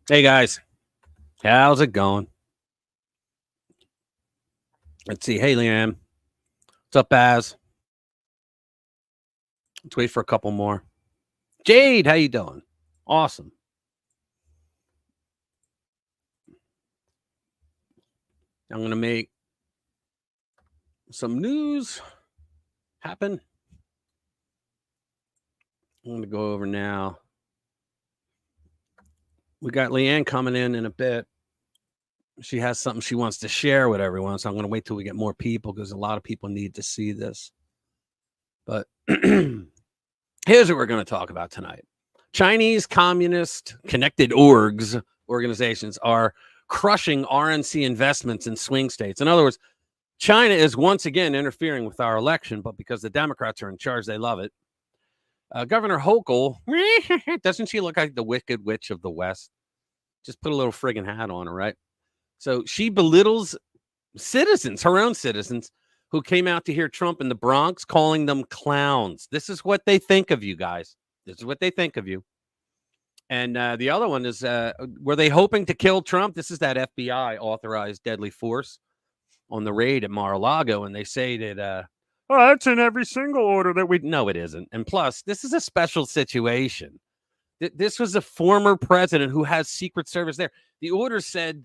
Hey guys, how's it going? Let's see. Hey Leanne, what's up, Baz? Let's wait for a couple more. Jade, how you doing? Awesome. I'm gonna make some news happen. I'm gonna go over now. We got Leanne coming in a bit. She has something she wants to share with everyone, so I'm gonna wait till we get more people because a lot of people need to see this. But here's what we're going to talk about tonight. Chinese communist connected organizations are crushing RNC investments in swing states. In other words, China is once again interfering with our election, but because the Democrats are in charge, they love it. Governor Hochul, doesn't she look like the Wicked Witch of the West? Just put a little friggin' hat on her, right? So she belittles citizens, her own citizens, who came out to hear Trump in the Bronx, calling them clowns. This is what they think of you guys. This is what they think of you. And the other one is, were they hoping to kill Trump? This is that FBI authorized deadly force on the raid at Mar-a-Lago. And they say that, oh, that's in every single order that we... No, it isn't. And plus, this is a special situation. This was a former president who has Secret Service there. The order said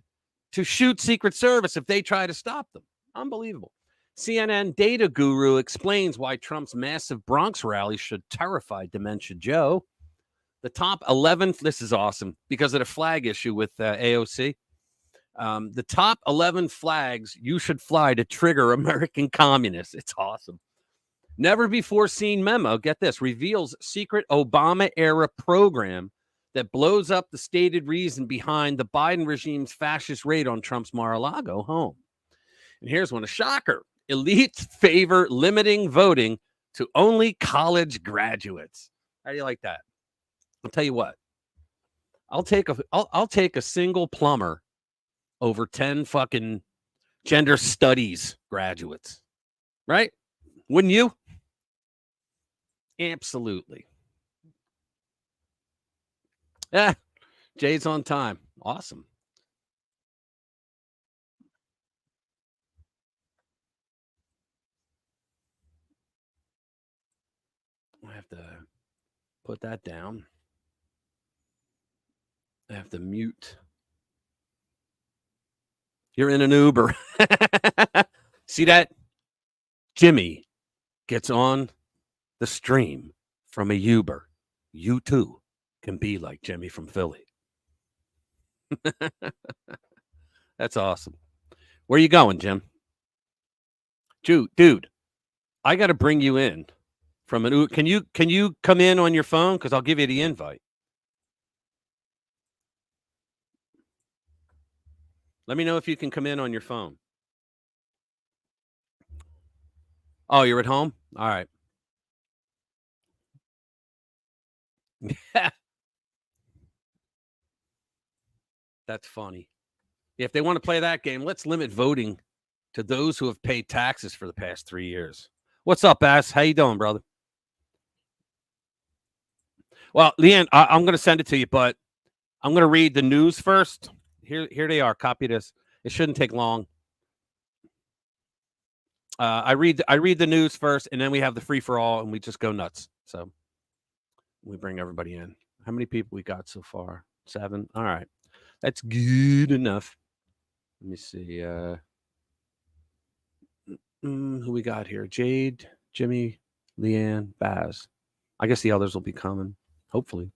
to shoot Secret Service if they try to stop them. Unbelievable. CNN data guru explains why Trump's massive Bronx rally should terrify Dementia Joe. The top 11, this is awesome because of the flag issue with AOC. The top 11 flags you should fly to trigger American communists. It's awesome. Never before seen memo, get this, reveals secret Obama era program that blows up the stated reason behind the Biden regime's fascist raid on Trump's Mar-a-Lago home. And here's one, a shocker. Elites favor limiting voting to only college graduates. How do you like that? I'll tell you what. I'll take a single plumber over 10 fucking gender studies graduates. Right? Wouldn't you? Absolutely. Yeah, Jay's on time. Awesome. I have to put that down. I have to mute. You're in an Uber. See that? Jimmy gets on the stream from a Uber. You too can be like Jimmy from Philly. That's awesome. Where are you going, Jim? Dude, I got to bring you in from an Uber. Can you come in on your phone? Because I'll give you the invite. Let me know if you can come in on your phone. Oh, you're at home? All right. That's funny. If they want to play that game, let's limit voting to those who have paid taxes for the past 3 years. What's up, Ass? How you doing, brother? Well, Leanne, I'm going to send it to you, but I'm going to read the news first. Here they are. Copy this. It shouldn't take long. I read the news first, and then we have the free for all, and we just go nuts. So we bring everybody in. How many people we got so far? 7. All right, that's good enough. Let me see. Who we got here? Jade, Jimmy, Leanne, Baz. I guess the others will be coming. Hopefully.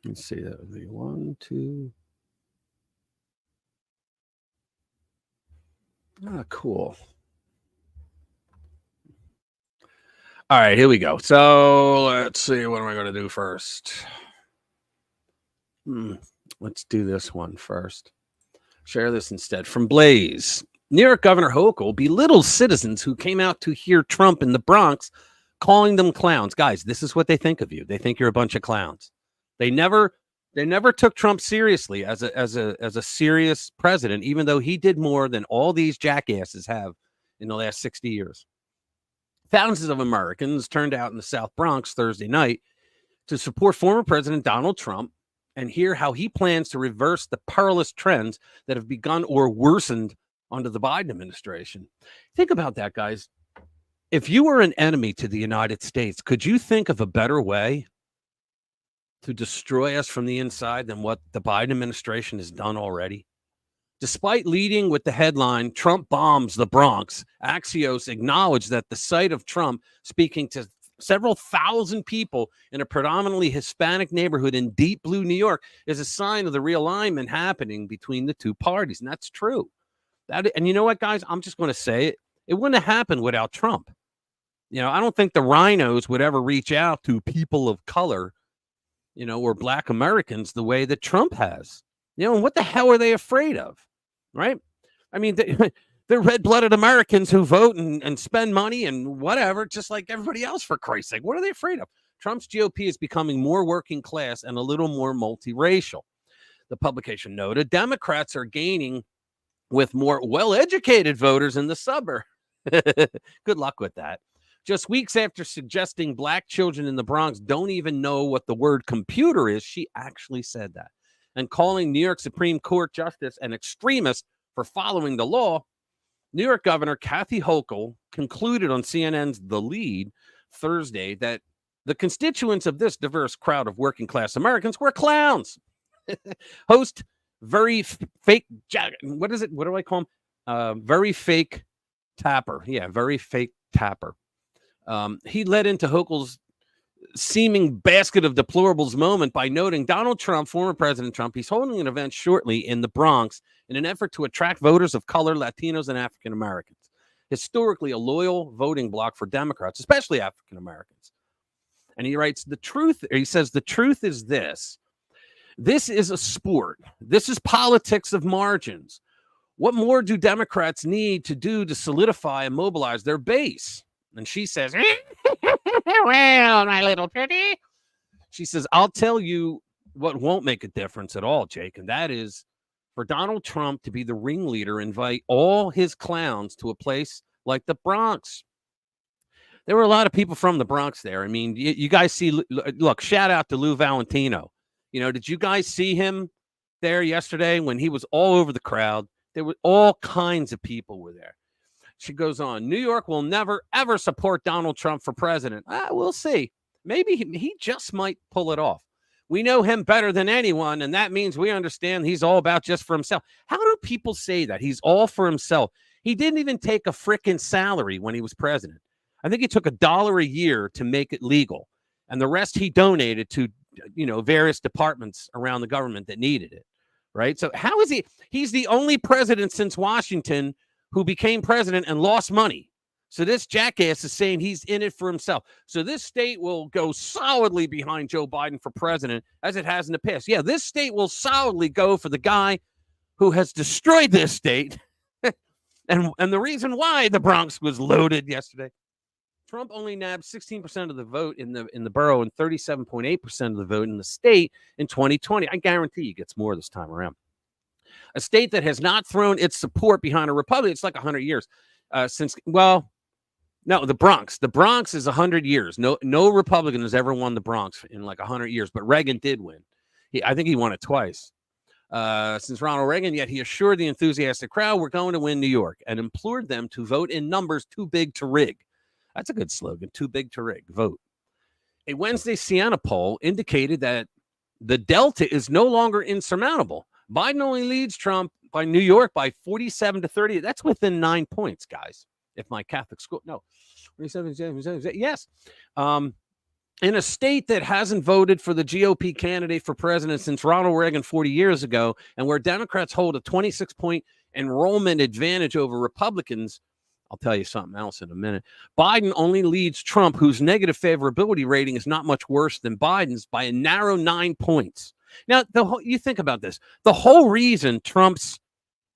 Let's see. That would be 1, 2. Ah, cool. All right, here we go. So let's see. What am I going to do first? Let's do this one first. Share this instead. From Blaze. New York Governor Hochul belittles citizens who came out to hear Trump in the Bronx, calling them clowns. Guys, this is what they think of you. They think you're a bunch of clowns. They never took Trump seriously as a serious president, even though he did more than all these jackasses have in the last 60 years. Thousands of Americans turned out in the South Bronx Thursday night to support former President Donald Trump and hear how he plans to reverse the perilous trends that have begun or worsened under the Biden administration. Think about that, guys. If you were an enemy to the United States, could you think of a better way to destroy us from the inside than what the Biden administration has done already? Despite leading with the headline, Trump bombs the Bronx, Axios acknowledged that the sight of Trump speaking to several thousand people in a predominantly Hispanic neighborhood in deep blue New York is a sign of the realignment happening between the two parties. And that's true. And you know what, guys? I'm just going to say it. It wouldn't have happened without Trump. I don't think the rhinos would ever reach out to people of color, or Black Americans the way that Trump has. And what the hell are they afraid of? Right? I mean, they're red-blooded Americans who vote and spend money and whatever, just like everybody else, for Christ's sake. What are they afraid of? Trump's GOP is becoming more working class and a little more multiracial. The publication noted Democrats are gaining with more well-educated voters in the suburb. Good luck with that. Just weeks after suggesting Black children in the Bronx don't even know what the word computer is, she actually said that. And calling New York Supreme Court Justice an extremist for following the law, New York Governor Kathy Hochul concluded on CNN's The Lead Thursday that the constituents of this diverse crowd of working class Americans were clowns. Host Very Fake, what is it? What do I call him? Very Fake Tapper. Yeah, Very Fake Tapper. He led into Hochul's seeming basket of deplorables moment by noting Donald Trump, former President Trump, he's holding an event shortly in the Bronx in an effort to attract voters of color, Latinos, and African Americans. Historically, a loyal voting bloc for Democrats, especially African Americans. And he writes, he says, the truth is this. This is a sport. This is politics of margins. What more do Democrats need to do to solidify and mobilize their base? And she says, well, my little pretty. She says, I'll tell you what won't make a difference at all, Jake. And that is for Donald Trump to be the ringleader, invite all his clowns to a place like the Bronx. There were a lot of people from the Bronx there. I mean, you guys see, look, shout out to Lou Valentino. Did you guys see him there yesterday when he was all over the crowd? There were all kinds of people were there. She goes on, New York will never, ever support Donald Trump for president. We'll see. Maybe he just might pull it off. We know him better than anyone, and that means we understand he's all about just for himself. How do people say that? He's all for himself. He didn't even take a frickin' salary when he was president. I think he took $1 a year to make it legal, and the rest he donated to, various departments around the government that needed it, right? So how is he's the only president since Washington who became president and lost money. So this jackass is saying he's in it for himself. So this state will go solidly behind Joe Biden for president, as it has in the past. Yeah, this state will solidly go for the guy who has destroyed this state. and the reason why the Bronx was loaded yesterday. Trump only nabbed 16% of the vote in the borough and 37.8% of the vote in the state in 2020. I guarantee he gets more this time around. A state that has not thrown its support behind a republic. It's like 100 years the Bronx. The Bronx is 100 years. No Republican has ever won the Bronx in like 100 years, but Reagan did win. I think he won it twice. Since Ronald Reagan, yet he assured the enthusiastic crowd, we're going to win New York, and implored them to vote in numbers too big to rig. That's a good slogan, too big to rig, vote. A Wednesday Siena poll indicated that the delta is no longer insurmountable. Biden only leads Trump by New York by 47 to 30. That's within 9 points, guys. If my Catholic school, no. 47, yes. In a state that hasn't voted for the GOP candidate for president since Ronald Reagan 40 years ago, and where Democrats hold a 26-point enrollment advantage over Republicans, I'll tell you something else in a minute. Biden only leads Trump, whose negative favorability rating is not much worse than Biden's, by a narrow 9 points. Now, you think about this. The whole reason Trump's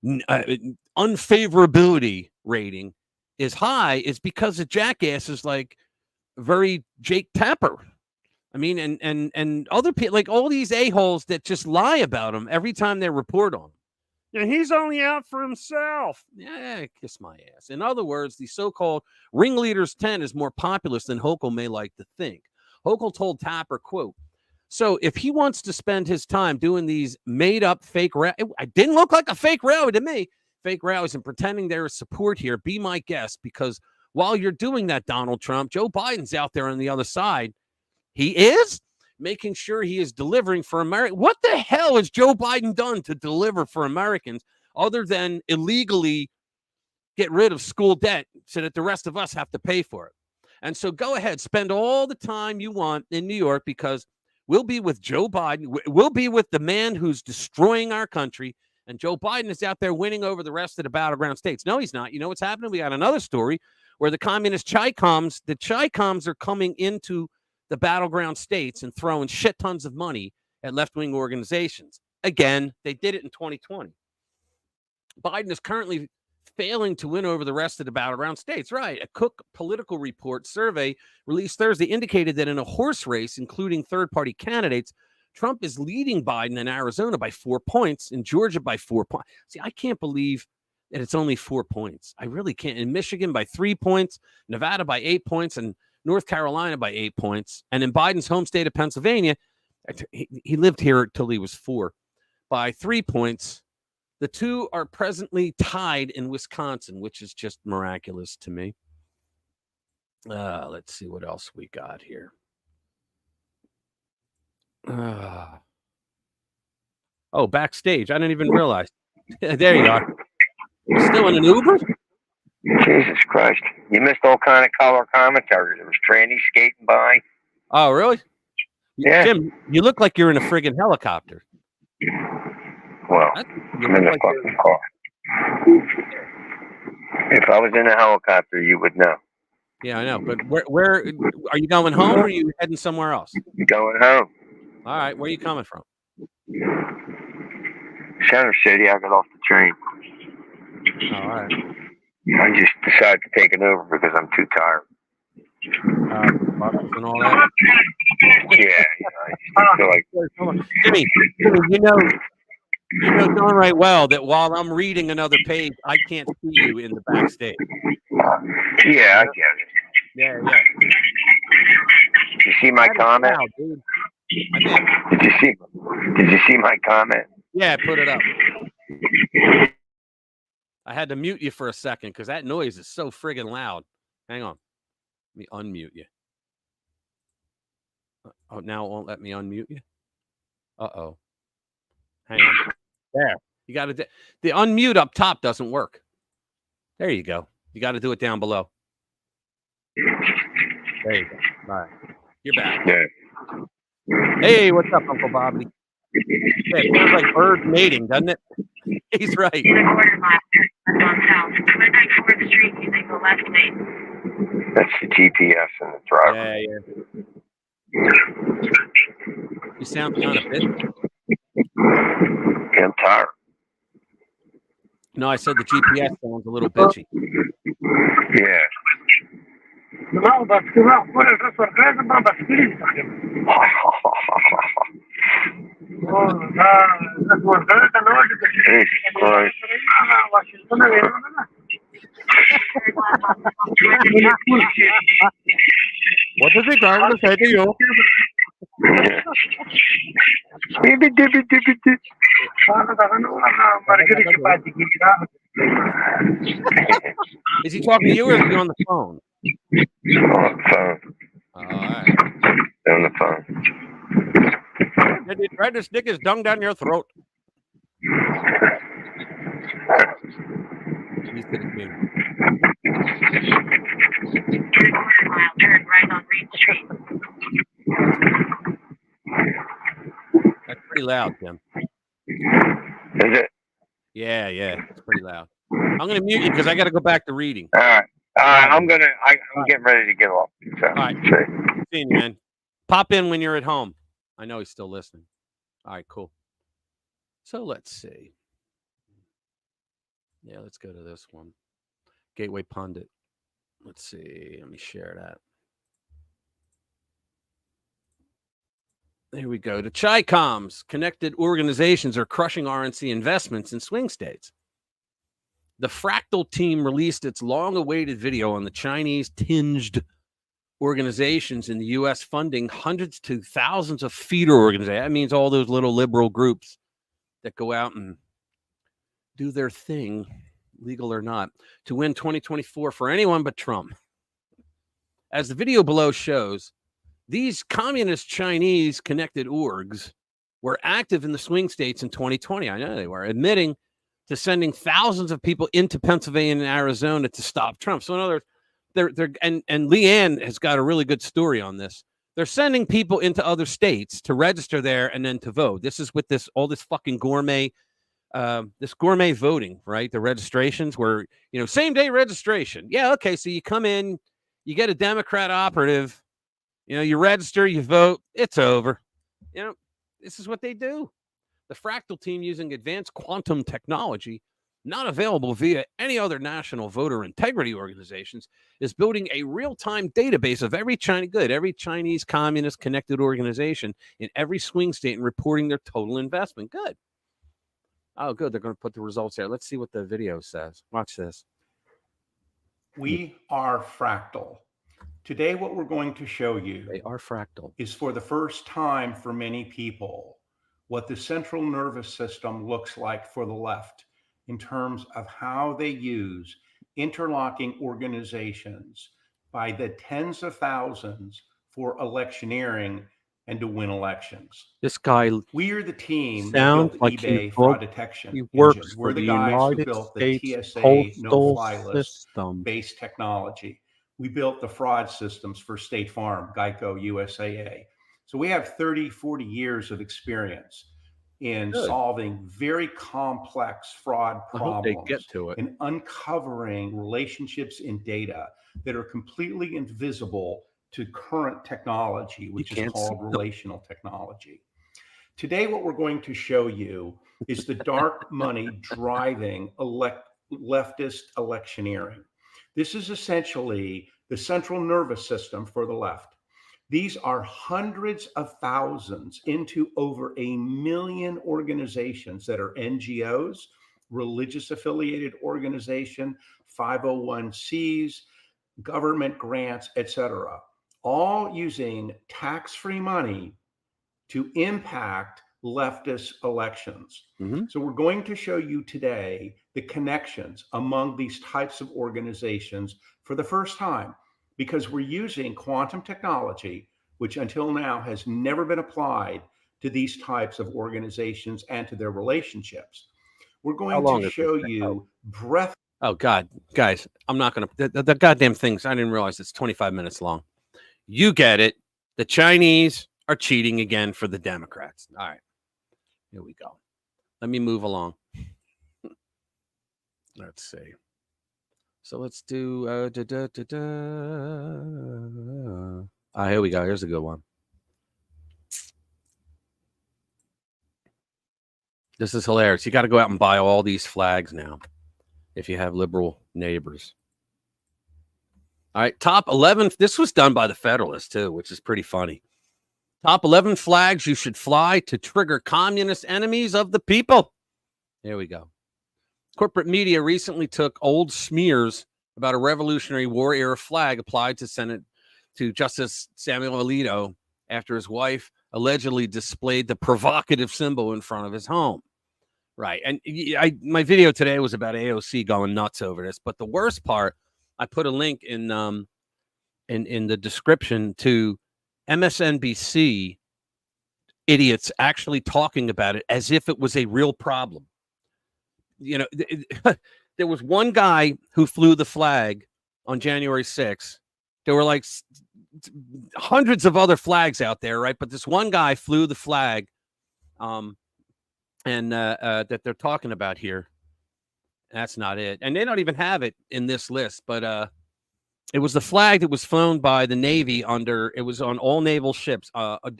unfavorability rating is high is because the jackass is like very Jake Tapper. I mean, and other people, like all these a-holes that just lie about him every time they report on him. And he's only out for himself. Yeah, kiss my ass. In other words, the so-called ringleader's tent is more populous than Hochul may like to think. Hochul told Tapper, quote, so if he wants to spend his time doing these made-up fake rallies, it didn't look like a fake rally to me, fake rallies and pretending there is support here, be my guest, because while you're doing that, Donald Trump, Joe Biden's out there on the other side. He is making sure he is delivering for America. What the hell has Joe Biden done to deliver for Americans other than illegally get rid of school debt so that the rest of us have to pay for it? And so go ahead, spend all the time you want in New York, because we'll be with Joe Biden. We'll be with the man who's destroying our country. And Joe Biden is out there winning over the rest of the battleground states. No, he's not. You know what's happening? We got another story where the communist Chi-Coms are coming into the battleground states and throwing shit tons of money at left-wing organizations. Again, they did it in 2020. Biden is currently failing to win over the rest of the battleground states. Right. A Cook Political Report survey released Thursday indicated that in a horse race, including third-party candidates, Trump is leading Biden in Arizona by 4 points, in Georgia by 4 points. See, I can't believe that it's only 4 points. I really can't. In Michigan by 3 points, Nevada by 8 points, and North Carolina by 8 points. And in Biden's home state of Pennsylvania, he lived here till he was 4, by 3 points. The two are presently tied in Wisconsin, which is just miraculous to me. Let's see what else we got here. Oh, backstage. I didn't even realize. There you are. You're still in an Uber? Jesus Christ. You missed all kind of color commentary. There was trannies skating by. Oh, really? Yeah. Jim, you look like you're in a friggin' helicopter. Well, I'm in the fucking car. If I was in a helicopter, you would know. Yeah, I know. But where are you going home, or are you heading somewhere else? Going home. All right. Where are you coming from? Center City. I got off the train. All right. I just decided to take it over because I'm too tired. And all that. Yeah, I just feel like Jimmy, you know darn right well that while I'm reading another page, I can't see you in the backstage. Yeah, I get it. Yeah. Did you see my comment? Loud, dude. I did. Did you see my comment? Yeah, put it up. I had to mute you for a second because that noise is so friggin' loud. Hang on. Let me unmute you. Oh, now it won't let me unmute you? Uh-oh. Hang on. There. You got to... The unmute up top doesn't work. There you go. You got to do it down below. There you go. All right. You're back. Yeah. Hey, what's up, Uncle Bobby? Yeah, it sounds like bird mating, doesn't it? He's right. In a quarter mile, turn on south. 24th Street, you then go left lane. That's the GPS and the driver. Yeah. You sound kind of bitchy. Yeah, I'm tired. No, I said the GPS sounds a little bitchy. Yeah. What does it driver say to you? Is he talking to you or is he on the phone? On the phone. All right. On the phone. Did he try to stick his tongue down your throat? He's going to be. 3/4 mile, turn right on Reed Street. That's pretty loud, Tim. Is it? Yeah, it's pretty loud. I'm going to mute you because I got to go back to reading. All right. I'm getting ready to get off. So, all right. See you, man. Pop in when you're at home. I know he's still listening. All right, cool. So let's see. Yeah, let's go to this one. Gateway Pundit. Let's see. Let me share that. There we go. The Chi-Coms connected organizations are crushing RNC investments in swing states. The Fractal team released its long-awaited video on the Chinese-tinged organizations in the U.S. funding hundreds to thousands of feeder organizations. That means all those little liberal groups that go out and do their thing, legal or not, to win 2024 for anyone but Trump. As the video below shows, these communist Chinese connected orgs were active in the swing states in 2020. I know they were, admitting to sending thousands of people into Pennsylvania and Arizona to stop Trump. So in other words, they're and Leanne has got a really good story on this. They're sending people into other states to register there and then to vote. This is with all this fucking gourmet voting, right? The registrations where, same day registration. Yeah, okay. So you come in, you get a Democrat operative, you register, you vote, it's over. This is what they do. The Fractal team, using advanced quantum technology, not available via any other national voter integrity organizations, is building a real-time database of every Chinese communist connected organization in every swing state and reporting their total investment. Good. Oh, good. They're going to put the results there. Let's see what the video says. Watch this. We are Fractal. Today, what we're going to show you They are Fractal. is, for the first time for many people, what the central nervous system looks like for the left in terms of how they use interlocking organizations by the tens of thousands for electioneering and to win elections. This guy, We are the team that sounds built like eBay he fraud detection he engine. works We're for the the guys who United built the States TSA Postal no-fly list System. based technology. We built the fraud systems for State Farm, Geico, USAA. So we have 30, 40 years of experience in Good. solving very complex fraud I hope they problems get to it. and uncovering relationships in data that are completely invisible to current technology, which is can't see called them. relational technology. Today, what we're going to show you is the dark money driving leftist electioneering. This is essentially the central nervous system for the left. These are hundreds of thousands into over 1 million organizations that are NGOs, religious affiliated organization, 501Cs, government grants, etc., all using tax-free money to impact leftist elections. Mm-hmm. So we're going to show you today the connections among these types of organizations for the first time, because we're using quantum technology, which until now has never been applied to these types of organizations and to their relationships. We're going to show you breadth. Oh, God, guys, I'm not going to. The goddamn things, I didn't realize it's 25 minutes long. You get it. The Chinese are cheating again for the Democrats. All right. Here we go. Let me move along. Let's see. So let's do. Here we go. Here's a good one. This is hilarious. You got to go out and buy all these flags now if you have liberal neighbors. All right. Top 11. This was done by the Federalists, too, which is pretty funny. Top 11 flags you should fly to trigger communist enemies of the people. There we go. Corporate media recently took old smears about a Revolutionary War era flag applied to Justice Samuel Alito after his wife allegedly displayed the provocative symbol in front of his home. Right. And my video today was about AOC going nuts over this. But the worst part, I put a link in the description to MSNBC idiots actually talking about it as if it was a real problem. There was one guy who flew the flag on January 6th. There were like hundreds of other flags out there, right? But this one guy flew the flag that they're talking about here. That's not it. And they don't even have it in this list, but it was the flag that was flown by the Navy it was on all naval ships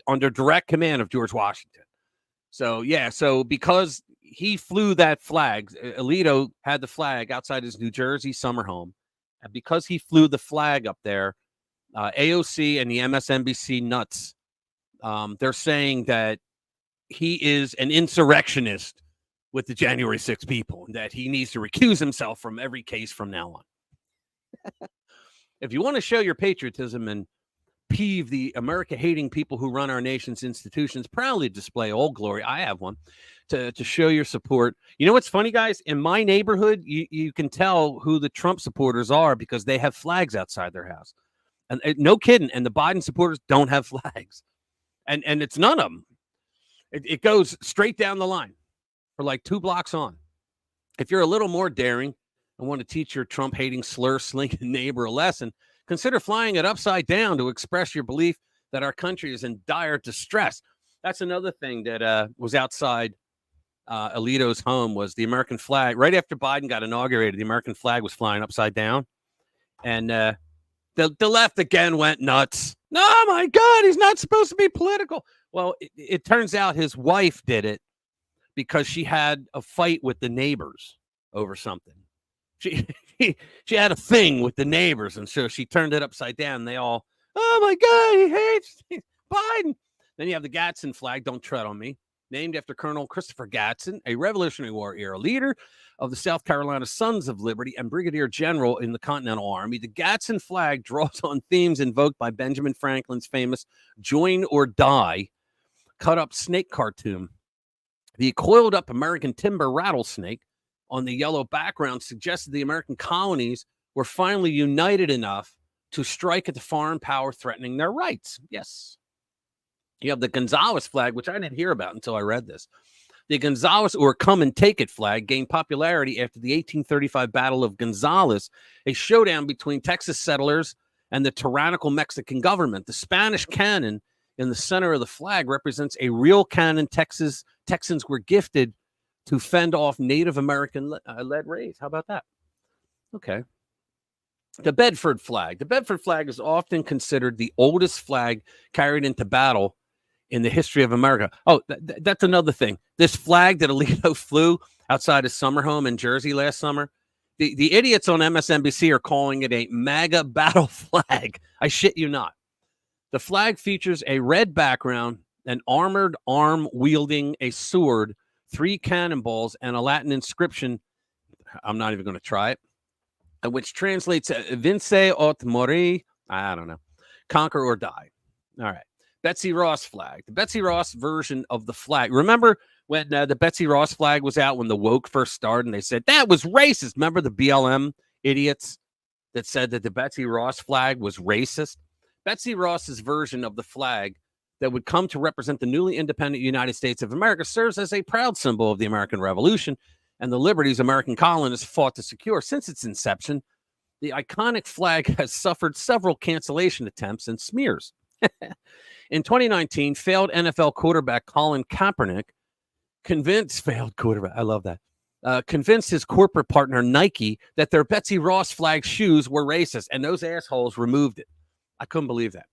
under direct command of George Washington. So, yeah. So because he flew that flag, Alito had the flag outside his New Jersey summer home. And because he flew the flag up there, AOC and the MSNBC nuts, they're saying that he is an insurrectionist with the January 6th people and that he needs to recuse himself from every case from now on. If you want to show your patriotism and peeve the America-hating people who run our nation's institutions proudly display Old Glory. I have one to show your support. You know what's funny, guys? In my neighborhood, you can tell who the Trump supporters are because they have flags outside their house. And no kidding. And the Biden supporters don't have flags. And it's none of them. It goes straight down the line for like 2 blocks on. If you're a little more daring and want to teach your Trump-hating, slur-slinging neighbor a lesson, consider flying it upside down to express your belief that our country is in dire distress. That's another thing that was outside Alito's home was the American flag. Right after Biden got inaugurated, the American flag was flying upside down. And the left again went nuts. Oh, my God, he's not supposed to be political. Well, it turns out his wife did it because she had a fight with the neighbors over something. She had a thing with the neighbors, and so she turned it upside down. And they all, oh, my God, he hates Biden. Then you have the Gadsden flag, don't tread on me, named after Colonel Christopher Gadsden, a Revolutionary War era leader of the South Carolina Sons of Liberty and Brigadier General in the Continental Army. The Gadsden flag draws on themes invoked by Benjamin Franklin's famous Join or Die cut-up snake cartoon. The coiled-up American timber rattlesnake on the yellow background suggested the American colonies were finally united enough to strike at the foreign power threatening their rights. Yes. You have the Gonzales flag, which I didn't hear about until I read this. The Gonzales, or Come and Take It flag, gained popularity after the 1835 Battle of Gonzales, a showdown between Texas settlers and the tyrannical Mexican government. The Spanish cannon in the center of the flag represents a real cannon Texans were gifted to fend off Native American-led raids. How about that? Okay. The Bedford flag. The Bedford flag is often considered the oldest flag carried into battle in the history of America. Oh, that's another thing. This flag that Alito flew outside his summer home in Jersey last summer, the idiots on MSNBC are calling it a MAGA battle flag. I shit you not. The flag features a red background, an armored arm wielding a sword, 3 cannonballs, and a Latin inscription. I'm not even going to try it, which translates Vince aut mori. I don't know. Conquer or die. All right. Betsy Ross flag. The Betsy Ross version of the flag. Remember when the Betsy Ross flag was out when the woke first started and they said that was racist? Remember the BLM idiots that said that the Betsy Ross flag was racist? Betsy Ross's version of the flag that would come to represent the newly independent United States of America serves as a proud symbol of the American Revolution and the liberties American colonists fought to secure. Since its inception, the iconic flag has suffered several cancellation attempts and smears. In 2019, failed NFL quarterback Colin Kaepernick convinced his corporate partner Nike that their Betsy Ross flag shoes were racist, and those assholes removed it. I couldn't believe that.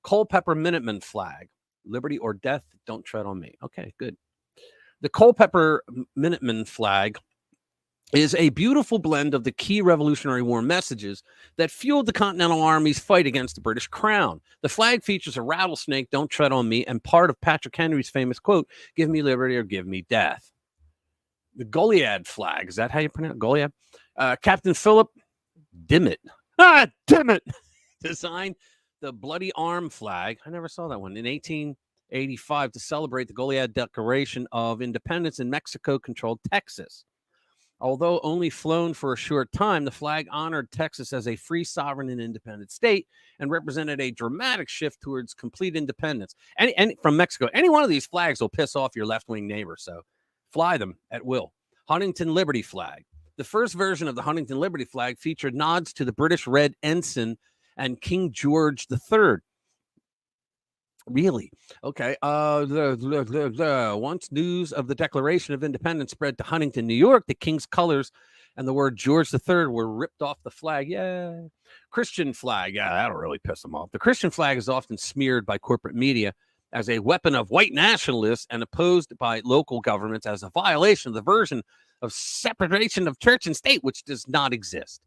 Culpeper Minuteman flag. Liberty or death, don't tread on me. Okay, good. The Culpeper Minuteman flag is a beautiful blend of the key Revolutionary War messages that fueled the Continental Army's fight against the British Crown. The flag features a rattlesnake, don't tread on me, and part of Patrick Henry's famous quote, give me liberty or give me death. The Goliad flag, is that how you pronounce it? Goliad? Captain Philip Dimmitt. Dimmitt! Designed the Bloody Arm flag. I never saw that one. In 1885 to celebrate the Goliad Declaration of Independence in Mexico-controlled Texas. Although only flown for a short time, the flag honored Texas as a free, sovereign, and independent state and represented a dramatic shift towards complete independence. And from Mexico, any one of these flags will piss off your left-wing neighbor, so fly them at will. Huntington Liberty flag. The first version of the Huntington Liberty flag featured nods to the British Red Ensign and King George III. Really? Okay. Once news of the Declaration of Independence spread to Huntington, New York, the King's colors and the word George III were ripped off the flag. Yeah. Christian flag. Yeah, that'll really piss them off. The Christian flag is often smeared by corporate media as a weapon of white nationalists and opposed by local governments as a violation of the version of separation of church and state, which does not exist.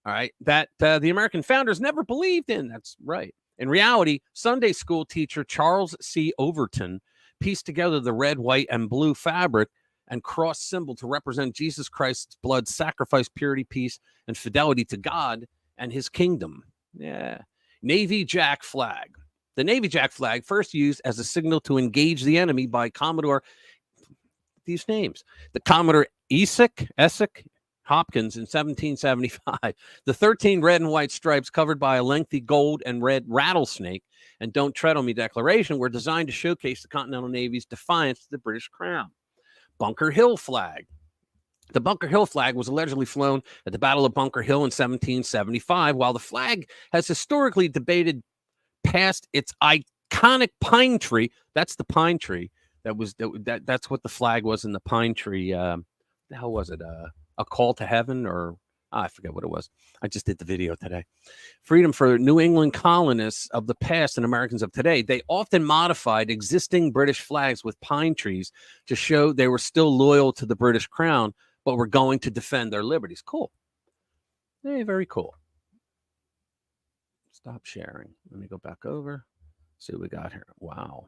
All right. That the American founders never believed in. That's right. In reality, Sunday school teacher Charles C. Overton pieced together the red, white, and blue fabric and cross symbol to represent Jesus Christ's blood sacrifice, purity, peace, and fidelity to God and his kingdom. Yeah. Navy Jack flag. The Navy Jack flag, first used as a signal to engage the enemy by Commodore, these names, the Commodore Essex Hopkins in 1775. The 13 red and white stripes covered by a lengthy gold and red rattlesnake and Don't Tread on Me declaration were designed to showcase the Continental Navy's defiance to the British Crown. Bunker Hill flag. The Bunker Hill flag was allegedly flown at the Battle of Bunker Hill in 1775. While the flag has historically debated past its iconic pine tree, that's the pine tree. That's what the flag was in the pine tree. The hell was it? A Call to Heaven, or I forget what it was. I just did the video today. Freedom for New England colonists of the past and Americans of today. They often modified existing British flags with pine trees to show they were still loyal to the British Crown, but were going to defend their liberties. Cool. Hey, very cool. Stop sharing. Let me go back over. See what we got here. Wow.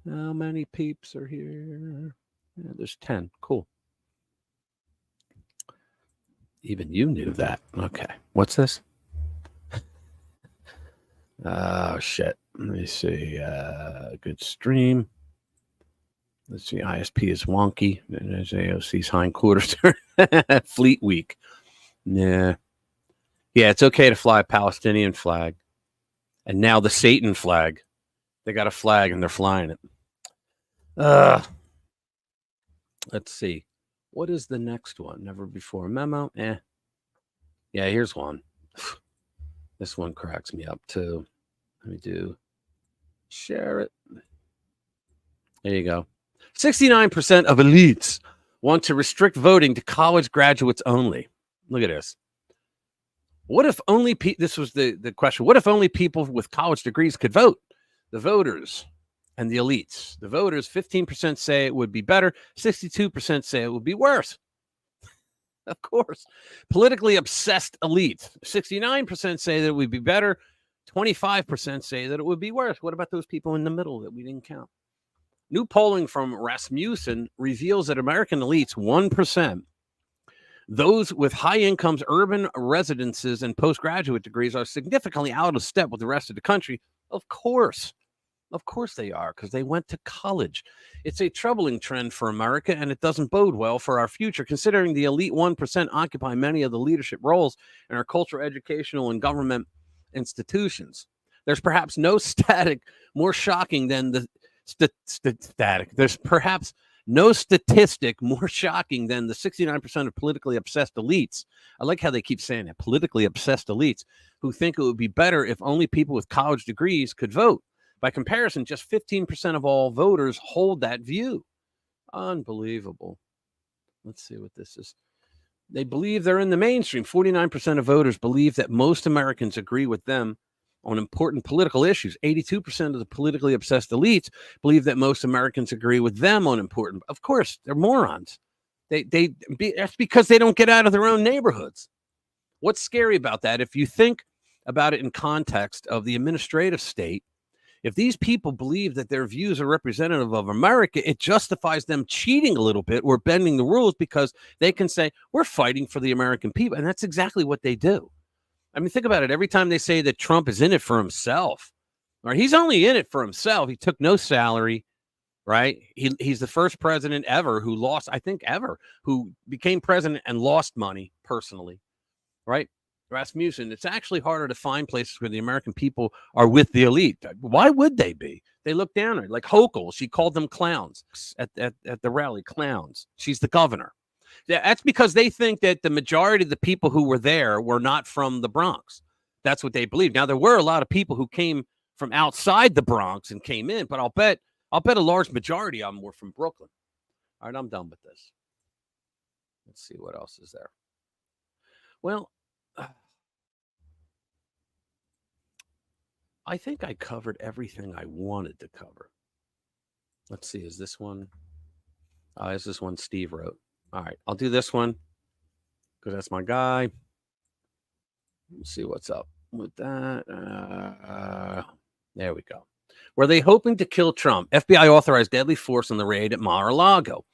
How many peeps are here? Yeah, there's 10. Cool. Even you knew that. Okay. What's this? Oh, shit. Let me see. Good stream. Let's see. ISP is wonky. There's AOC's hindquarters. Fleet Week. Yeah. Yeah, it's okay to fly a Palestinian flag. And now the Satan flag. They got a flag and they're flying it. Let's see. What is the next one? Never before memo. Yeah, here's one. This one cracks me up too. Let me do share it. There you go. 69% of elites want to restrict voting to college graduates only. Look at this. What if only this was the question. What if only people with college degrees could vote? The voters and the elites. The voters, 15% say it would be better. 62% say it would be worse. Of course. Politically obsessed elite. 69% say that it would be better. 25% say that it would be worse. What about those people in the middle that we didn't count? New polling from Rasmussen reveals that American elites, 1%, those with high incomes, urban residences, and postgraduate degrees are significantly out of step with the rest of the country. Of course. Of course they are, because they went to college. It's a troubling trend for America, and it doesn't bode well for our future, considering the elite 1% occupy many of the leadership roles in our cultural, educational, and government institutions. There's perhaps no static more shocking than the static. There's perhaps no statistic more shocking than the 69% of politically obsessed elites. I like how they keep saying that, politically obsessed elites, who think it would be better if only people with college degrees could vote. By comparison, just 15% of all voters hold that view. Unbelievable. Let's see what this is. They believe they're in the mainstream. 49% of voters believe that most Americans agree with them on important political issues. 82% of the politically obsessed elites believe that most Americans agree with them on important. Of course, they're morons. That's because they don't get out of their own neighborhoods. What's scary about that? If you think about it in context of the administrative state, if these people believe that their views are representative of America, it justifies them cheating a little bit or bending the rules, because they can say, we're fighting for the American people. And that's exactly what they do. I mean, think about it. Every time they say that Trump is in it for himself, or he's only in it for himself. He took no salary, right? He's the first president ever who lost, I think ever, who became president and lost money personally, right? Rasmussen, it's actually harder to find places where the American people are with the elite. Why would they be? They look down on it. Like Hochul, she called them clowns at the rally, clowns. She's the governor. That's because they think that the majority of the people who were there were not from the Bronx. That's what they believe. Now, there were a lot of people who came from outside the Bronx and came in, but I'll bet a large majority of them were from Brooklyn. All right, I'm done with this. Let's see what else is there. Well, I think I covered everything I wanted to cover. Let's see. Is this one? Is this one Steve wrote? All right. I'll do this one because that's my guy. Let's see what's up with that. There we go. Were they hoping to kill Trump? FBI authorized deadly force on the raid at Mar-a-Lago.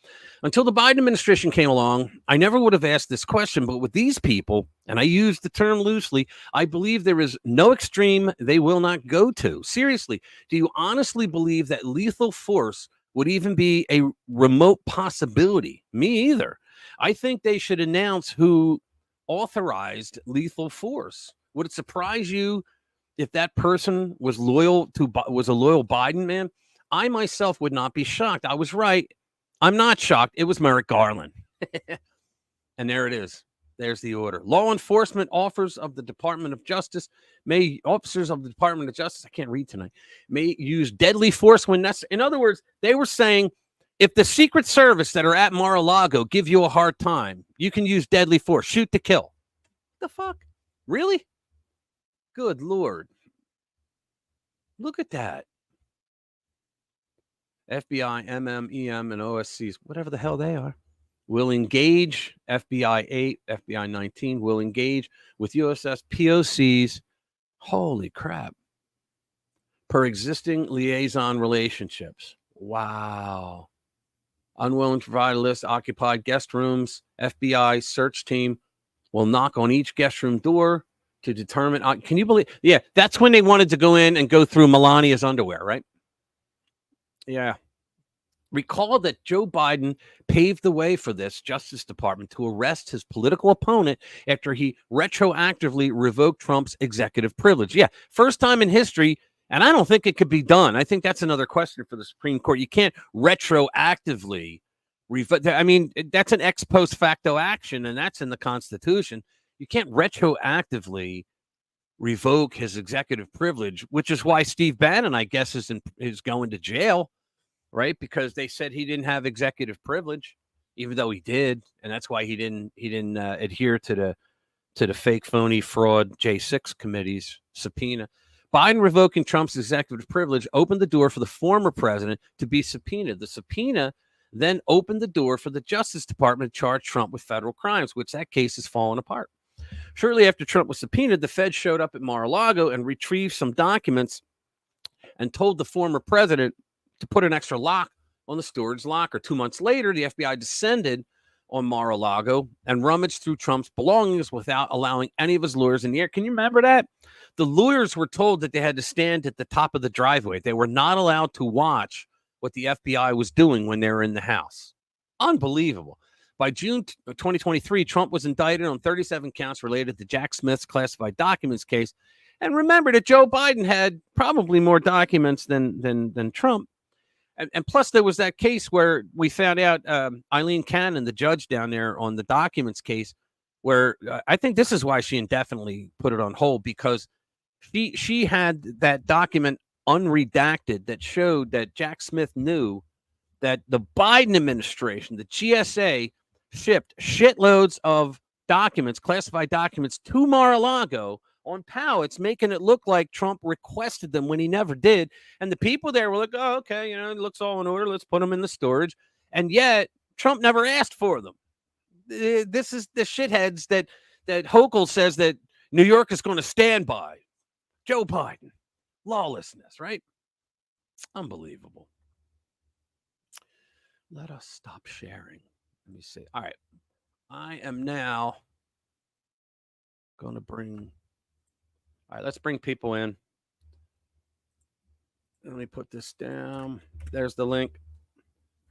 Until the Biden administration came along, I never would have asked this question, but with these people, and I use the term loosely, I believe there is no extreme they will not go to. Seriously, do you honestly believe that lethal force would even be a remote possibility? Me either. I think they should announce who authorized lethal force. Would it surprise you if that person was a loyal Biden man? I myself would not be shocked. I was right. I'm not shocked. It was Merrick Garland. And there it is. There's the order. Law enforcement officers of the Department of Justice I can't read tonight, may use deadly force when necessary. In other words, they were saying, if the Secret Service that are at Mar-a-Lago give you a hard time, you can use deadly force. Shoot to kill. The fuck? Really? Good Lord. Look at that. FBI, MMEM, and OSCs, whatever the hell they are, will engage FBI 8, FBI 19, will engage with USS POCs. Holy crap. Per existing liaison relationships. Wow. Unwilling to provide a list of occupied guest rooms. FBI search team will knock on each guest room door to determine. Can you believe? Yeah, that's when they wanted to go in and go through Melania's underwear, right? Yeah. Recall that Joe Biden paved the way for this Justice Department to arrest his political opponent after he retroactively revoked Trump's executive privilege. Yeah, first time in history, and I don't think it could be done. I think that's another question for the Supreme Court. You can't retroactively revoke. I mean, that's an ex post facto action, and that's in the Constitution. You can't retroactively revoke his executive privilege, which is why Steve Bannon, I guess, is going to jail. Right, because they said he didn't have executive privilege, even though he did, and that's why he didn't adhere to the fake, phony, fraud J6 committee's subpoena. Biden revoking Trump's executive privilege opened the door for the former president to be subpoenaed. The subpoena then opened the door for the Justice Department to charge Trump with federal crimes, which that case has fallen apart. Shortly after Trump was subpoenaed, the Fed showed up at Mar-a-Lago and retrieved some documents and told the former president to put an extra lock on the storage locker. 2 months later, the FBI descended on Mar-a-Lago and rummaged through Trump's belongings without allowing any of his lawyers in the air. Can you remember that? The lawyers were told that they had to stand at the top of the driveway. They were not allowed to watch what the FBI was doing when they were in the house. Unbelievable. By June 2023, Trump was indicted on 37 counts related to Jack Smith's classified documents case. And remember that Joe Biden had probably more documents than Trump. And plus, there was that case where we found out Eileen Cannon, the judge down there on the documents case, where I think this is why she indefinitely put it on hold, because she had that document unredacted that showed that Jack Smith knew that the Biden administration, the GSA, shipped shitloads of documents, classified documents, to Mar-a-Lago on pallets, making it look like Trump requested them when he never did. And the people there were like, oh, okay, it looks all in order. Let's put them in the storage. And yet Trump never asked for them. This is the shitheads that Hochul says that New York is going to stand by. Joe Biden. Lawlessness, right? Unbelievable. Let us stop sharing. Let me see. All right. I am now going to bring... All right, let's bring people in. Let me put this down. There's the link.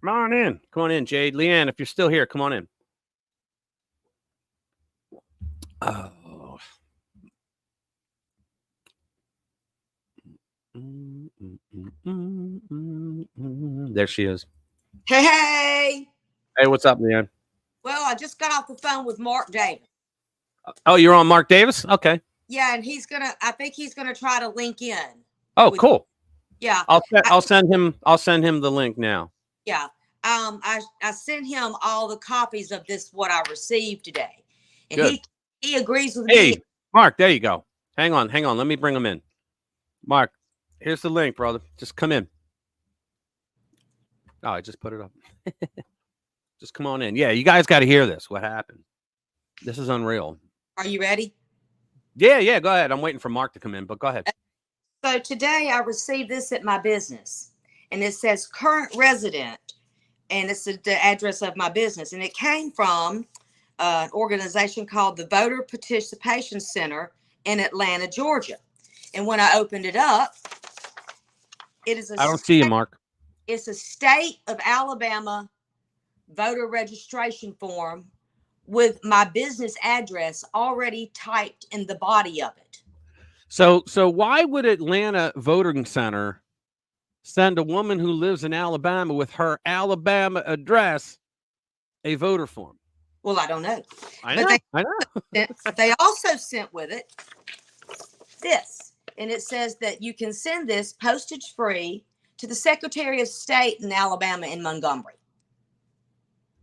Come on in. Come on in, Jade. Leanne, if you're still here, come on in. Oh. There she is. Hey. Hey, what's up, Leanne? Well, I just got off the phone with Mark Davis. Oh, you're on Mark Davis? Okay. Yeah, and I think he's gonna try to link in. Oh, cool. Yeah. I'll send him the link now. Yeah. I sent him all the copies of what I received today. And Good. he agrees with Hey, me. Mark, there you go. Hang on. Let me bring him in. Mark, here's the link, brother. Just come in. Oh, I just put it up. Just come on in. Yeah, you guys got to hear this. What happened? This is unreal. Are you ready? Yeah, go ahead. I'm waiting for Mark to come in, but go ahead. So today I received this at my business, and it says current resident, and it's the address of my business, and it came from an organization called the Voter Participation Center in Atlanta, Georgia. And when I opened it up, it is I don't see you, Mark. it's a state of Alabama voter registration form with my business address already typed in the body of it. So why would Atlanta Voting Center send a woman who lives in Alabama with her Alabama address a voter form? Well, I don't know. I But know. they also sent with it this, and it says that you can send this postage free to the Secretary of State in Alabama in Montgomery.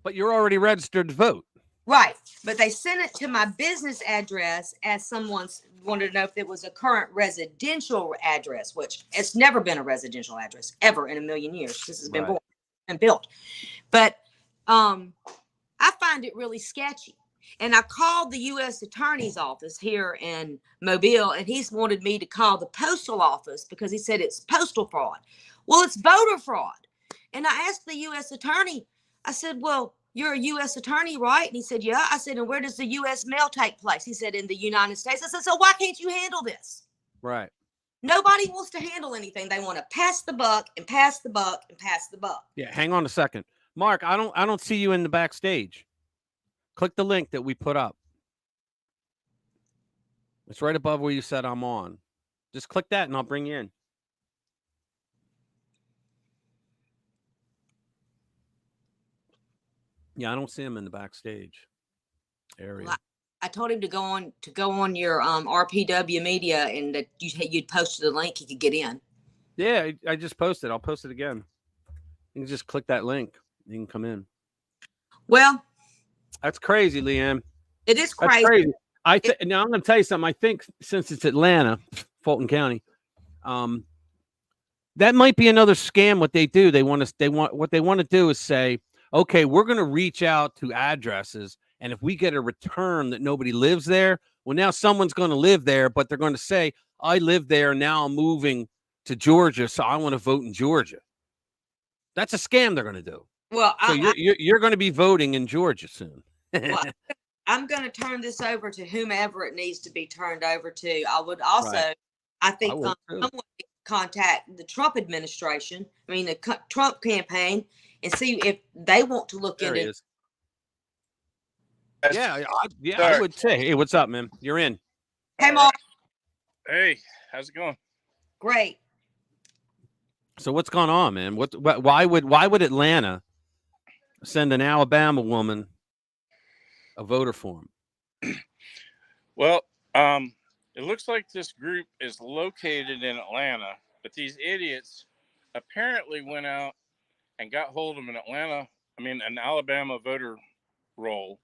But you're already registered to vote. Right. But they sent it to my business address as someone wanted to know if it was a current residential address, which it's never been a residential address ever in a million years. This has been born and built. But I find it really sketchy. And I called the U.S. Attorney's office here in Mobile, and he's wanted me to call the postal office because he said it's postal fraud. Well, it's voter fraud. And I asked the U.S. Attorney, I said, well, you're a U.S. attorney, right? And he said, yeah. I said, and where does the U.S. mail take place? He said, in the United States. I said, so why can't you handle this? Right. Nobody wants to handle anything. They want to pass the buck and pass the buck and pass the buck. Yeah, hang on a second. Mark, I don't see you in the backstage. Click the link that we put up. It's right above where you said I'm on. Just click that and I'll bring you in. Yeah, I don't see him in the backstage area. Well, I told him to go on your RPW media, and that you'd posted the link he could get in. Yeah, I just posted. I'll post it again. You can just click that link. You can come in. Well, that's crazy, Leanne. It is crazy. Now I'm going to tell you something. I think since it's Atlanta, Fulton County, that might be another scam. What they do, what they want to do is say, okay, we're going to reach out to addresses, and if we get a return that nobody lives there, well, now someone's going to live there, but they're going to say, I live there, now I'm moving to Georgia, so I want to vote in Georgia. That's a scam they're going to do. Well, so you're going to be voting in Georgia soon. Well, I'm going to turn this over to whomever it needs to be turned over to. I would also, I think, someone contact the Trump administration, the Trump campaign, and see if they want to look into it. Yeah, I would say, hey, what's up, man? You're in. Hey, Mark. Hey, how's it going? Great. So what's going on, man? Why would Atlanta send an Alabama woman a voter form? Well, it looks like this group is located in Atlanta, but these idiots apparently went out and got hold of an Alabama voter roll,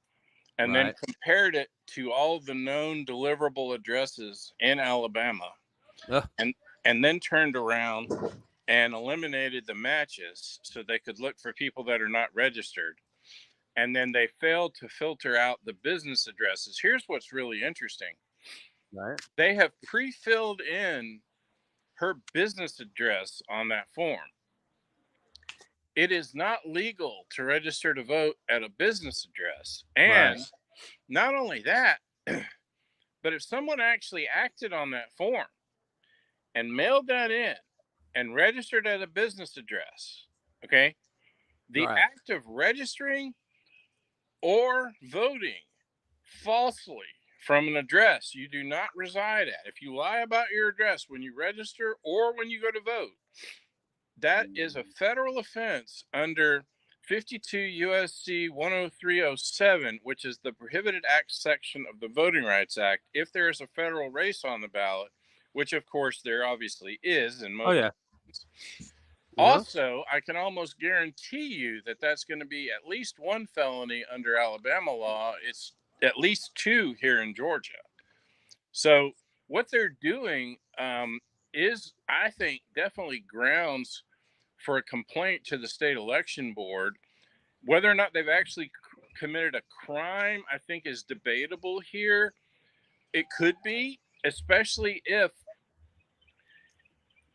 and then compared it to all the known deliverable addresses in Alabama, and then turned around and eliminated the matches so they could look for people that are not registered. And then they failed to filter out the business addresses. Here's what's really interesting. Right. They have pre-filled in her business address on that form. It is not legal to register to vote at a business address. And not only that, but if someone actually acted on that form and mailed that in and registered at a business address, okay, the act of registering or voting falsely from an address you do not reside at, if you lie about your address when you register or when you go to vote, that is a federal offense under 52 USC 10307, which is the Prohibited Acts section of the Voting Rights Act, if there is a federal race on the ballot, which of course there obviously is in most states. Also, I can almost guarantee you that that's going to be at least one felony under Alabama law. It's at least two here in Georgia. So what they're doing is, I think, definitely grounds for a complaint to the state election board. Whether or not they've actually committed a crime, I think, is debatable here. It could be, especially if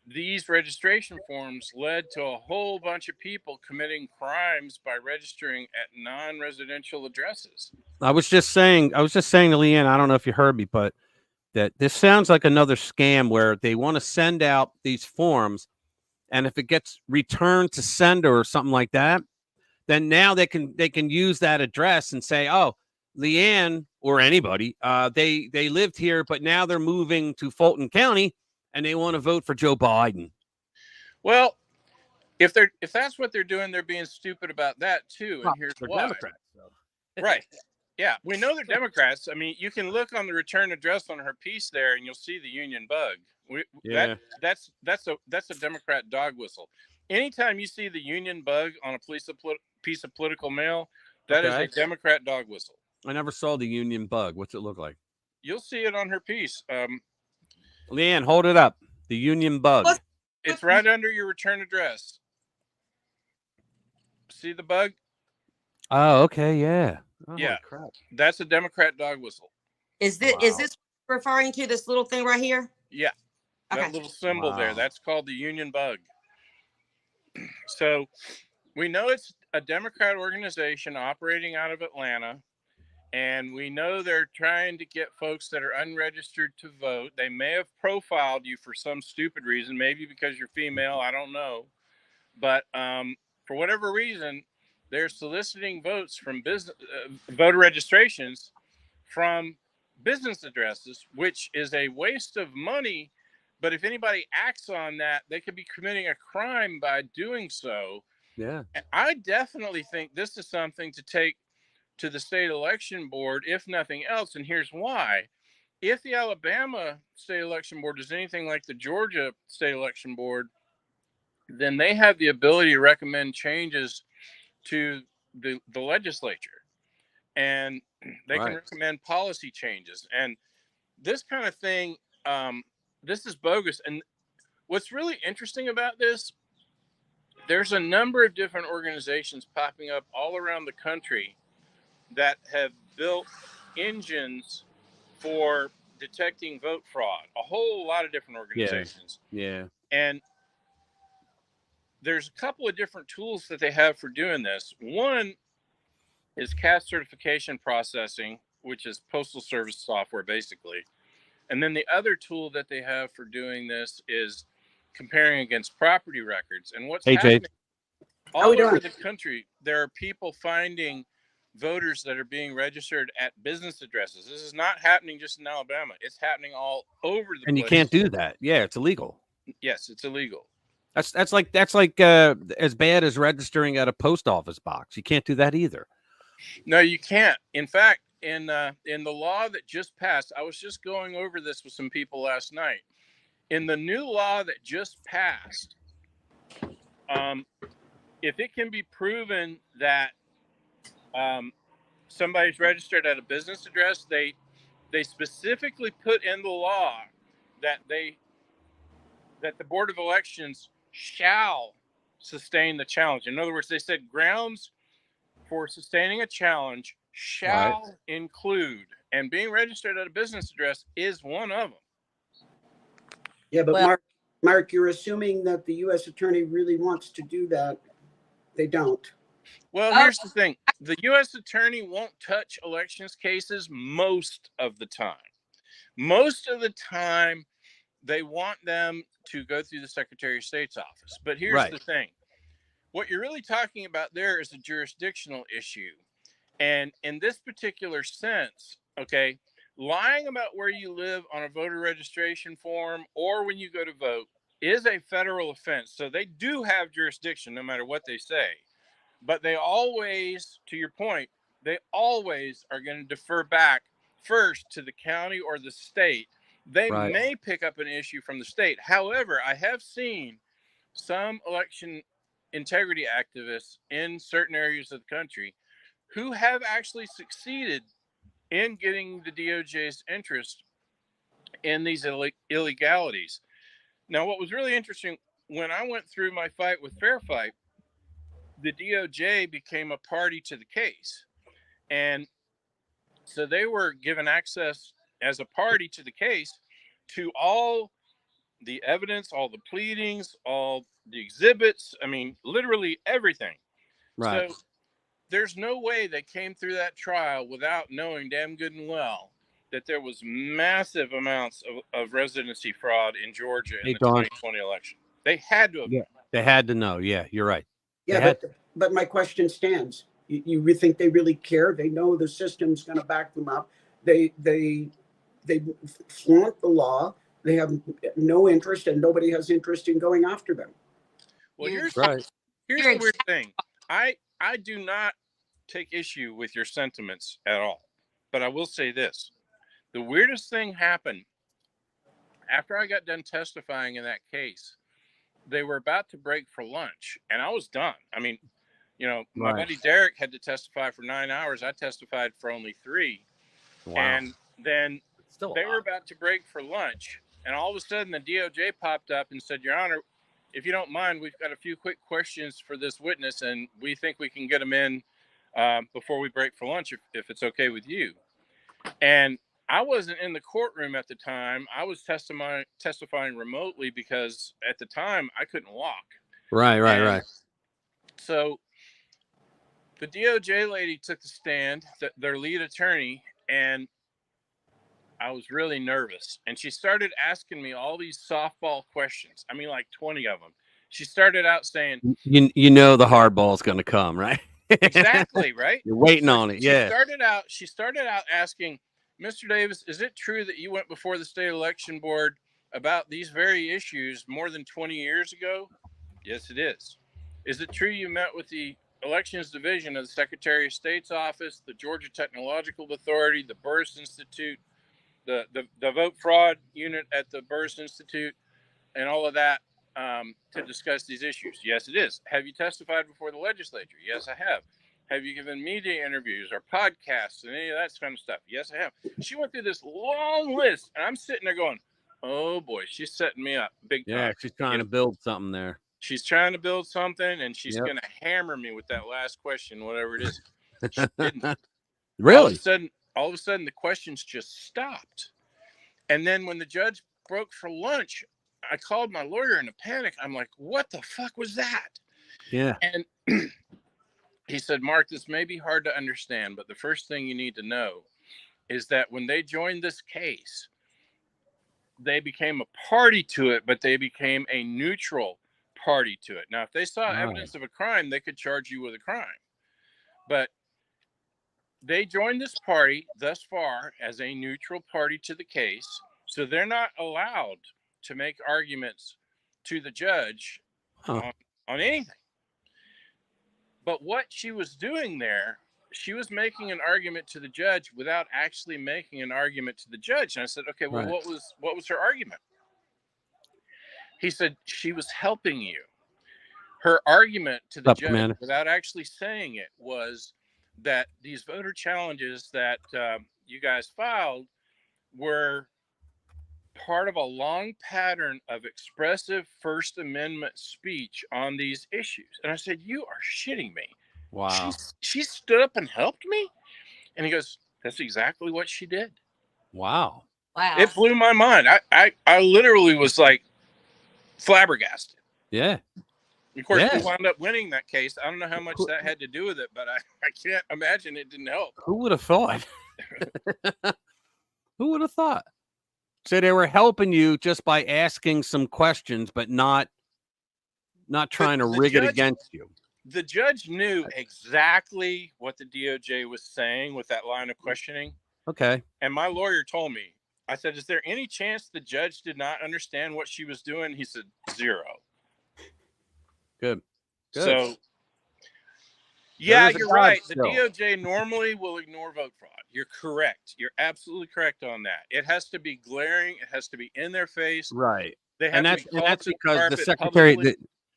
these registration forms led to a whole bunch of people committing crimes by registering at non-residential addresses. I was just saying to Leanne, I don't know if you heard me, but that this sounds like another scam where they want to send out these forms, and if it gets returned to sender or something like that, then now they can use that address and say, oh, Leanne or anybody, they lived here, but now they're moving to Fulton County and they want to vote for Joe Biden. Well, if that's what they're doing, they're being stupid about that too. And here's why. Democrats, so. Right. Yeah, we know they're Democrats. I mean, you can look on the return address on her piece there, and you'll see the Union bug. Yeah. That's a Democrat dog whistle. Anytime you see the Union bug on a piece of political mail, that is a Democrat dog whistle. I never saw the Union bug. What's it look like? You'll see it on her piece. Leanne, hold it up. The Union bug. It's right under your return address. See the bug? Oh, okay, yeah. Oh, yeah, crap. That's a Democrat dog whistle. Is this referring to this little thing right here? Yeah, that Okay. little symbol there. That's called the Union bug. So we know it's a Democrat organization operating out of Atlanta, and we know they're trying to get folks that are unregistered to vote. They may have profiled you for some stupid reason, maybe because you're female, I don't know. But for whatever reason, they're soliciting votes from voter registrations from business addresses, which is a waste of money. But if anybody acts on that, they could be committing a crime by doing so. Yeah. And I definitely think this is something to take to the state election board, if nothing else. And here's why. If the Alabama state election board is anything like the Georgia state election board, then they have the ability to recommend changes to the legislature. And they can recommend policy changes. And this kind of thing, this is bogus. And what's really interesting about this, there's a number of different organizations popping up all around the country that have built engines for detecting vote fraud. A whole lot of different organizations. Yeah. And there's a couple of different tools that they have for doing this. One is caste certification processing, which is postal service software, basically. And then the other tool that they have for doing this is comparing against property records. And what's happening all over the country, there are people finding voters that are being registered at business addresses. This is not happening just in Alabama. It's happening all over the place. And you can't do that. Yeah, it's illegal. Yes, it's illegal. That's like as bad as registering at a post office box. You can't do that either. No, you can't. In fact, in the law that just passed, I was just going over this with some people last night. In the new law that just passed, if it can be proven that somebody's registered at a business address, they specifically put in the law that the Board of Elections shall sustain the challenge. In other words, they said grounds for sustaining a challenge shall include, and being registered at a business address is one of them. Yeah, but Mark, you're assuming that the U.S. attorney really wants to do that. They don't. Well, here's the thing. The U.S. attorney won't touch elections cases most of the time. Most of the time, they want them to go through the Secretary of State's office. But here's the thing. What you're really talking about there is a jurisdictional issue. And in this particular sense, okay, lying about where you live on a voter registration form or when you go to vote is a federal offense. So they do have jurisdiction no matter what they say. But they always, to your point, they always are going to defer back first to the county or the state. They may pick up an issue from the state. However, I have seen some election integrity activists in certain areas of the country who have actually succeeded in getting the DOJ's interest in these illegalities. Now, what was really interesting, when I went through my fight with Fair Fight, the DOJ became a party to the case. And so they were given access as a party to the case to all the evidence, all the pleadings, all the exhibits. I mean, literally everything. Right. So there's no way they came through that trial without knowing damn good and well that there was massive amounts of residency fraud in Georgia in Hey, the Dawn. 2020 election. They had to have Yeah. known. They had to know. Yeah, you're right. Yeah, but my question stands. You think they really care? They know the system's going to back them up. They flaunt the law. They have no interest, and nobody has interest in going after them. Well, here's Right. the weird thing. I do not take issue with your sentiments at all. But I will say this. The weirdest thing happened after I got done testifying in that case. They were about to break for lunch, and I was done. I mean, you know, my buddy Derek had to testify for 9 hours. I testified for only 3. Wow. And then they were about to break for lunch, and all of a sudden the DOJ popped up and said, Your Honor, if you don't mind, we've got a few quick questions for this witness, and we think we can get him in before we break for lunch, if it's okay with you. And I wasn't in the courtroom at the time. I was testifying remotely because at the time I couldn't walk. Right. So the DOJ lady took the stand, their lead attorney, and I was really nervous. And she started asking me all these softball questions. I mean, like 20 of them. She started out saying, you know the hard ball's going to come, right? Exactly, right? You're waiting on it. Yeah. She started out asking, Mr. Davis, is it true that you went before the state election board about these very issues more than 20 years ago? Yes, it is. Is it true you met with the Elections Division of the Secretary of State's office, the Georgia Technological Authority, the Burris Institute, the vote fraud unit at the Burris Institute, and all of that to discuss these issues? Yes, it is. Have you testified before the legislature? Yes, I have. Have you given media interviews or podcasts and any of that kind of stuff? Yes, I have. She went through this long list, and I'm sitting there going, oh, boy, she's setting me up big time. Yeah, she's trying to build something there. She's trying to build something, and she's going to hammer me with that last question, whatever it is. She didn't. Really? All of a sudden, the questions just stopped. And then when the judge broke for lunch, I called my lawyer in a panic. I'm like, what the fuck was that? Yeah. And he said, Mark, this may be hard to understand, but the first thing you need to know is that when they joined this case, they became a party to it, but they became a neutral party to it. Now, if they saw evidence of a crime, they could charge you with a crime. But they joined this party thus far as a neutral party to the case, so they're not allowed to make arguments to the judge on anything. But what she was doing there, she was making an argument to the judge without actually making an argument to the judge. And I said, okay, well, what was her argument? He said, she was helping you. Her argument to the judge, without actually saying it, was that these voter challenges that you guys filed were part of a long pattern of expressive First Amendment speech on these issues. And I said, you are shitting me. Wow. She stood up and helped me? And he goes, that's exactly what she did. Wow. It blew my mind. I literally was like flabbergasted. Yeah. Of course, we wound up winning that case. I don't know how much that had to do with it, but I can't imagine it didn't help. Who would have thought? Who would have thought? So they were helping you just by asking some questions, but not trying to rig it against you. The judge knew exactly what the DOJ was saying with that line of questioning. Okay. And my lawyer told me, I said, is there any chance the judge did not understand what she was doing? He said, 0. Good. So, yeah, you're right. The DOJ normally will ignore vote fraud. You're correct. You're absolutely correct on that. It has to be glaring. It has to be in their face. Right. They have and that's because the secretary,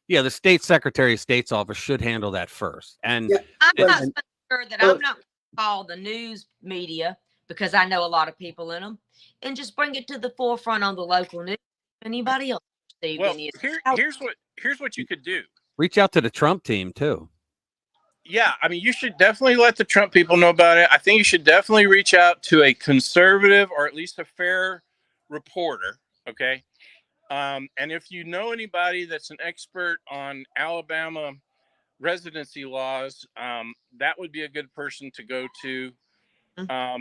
the state secretary of state's office should handle that first. And I'm not sure that I'm not going to call the news media, because I know a lot of people in them, and just bring it to the forefront on the local news. Anybody else? Well, here's what you could do. Reach out to the Trump team too. Yeah, I mean, you should definitely let the Trump people know about it. I think you should definitely reach out to a conservative or at least a fair reporter, okay? And if you know anybody that's an expert on Alabama residency laws, that would be a good person to go to. I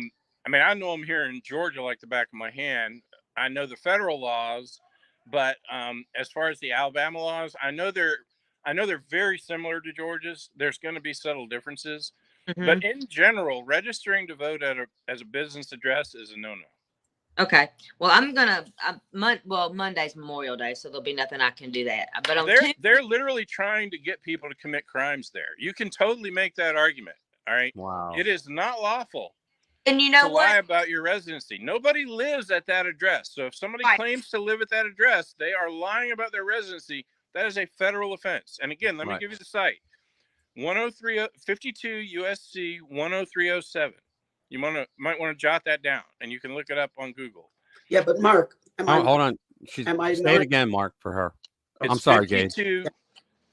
mean, I know them here in Georgia like the back of my hand. I know the federal laws, but as far as the Alabama laws, I know they're very similar to Georgia's. There's going to be subtle differences, but in general, registering to vote as a business address is a no-no. Okay. Well, I'm gonna. Monday's Memorial Day, so there'll be nothing I can do that. But on they're literally trying to get people to commit crimes there. You can totally make that argument. All right. Wow. It is not lawful. And you know to what? lie about your residency. Nobody lives at that address. So if somebody claims to live at that address, they are lying about their residency. That is a federal offense. And again, let me give you the site. 52 USC 10307. You might want to jot that down, and you can look it up on Google. Yeah, but Mark, hold on. Say it again, Mark, for her. I'm sorry, Jade.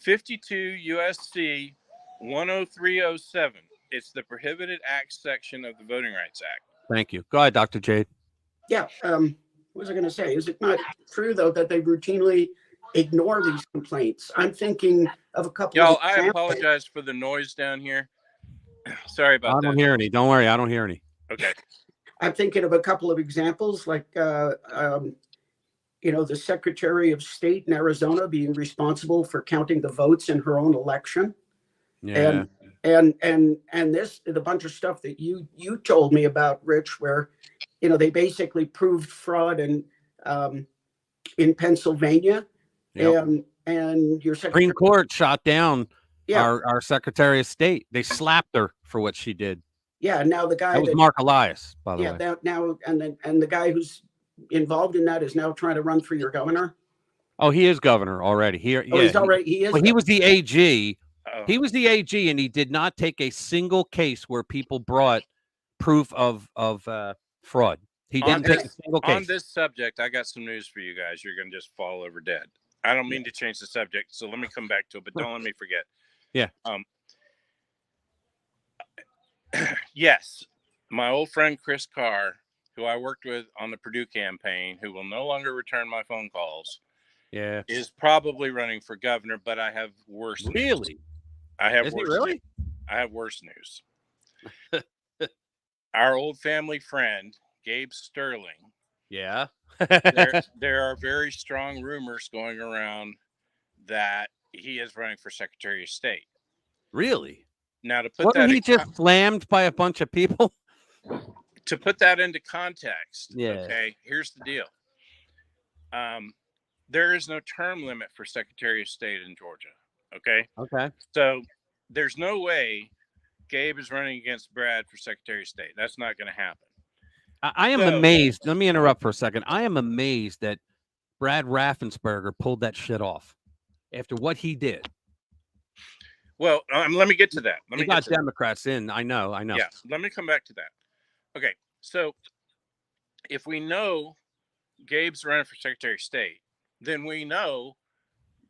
52 USC 10307. It's the Prohibited Acts section of the Voting Rights Act. Thank you. Go ahead, Dr. Jade. Yeah. What was I going to say? Is it not true, though, that they routinely ignore these complaints? I'm thinking of a couple of examples. I apologize for the noise down here. Sorry about that. I don't hear any. Don't worry. I don't hear any. Okay. I'm thinking of a couple of examples, like, the Secretary of State in Arizona being responsible for counting the votes in her own election. Yeah. And the bunch of stuff that you told me about, Rich, where, they basically proved fraud in Pennsylvania. Yep. And your Supreme Court shot down our Secretary of State. They slapped her for what she did. Yeah. Now the guy that was Mark Elias, by the way. And the guy who's involved in that is now trying to run for your governor. Oh, he is governor already. He is. Well, he was the AG. Oh. He was the AG, and he did not take a single case where people brought proof of fraud. He didn't take a single case. On this subject, I got some news for you guys. You're going to just fall over dead. I don't mean to change the subject, so let me come back to it, but don't let me forget. Yeah. Yes, my old friend Chris Carr, who I worked with on the Purdue campaign, who will no longer return my phone calls, is probably running for governor, but I have worse news. Really? I have worse news. I have worse news. Our old family friend, Gabe Sterling. Yeah. there are very strong rumors going around that he is running for Secretary of State. Really? Now, to put Wasn't he just slammed by a bunch of people? To put that into context, yeah. Okay, here's the deal. There is no term limit for Secretary of State in Georgia. Okay. Okay. So there's no way Gabe is running against Brad for Secretary of State. That's not going to happen. I am amazed. Let me interrupt for a second. I am amazed that Brad Raffensperger pulled that shit off after what he did. Well, let me get to that. He got Democrats in. I know. Yeah, let me come back to that. Okay, so if we know Gabe's running for Secretary of State, then we know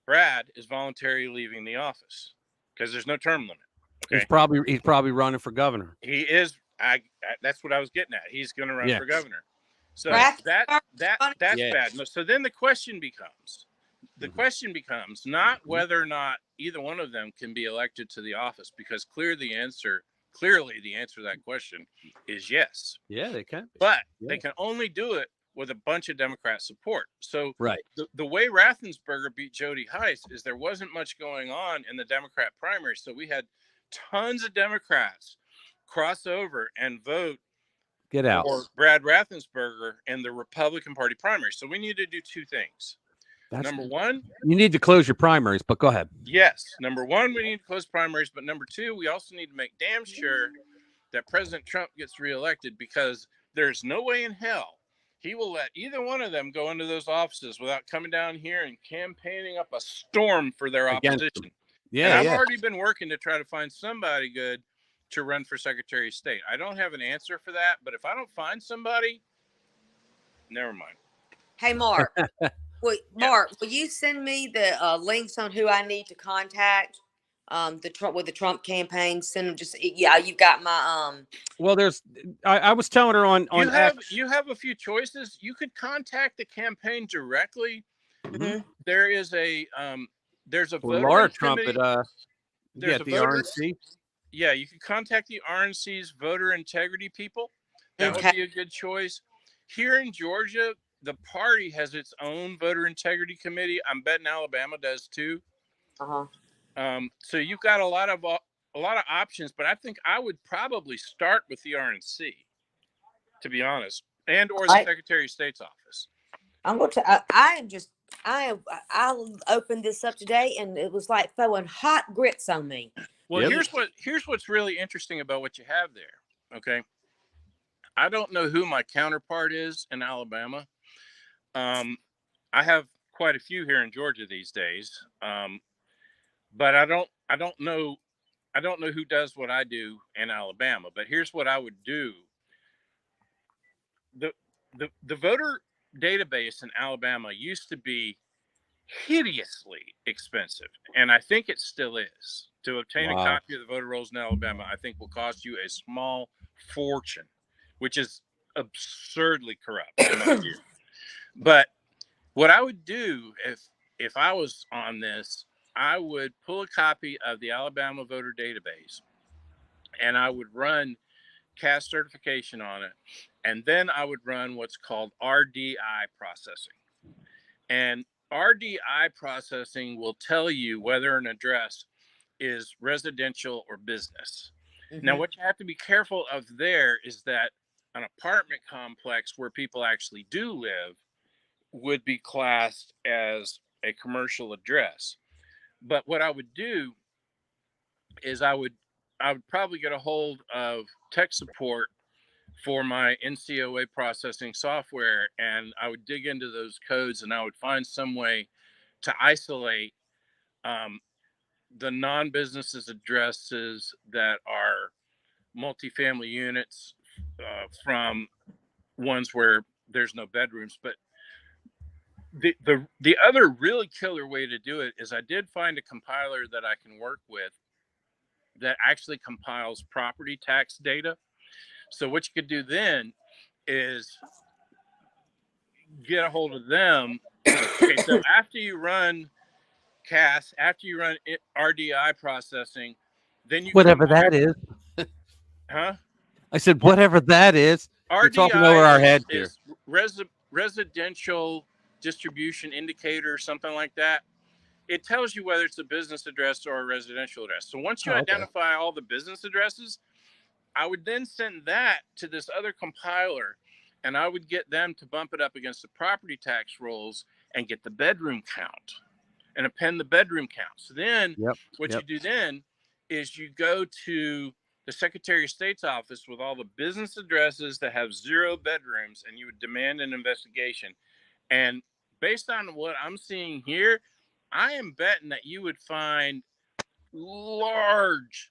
Brad is voluntarily leaving the office because there's no term limit. Okay? He's probably running for governor. He is. That's what I was getting at. He's going to run for governor. So Brad, that's bad. So then the question becomes not whether or not either one of them can be elected to the office, because clearly the answer to that question is yes. Yeah, they can. But they can only do it with a bunch of Democrat support. So right. The way Raffensperger beat Jody Heiss is there wasn't much going on in the Democrat primary. So we had tons of Democrats cross over and vote for Brad Raffensperger in the Republican Party primary. So we need to do two things. Number one, you need to close your primaries, but go ahead. Yes. Number one, we need to close primaries. But number two, we also need to make damn sure that President Trump gets reelected, because there's no way in hell he will let either one of them go into those offices without coming down here and campaigning up a storm for their opposition. Yeah. And I've already been working to try to find somebody good to run for Secretary of State. I don't have an answer for that, but if I don't find somebody, never mind. Hey, Mark. Mark, will you send me the links on who I need to contact? The Trump campaign. Send them. You've got my Well, I was telling her on you have a few choices. You could contact the campaign directly, there is a there's a Well, voter Laura Trump intimidation. at There's a the voter. RNC. Yeah, you can contact the RNC's voter integrity people. That would Okay. be a good choice. Here in Georgia, the party has its own voter integrity committee. I'm betting Alabama does too. So you've got a lot of options, but I think I would probably start with the RNC, to be honest, and or the Secretary of State's office. I'm going to. I opened this up today, and it was like throwing hot grits on me. Well, here's what's really interesting about what you have there. Okay, I don't know who my counterpart is in Alabama. I have quite a few here in Georgia these days, but I don't know who does what I do in Alabama. But here's what I would do. The voter database in Alabama used to be hideously expensive, and I think it still is. To obtain a copy of the voter rolls in Alabama, I think will cost you a small fortune, which is absurdly corrupt in my view. But what I would do if I was on this, I would pull a copy of the Alabama voter database, and I would run caste certification on it, and then I would run what's called RDI processing. And RDI processing will tell you whether an address is residential or business. Now, what you have to be careful of there is that an apartment complex where people actually do live would be classed as a commercial address. But what I would do is I would probably get a hold of tech support for my NCOA processing software, and I would dig into those codes, and I would find some way to isolate the non-businesses addresses that are multifamily units from ones where there's no bedrooms. But the other really killer way to do it is I did find a compiler that I can work with that actually compiles property tax data. So what you could do then is get a hold of them. Okay, so after you run CAS, after you run RDI processing, then you whatever that is. Huh? I said whatever that is. You're talking over our heads here. Residential distribution indicator, something like that. It tells you whether it's a business address or a residential address. So once you identify all the business addresses, I would then send that to this other compiler, and I would get them to bump it up against the property tax rolls and get the bedroom count and append the bedroom count. So then what you do then is you go to the Secretary of State's office with all the business addresses that have 0 bedrooms, and you would demand an investigation. And based on what I'm seeing here, I am betting that you would find large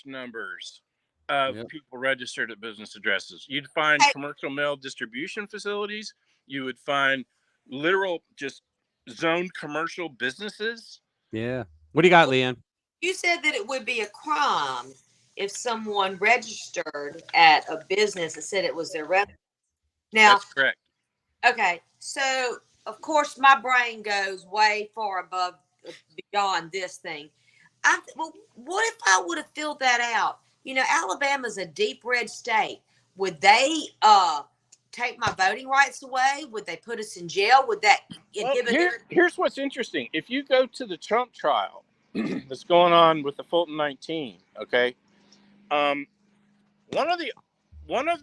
numbers of people registered at business addresses. You'd find commercial mail distribution facilities. You would find literal just zoned commercial businesses. Yeah. What do you got, Leanne? You said that it would be a crime if someone registered at a business and said it was their residence. Now, that's correct. Okay, so of course my brain goes way far above, beyond this thing. Well, what if I would have filled that out? You know, Alabama's a deep red state. Would they take my voting rights away? Would they put us in jail? Would that here's what's interesting. If you go to the Trump trial that's going on with the Fulton 19, okay, one of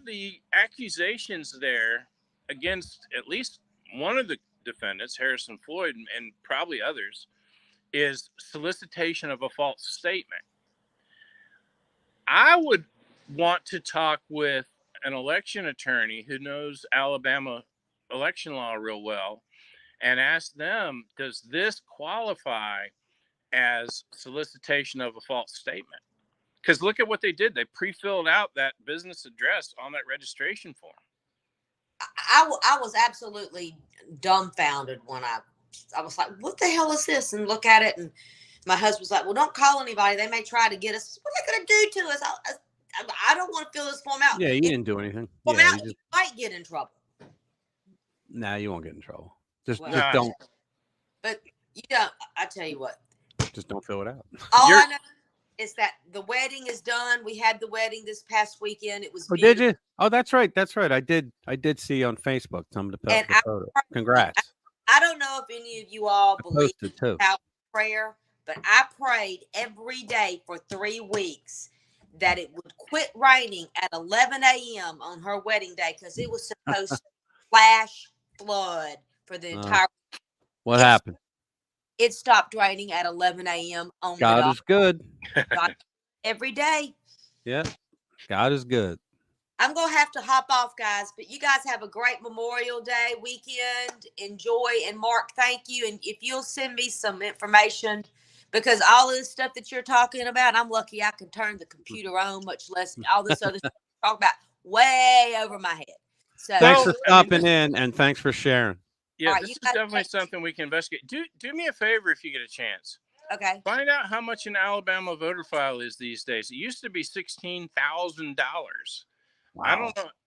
the accusations there against at least one of the defendants, Harrison Floyd, and probably others, is solicitation of a false statement. I would want to talk with an election attorney who knows Alabama election law real well and ask them, does this qualify as solicitation of a false statement? Because look at what they did. They pre-filled out that business address on that registration form. I was absolutely dumbfounded when I was like, what the hell is this? And look at it. And my husband's like, well, don't call anybody. They may try to get us. What are they going to do to us? I don't want to fill this form out. Yeah, you didn't do anything. You might get in trouble. Nah, you won't get in trouble. Just Well, just don't But you know, I tell you what. just don't fill it out. All You're- I know is that the wedding is done. We had the wedding this past weekend. It was Oh, beautiful. did you? Oh, that's right. That's right. I did see on Facebook some of the And photo. Congrats. I don't know if any of you all I believe posted too. in prayer, but I prayed every day for 3 weeks that it would quit raining at 11 a.m. on her wedding day because it was supposed to flash flood for the entire. What happened? It stopped raining at 11 a.m. on God the is good. dot every day. Yeah. God is good. I'm going to have to hop off, guys, but you guys have a great Memorial Day weekend. Enjoy. And Mark, thank you. And if you'll send me some information, because all of this stuff that you're talking about, I'm lucky I can turn the computer on, much less all this other stuff I talk about way over my head. So Thanks Well, for stopping in and thanks for sharing. Yeah, All right, this you is guys definitely take- something we can investigate. Do me a favor if you get a chance. okay. Find out how much an Alabama voter file is these days. It used to be $16,000. I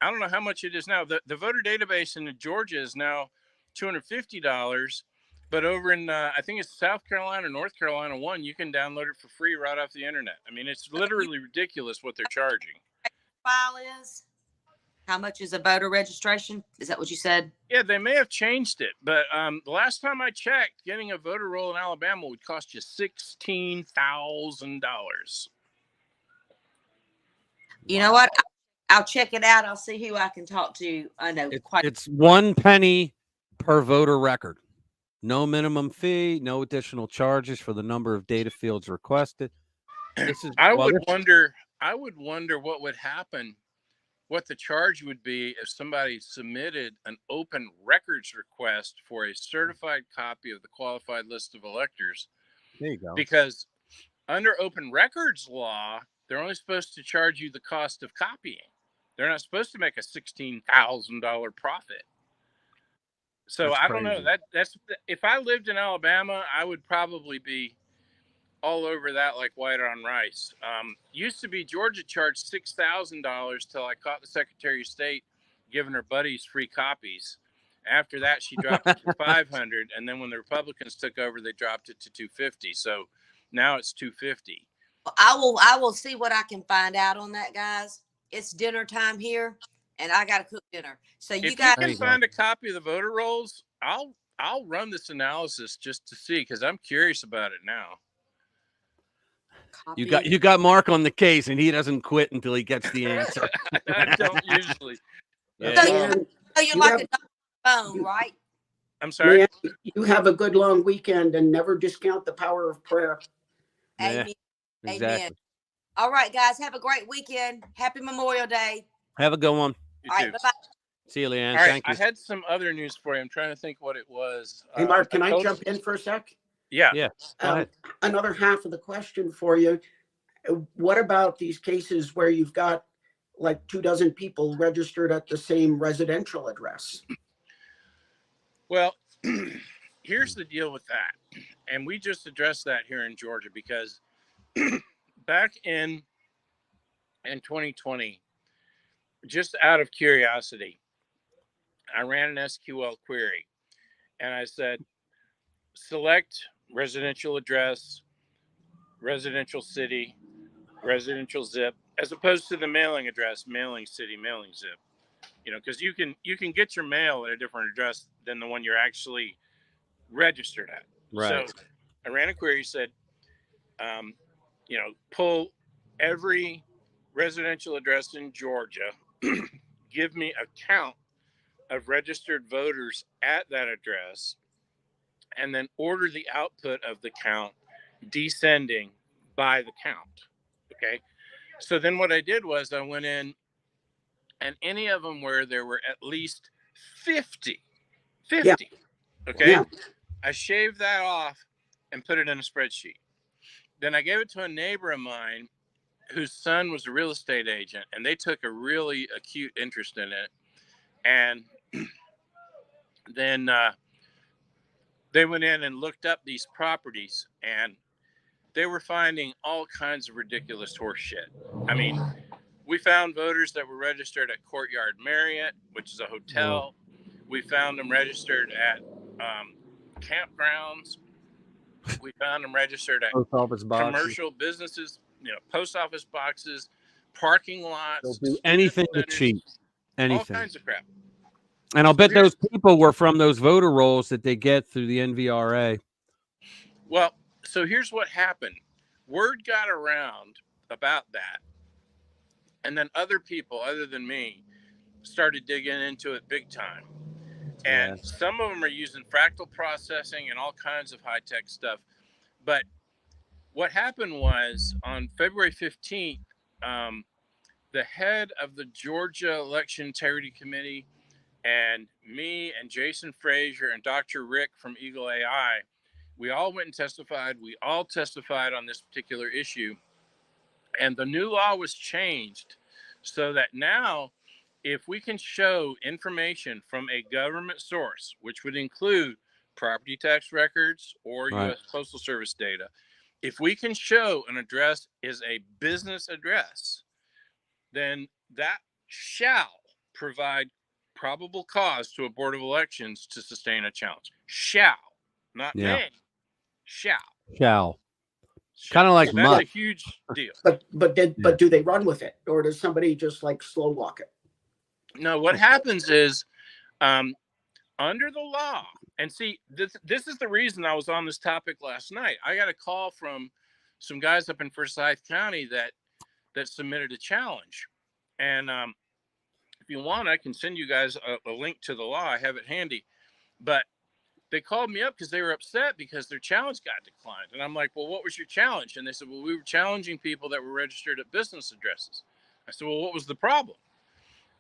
don't know how much it is now. The voter database in Georgia is now $250, but over in I think it's South Carolina, North Carolina one, you can download it for free right off the internet. I mean, it's literally ridiculous what they're charging. File is how much is a voter registration? Is that what you said? Yeah, they may have changed it, but the last time I checked, getting a voter roll in Alabama would cost you $16,000. You know what? I'll check it out. I'll see who I can talk to. I know It's 1 penny per voter record. No minimum fee, no additional charges for the number of data fields requested. I would wonder what would happen, what the charge would be if somebody submitted an open records request for a certified copy of the qualified list of electors. There you go. Because under open records law, they're only supposed to charge you the cost of copying. They're not supposed to make a $16,000 profit. So That's I don't know. crazy. That's if I lived in Alabama, I would probably be all over that like white on rice. Used to be Georgia charged $6,000 till I caught the Secretary of State giving her buddies free copies. After that, she dropped it to $500, and then when the Republicans took over, they dropped it to $250. So now it's $250. I will see what I can find out on that, guys. It's dinner time here, and I got to cook dinner. So you If guys you can find a copy of the voter rolls, I'll run this analysis just to see because I'm curious about it now. You got Mark on the case, and he doesn't quit until he gets the answer. I don't usually. Yeah. So you're like a phone, right? I'm sorry. Man, you have a good long weekend and never discount the power of prayer. Yeah, Amen. exactly. Amen. All right, guys. Have a great weekend. Happy Memorial Day. Have a good one. You All too. right. Bye-bye. See you, Leanne. All right, Thank you. I had some other news for you. I'm trying to think what it was. Hey, Mark, can I told jump you- in for a sec? Yeah. Yeah. Go ahead. Another half of the question for you. What about these cases where you've got like 24 people registered at the same residential address? Well, here's the deal with that. And we just addressed that here in Georgia because back in 2020, just out of curiosity, I ran an SQL query and I said, select residential address, residential city, residential zip, as opposed to the mailing address, mailing city, mailing zip. You know, because you can get your mail at a different address than the one you're actually registered at. Right. So I ran a query, said, pull every residential address in Georgia, give me a count of registered voters at that address, and then order the output of the count descending by the count. Okay. So then what I did was I went in and any of them where there were at least 50. Yeah. Okay. Yeah. I shaved that off and put it in a spreadsheet. Then I gave it to a neighbor of mine whose son was a real estate agent, and they took a really acute interest in it. And then they went in and looked up these properties, and they were finding all kinds of ridiculous horse shit. I mean, we found voters that were registered at Courtyard Marriott, which is a hotel. We found them registered at campgrounds. We found them registered at Post office boxes. commercial businesses, post office boxes, parking lots. They'll do student anything to centers, cheat. all Anything. kinds of crap. And I'll So bet here's- those people were from those voter rolls that they get through the NVRA. Well, so here's what happened. Word got around about that. And then other people, other than me, started digging into it big time. And some of them are using fractal processing and all kinds of high-tech stuff. But what happened was on February 15th, the head of the Georgia Election Integrity Committee and me and Jason Frazier and Dr. Rick from Eagle AI, we all went and testified. We all testified on this particular issue. And the new law was changed so that now, if we can show information from a government source, which would include property tax records or U.S. Postal Service data, if we can show an address is a business address, then that shall provide probable cause to a board of elections to sustain a challenge. Shall, not may. Shall. Kind of like that's muck. a huge deal. But do they run with it, or does somebody just like slow walk it? No, what happens is under the law, and see, this is the reason I was on this topic last night. I got a call from some guys up in Forsyth County that submitted a challenge. And if you want, I can send you guys a link to the law. I have it handy. But they called me up because they were upset because their challenge got declined. And I'm like, well, what was your challenge? And they said, well, we were challenging people that were registered at business addresses. I said, well, what was the problem?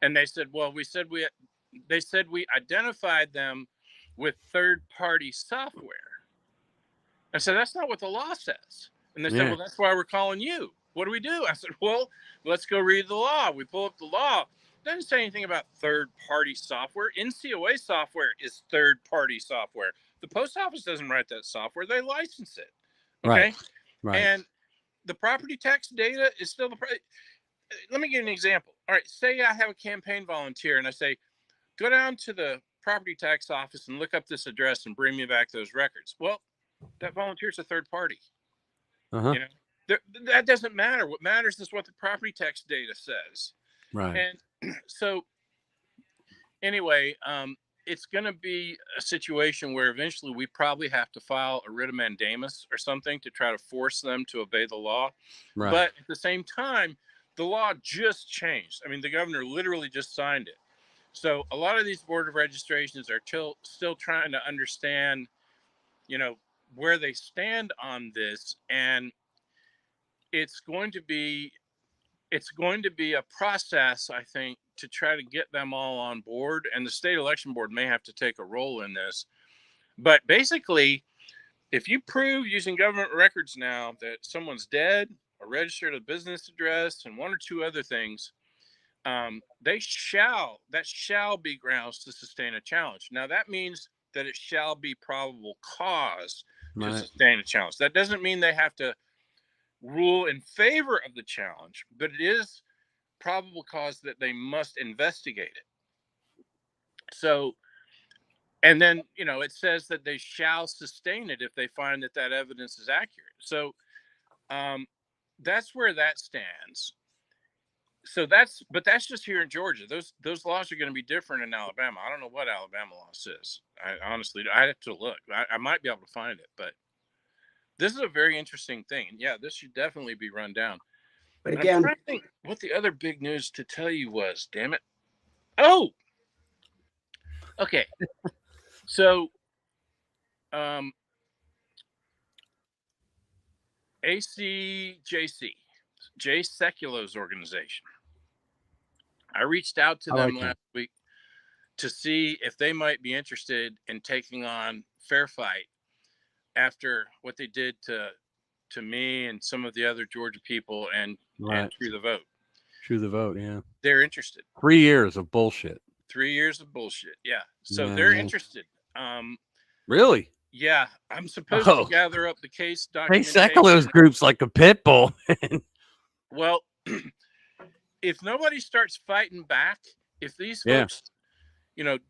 And they said, well, they said we identified them with third-party software. I said, that's not what the law says. And they said, well, that's why we're calling you. What do we do? I said, well, let's go read the law. We pull up the law. It doesn't say anything about third-party software. NCOA software is third-party software. The post office doesn't write that software. They license it. Okay? Right. And the property tax data is still let me give you an example. All right, say I have a campaign volunteer and I say, go down to the property tax office and look up this address and bring me back those records. Well, that volunteer's a third party. That doesn't matter. What matters is what the property tax data says. Right. And so anyway, it's going to be a situation where eventually we probably have to file a writ of mandamus or something to try to force them to obey the law. Right. But at the same time, the law just changed. I mean, the governor literally just signed it. So a lot of these board of registrations are still trying to understand, where they stand on this. And it's going to be a process, I think, to try to get them all on board. And the state election board may have to take a role in this. But basically, if you prove using government records now that someone's dead or registered a business address and one or two other things, that shall be grounds to sustain a challenge. Now that means that it shall be probable cause to sustain a challenge. That doesn't mean they have to rule in favor of the challenge, but it is probable cause that they must investigate it. So, and then, it says that they shall sustain it if they find that evidence is accurate. So, that's where that stands. So that's just here in Georgia. Those laws are going to be different in Alabama. I don't know what Alabama law says. I honestly, I have to look. I might be able to find it, but this is a very interesting thing. Yeah, this should definitely be run down. But And again, I'm trying to think what the other big news to tell you was. Damn it! Oh, okay. So, ACJC, Jay Sekulo's organization. I reached out to them last week to see if they might be interested in taking on Fair Fight after what they did to me and some of the other Georgia people and True the Vote. True the Vote, yeah. They're interested. 3 years of bullshit. 3 years of bullshit, yeah. So they're interested. Really? Yeah, I'm supposed to gather up the case documentation. They Sekulo's group's like a pit bull. Well, if nobody starts fighting back, if these folks,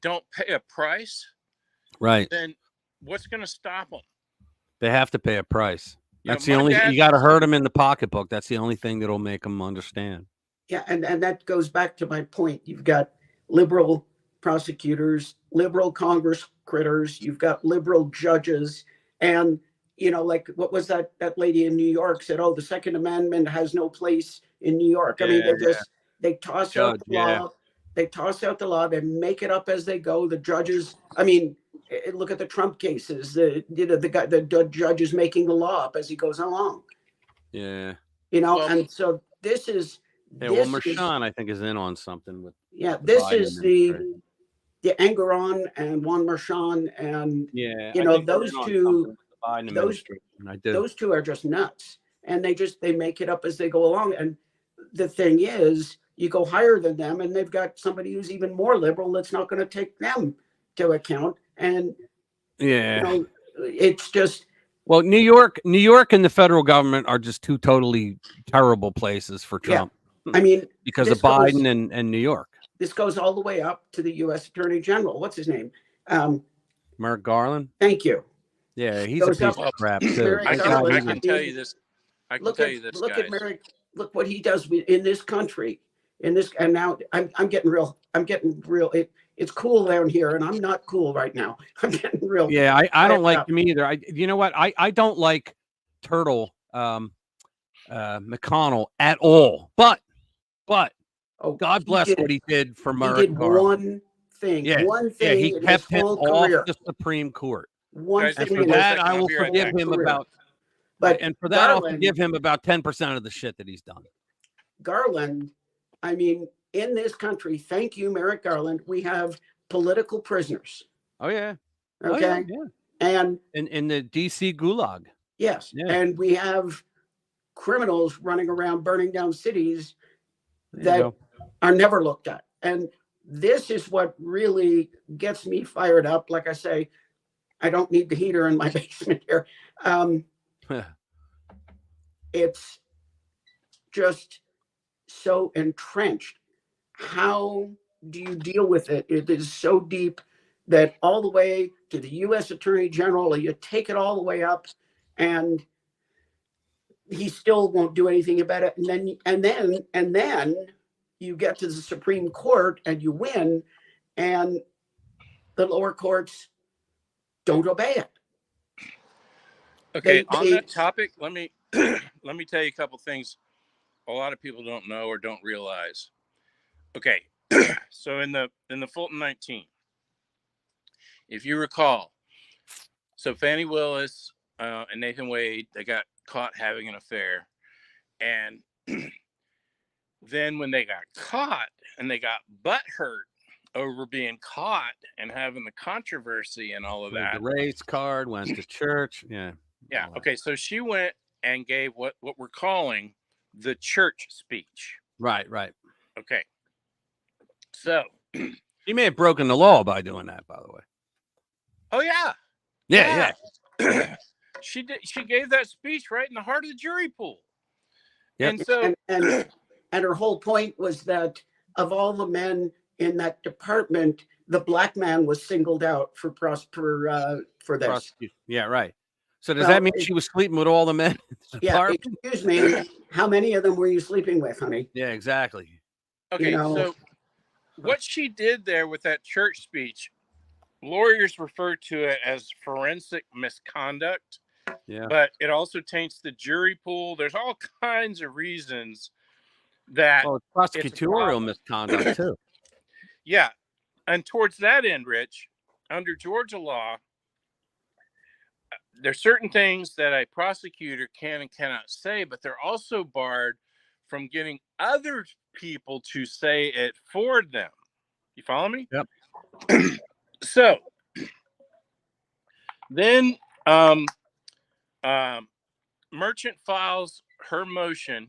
don't pay a price, Right. then what's going to stop them? They have to pay a price. You know, That's the my only. dad You got to was- hurt them in the pocketbook. That's the only thing that'll make them understand. Yeah, and that goes back to my point. You've got liberal prosecutors, liberal Congress critters, you've got liberal judges, and like what was that lady in New York said, oh, the Second Amendment has no place in New York. I mean, they toss out the law, they toss out the law, they make it up as they go. The judges, I mean, look at the Trump cases. The judge is making the law up as he goes along. Yeah. Well, And so this is. Yeah. Well, This is- Marshawn, I think, is in on something with. Yeah, the this Biden is administration. the Engeron and Juan Marchand, and Yeah. you I know, think they're those in on two- something with the Biden those- administration. I do. those two are just nuts, and they make it up as they go along. And the thing is, you go higher than them, and they've got somebody who's even more liberal that's not going to take them to account. And Yeah. it's just Well, New York and the federal government are just two totally terrible places for Yeah. Trump. I mean, because this of Biden goes- and New York. This goes all the way up to the U.S. Attorney General. What's his name? Merrick Garland. Thank you. Yeah, he's a Goes piece up- of crap too. Merrick I Garland, can tell you this. I can Look tell at you this, look guys. at Merrick. Look what he does in this country. And now I'm getting real. It's cool down here, and I'm not cool right now. I'm getting real. Yeah, I don't like up. him either. You know what? I don't like Turtle McConnell at all. But Oh, God he bless did- what he did for He Merrick did Garland. one thing. Yeah, One Yeah, thing he in his kept him whole off career. the Supreme Court. One Guys, And thing for in one his that, second, I I'll will be right forgive back. him career. about. But And for that, I'll Garland- forgive him about 10% of the shit that he's done. Garland, I mean, in this country, thank you, Merrick Garland, we have political prisoners. Oh yeah. Okay. Oh, yeah. And In the DC gulag. yes, Yeah. and we have criminals running around burning down cities There you that go. are never looked at. And this is what really gets me fired up. Like I say, I don't need the heater in my basement here. It's just so entrenched. How do you deal with it? It is so deep that all the way to the U.S. Attorney General, you take it all the way up, and he still won't do anything about it. And then you get to the Supreme Court and you win, and the lower courts don't obey it. Okay, They- on that topic, let me let me tell you a couple things a lot of people don't know or don't realize. Okay, so in the Fulton 19, if you recall, so Fannie Willis and Nathan Wade, they got caught having an affair, and then when they got caught and they got butthurt over being caught and having the controversy and all of Played that. the race card, went to church. Yeah. Yeah. all that. Okay. So she went and gave what we're calling the church speech. Right. Okay. So, He may have broken the law by doing that, by the way. oh yeah, Yeah. she did. She gave that speech right in the heart of the jury pool. Yep. And so, And her whole point was that of all the men in that department, the black man was singled out for this. Prosecution. Yeah, right. So does Well, that mean she was sleeping with all the men in the Yeah, department? excuse me. How many of them were you sleeping with, honey? Yeah, exactly. okay, know- so what she did there with that church speech, lawyers refer to it as forensic misconduct, Yeah. but it also taints the jury pool. There's all kinds of reasons that, Well, it's prosecutorial problem. misconduct too. yeah. And towards that end, Rich, under Georgia law, there's certain things that a prosecutor can and cannot say, but they're also barred from getting other people to say it for them. You follow me? Yep. So then Merchant files her motion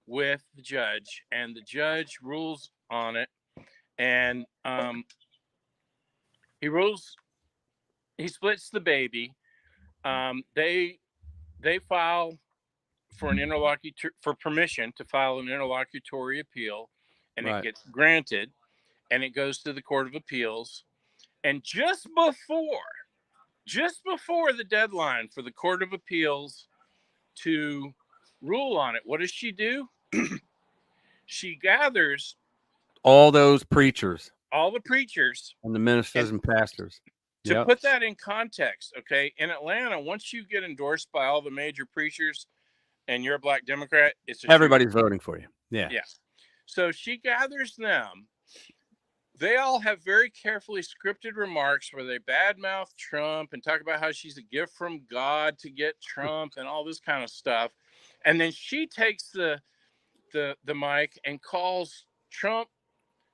with the judge, and the judge rules on it, and he splits the baby. They file for an for permission to file an interlocutory appeal, and Right. it gets granted, and it goes to the Court of Appeals. And just before just before the deadline for the Court of Appeals to rule on it, what does she do? She gathers All those preachers all the preachers and the ministers and pastors. to Yep. put that in context. Okay, in Atlanta, once you get endorsed by all the major preachers and you're a black Democrat, it's a Everybody's voting for you. Yeah. yeah. So she gathers them. They all have very carefully scripted remarks where they badmouth Trump and talk about how she's a gift from God to get Trump and all this kind of stuff. And then she takes the mic and calls Trump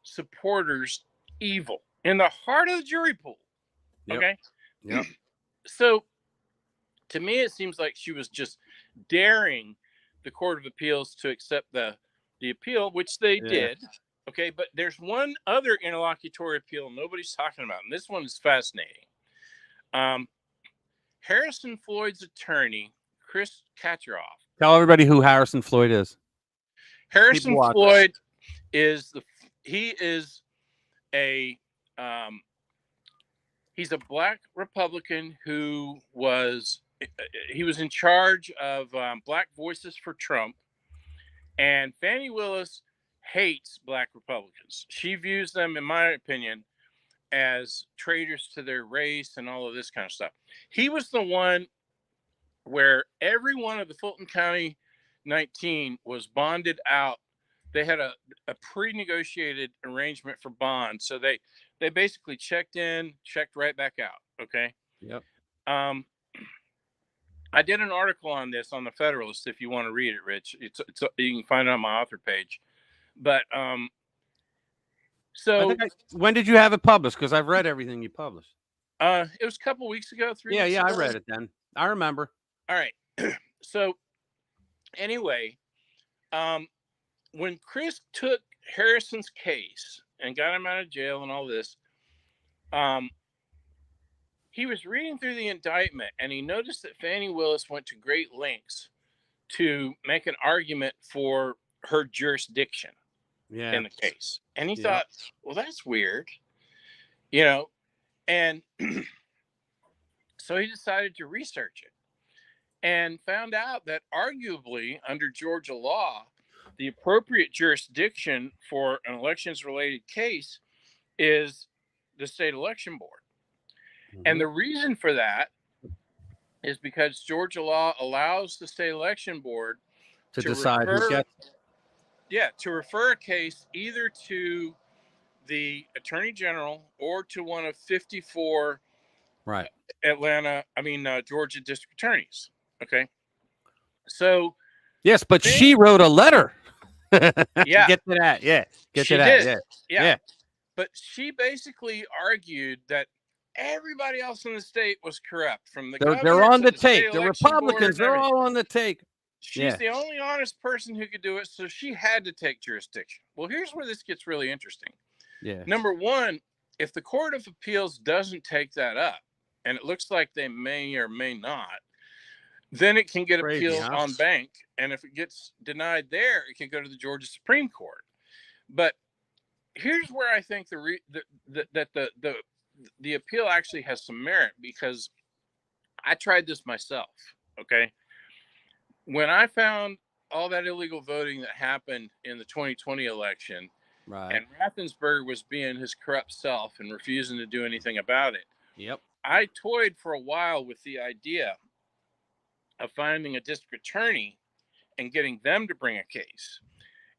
supporters evil in the heart of the jury pool. Yep. Okay. Yep. So to me, it seems like she was just daring the Court of Appeals to accept the appeal, which they did. Okay, but there's one other interlocutory appeal nobody's talking about, and this one is fascinating. Harrison Floyd's attorney, Chris Kacheroff. Tell everybody who Harrison Floyd is. Harrison Floyd is he's a black Republican who was in charge of Black Voices for Trump, and Fani Willis hates black Republicans. She views them, in my opinion, as traitors to their race and all of this kind of stuff. He was the one where every one of the Fulton County 19 was bonded out. They had a pre-negotiated arrangement for bond. So they basically checked in, checked right back out. Okay. Yep. I did an article on this on the Federalist. If you want to read it, Rich, it's you can find it on my author page. But so when did you have it published? Because I've read everything you published. It was a couple weeks ago, 3 weeks ago. I read it then. I remember. All right. So anyway, when Chris took Harrison's case and got him out of jail and all this, he was reading through the indictment and he noticed that Fani Willis went to great lengths to make an argument for her jurisdiction in the case. And he thought, well, that's weird, and so he decided to research it and found out that arguably under Georgia law, the appropriate jurisdiction for an elections related case is the state election board. Mm-hmm. And the reason for that is because Georgia law allows the state election board to decide who gets it. Yeah, to refer a case either to the attorney general or to one of 54 Georgia district attorneys. Okay. So yes, but she wrote a letter. Yeah. Get to that. Yeah. Get she to that. Did. Yeah. But she basically argued that everybody else in the state was corrupt, from the governor. They're on the to take. The Republicans, they're all on the take. She's the only honest person who could do it, so she had to take jurisdiction. Well, here's where this gets really interesting. Yeah. Number one, if the Court of Appeals doesn't take that up, and it looks like they may or may not, then it can get appealed on bank, and if it gets denied there, it can go to the Georgia Supreme Court. But here's where I think the appeal actually has some merit, because I tried this myself. Okay. When I found all that illegal voting that happened in the 2020 election, and Raffensperger was being his corrupt self and refusing to do anything about it. Yep. I toyed for a while with the idea of finding a district attorney and getting them to bring a case.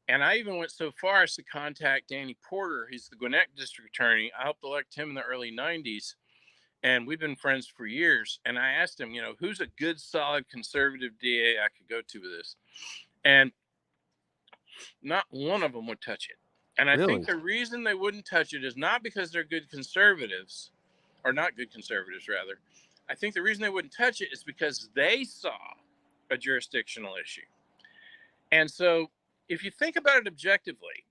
And I even went so far as to contact Danny Porter. He's the Gwinnett district attorney. I helped elect him in the early 90s. And we've been friends for years. And I asked him, who's a good, solid conservative DA I could go to with this? And not one of them would touch it. And I think the reason they wouldn't touch it is not because they're good conservatives, or not good conservatives, rather. I think the reason they wouldn't touch it is because they saw a jurisdictional issue. And so if you think about it objectively,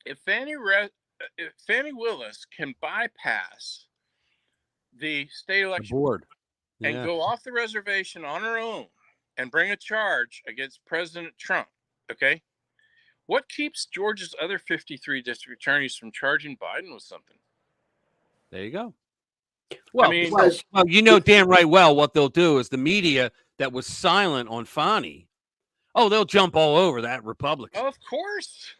if Fani Willis can bypass the state election board and go off the reservation on her own and bring a charge against President Trump, okay, what keeps Georgia's other 53 district attorneys from charging Biden with something? There you go. Well, I mean, well, you know damn right well what they'll do is the media that was silent on Fani. Oh, they'll jump all over that Republican. of course.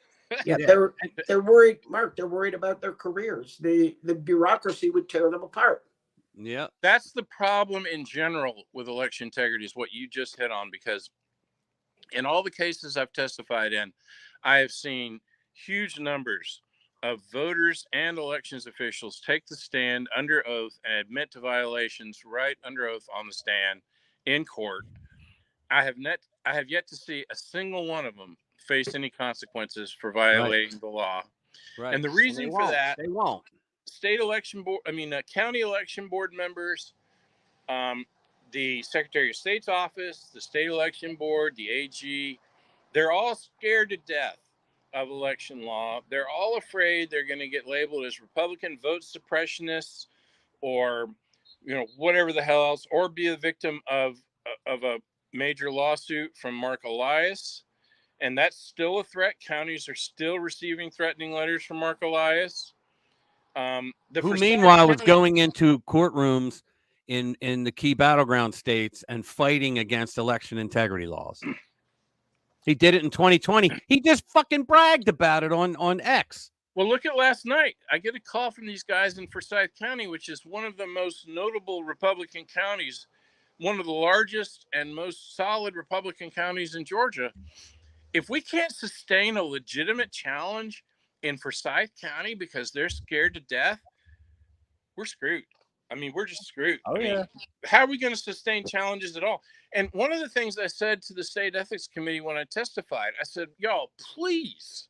Yeah, Yeah. they're worried, Mark. They're worried about their careers. The bureaucracy would tear them apart. Yeah. That's the problem in general with election integrity, is what you just hit on, because in all the cases I've testified in, I have seen huge numbers of voters and elections officials take the stand under oath and admit to violations right under oath on the stand in court. I have yet to see a single one of them face any consequences for violating the law. Right. And the reason for that, they won't. state election board, county election board members, the Secretary of State's office, the state election board, the AG, they're all scared to death of election law. They're all afraid they're going to get labeled as Republican vote suppressionists, or whatever the hell else, or be a victim of a major lawsuit from Mark Elias. And that's still a threat. Counties are still receiving threatening letters from Mark Elias. Who meanwhile was going into courtrooms in the key battleground states and fighting against election integrity laws. He did it in 2020. He just fucking bragged about it on X. Well, look at last night. I get a call from these guys in Forsyth County, which is one of the most notable Republican counties, one of the largest and most solid Republican counties in Georgia. If we can't sustain a legitimate challenge in Forsyth County because they're scared to death, we're screwed. I mean, we're just screwed. Oh, yeah. How are we going to sustain challenges at all? And one of the things I said to the state ethics committee when I testified, I said, y'all, please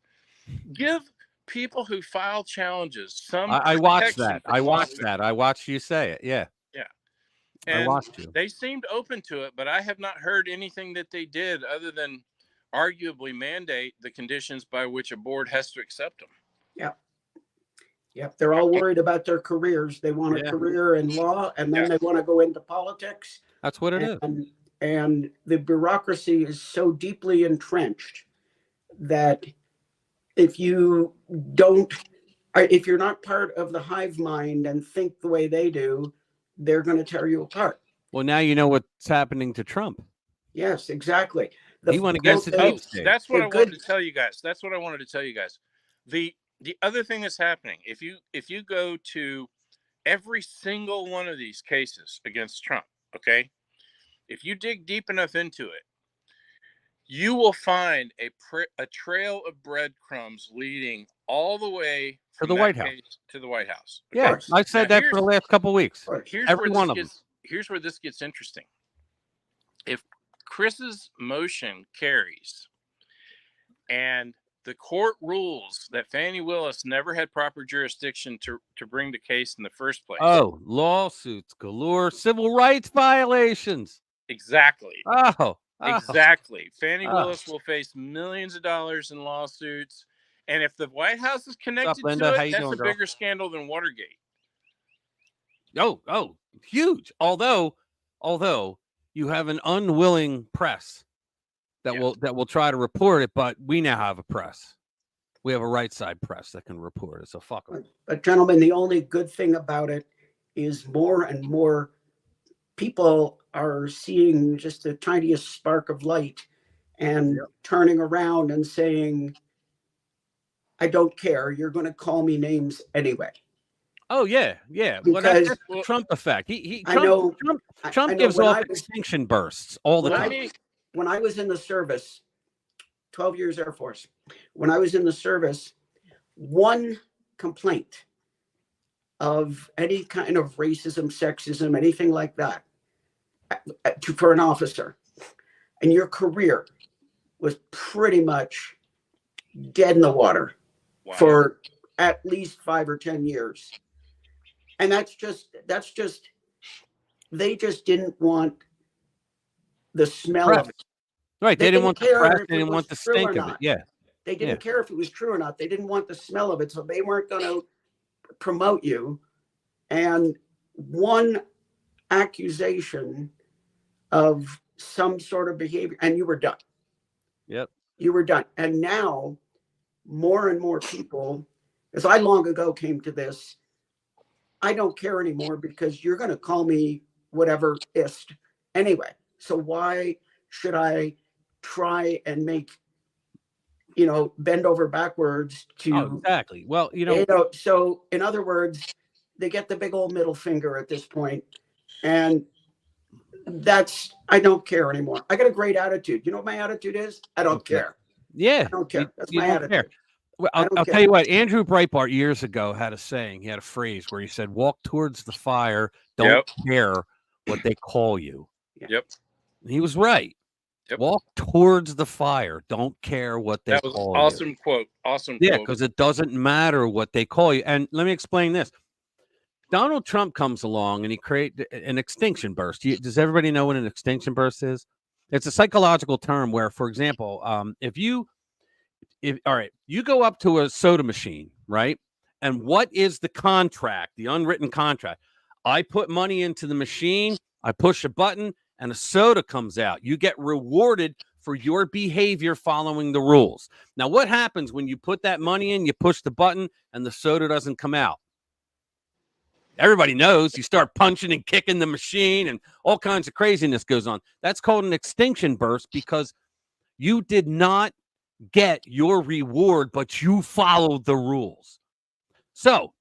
give people who file challenges some I watched protection that. from I watched lawsuits. that. I watched you say it. Yeah. Yeah. I And watched you. they seemed open to it, but I have not heard anything that they did other than arguably mandate the conditions by which a board has to accept them. Yep, they're all worried about their careers. They want a Yeah. career in law, and then they want to go into politics. That's what it is. And the bureaucracy is so deeply entrenched that if you're not part of the hive mind and think the way they do, they're going to tear you apart. Well, now you know what's happening to Trump. Yes, exactly. He went against the deep state. That's what I wanted to tell you guys. That's what I wanted to tell you guys. The other thing that's happening, if you go to every single one of these cases against Trump, okay, if you dig deep enough into it, you will find a trail of breadcrumbs leading all the way to the White House. To the White House. Okay? Yeah, I said that for the last couple of weeks. Every one of them. Here's where this gets interesting. If Chris's motion carries and the court rules that Fani Willis never had proper jurisdiction to bring the case in the first place. Oh, lawsuits galore, civil rights violations. Exactly. Oh. Exactly. Fani Willis will face millions of dollars in lawsuits. And if the White House is connected to it, that's a bigger scandal than Watergate. Oh, huge. Although you have an unwilling press that will try to report it, but we now have a press. We have a right side press that can report it. So fuck them. But gentlemen, the only good thing about it is more and more people are seeing just the tiniest spark of light and turning around and saying, I don't care. You're going to call me names anyway. Oh, yeah. Because well, that's the Trump effect. Trump gives off extinction bursts all the time. When I was in the service, 12 years Air Force, when I was in the service, one complaint of any kind of racism, sexism, anything like that, for an officer, and your career was pretty much dead in the water for at least 5 or 10 years. And that's just they just didn't want the smell of it. Right. They didn't want the press. They didn't want the stink of it. Yeah. They didn't care if it was true or not. They didn't want the smell of it. So they weren't going to promote you. And one accusation of some sort of behavior, and you were done. Yep. You were done. And now more and more people, as I long ago came to this, I don't care anymore because you're going to call me whatever ist anyway. So why should I try and make, bend over backwards Oh, to, exactly. Well, so in other words, they get the big old middle finger at this point, and I don't care anymore. I got a great attitude. You know what my attitude is? I don't okay. care. Yeah, I don't care. That's you my don't attitude. care. Well, I don't I'll care. tell you what. Andrew Breitbart years ago had a saying. He had a phrase where he said, "Walk towards the fire. Don't care what they call you." Yep. And he was right. Yep. Walk towards the fire. Don't care what they That was call awesome you. quote. Awesome Yeah, quote. because it doesn't matter what they call you. And let me explain this. Donald Trump comes along and he creates an extinction burst. Does everybody know what an extinction burst is? It's a psychological term where, for example, if all right, you go up to a soda machine, right? And what is the contract, the unwritten contract? I put money into the machine, I push a button, and a soda comes out. You get rewarded for your behavior following the rules. Now, what happens when you put that money in, you push the button, and the soda doesn't come out? Everybody knows you start punching and kicking the machine, and all kinds of craziness goes on. That's called an extinction burst because you did not get your reward, but you followed the rules. So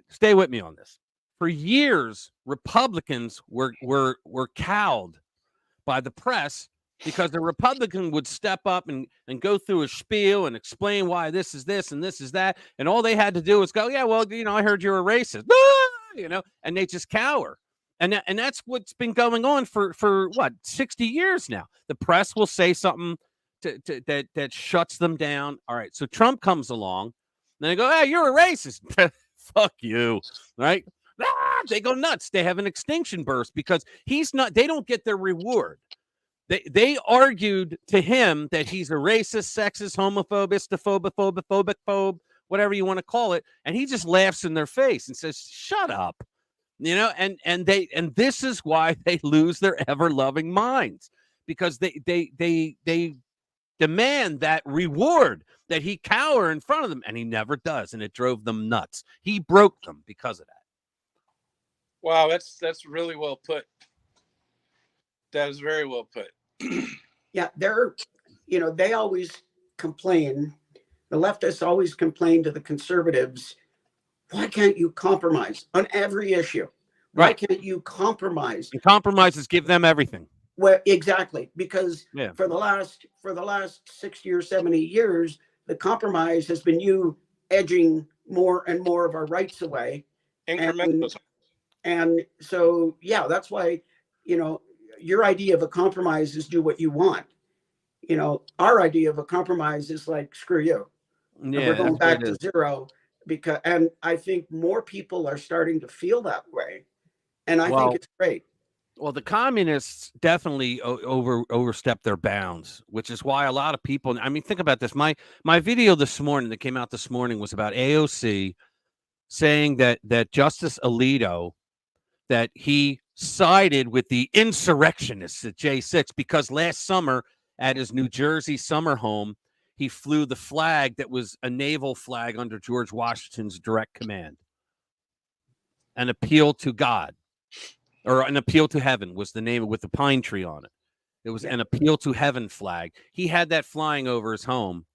stay with me on this. For years, Republicans were cowed by the press because the Republican would step up and go through a spiel and explain why this is this and this is that. And all they had to do was go, yeah, well, I heard you're a racist, and they just cower. And that's what's been going on for what, 60 years now. The press will say something that shuts them down. All right. So Trump comes along. Then they go, hey, you're a racist. Fuck you. Right. They go nuts. They have an extinction burst because they don't get their reward. They argued to him that he's a racist, sexist, homophobe, whatever you want to call it. And he just laughs in their face and says, shut up. And this is why they lose their ever-loving minds, because they demand that reward, that he cower in front of them, and he never does, and it drove them nuts. He broke them because of that. Wow, that's really well put. That is very well put. Yeah, they always complain. The leftists always complain to the conservatives, why can't you compromise on every issue? Why can't you compromise? And compromises give them everything. Well, exactly, because for the last 60 or 70 years, the compromise has been you edging more and more of our rights away. Incrementalism. And so, yeah, that's why, your idea of a compromise is do what you want. Our idea of a compromise is like, screw you. Yeah, we're going back to zero, and I think more people are starting to feel that way. And I think it's great. Well, the communists definitely overstepped their bounds, which is why a lot of people, I mean, think about this. My video this morning that came out this morning was about AOC saying that Justice Alito, that he sided with the insurrectionists at J6 because last summer at his New Jersey summer home, he flew the flag that was a naval flag under George Washington's direct command. An appeal to God, or an appeal to heaven was the name, with the pine tree on it. It was an appeal to heaven flag. He had that flying over his home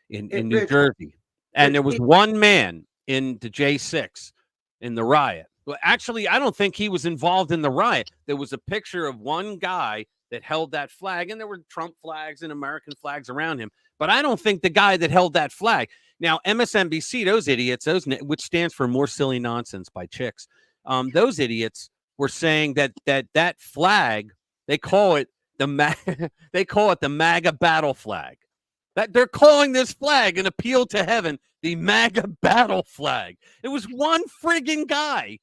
in New Jersey. And there was one man in the J6 in the riot. Well, actually, I don't think he was involved in the riot. There was a picture of one guy that held that flag, and there were Trump flags and American flags around him. But I don't think the guy that held that flag. Now, MSNBC, those idiots, which stands for More Silly Nonsense by Chicks, those idiots were saying that flag, they call it the MAGA battle flag. That they're calling this flag an appeal to heaven, the MAGA battle flag. It was one friggin' guy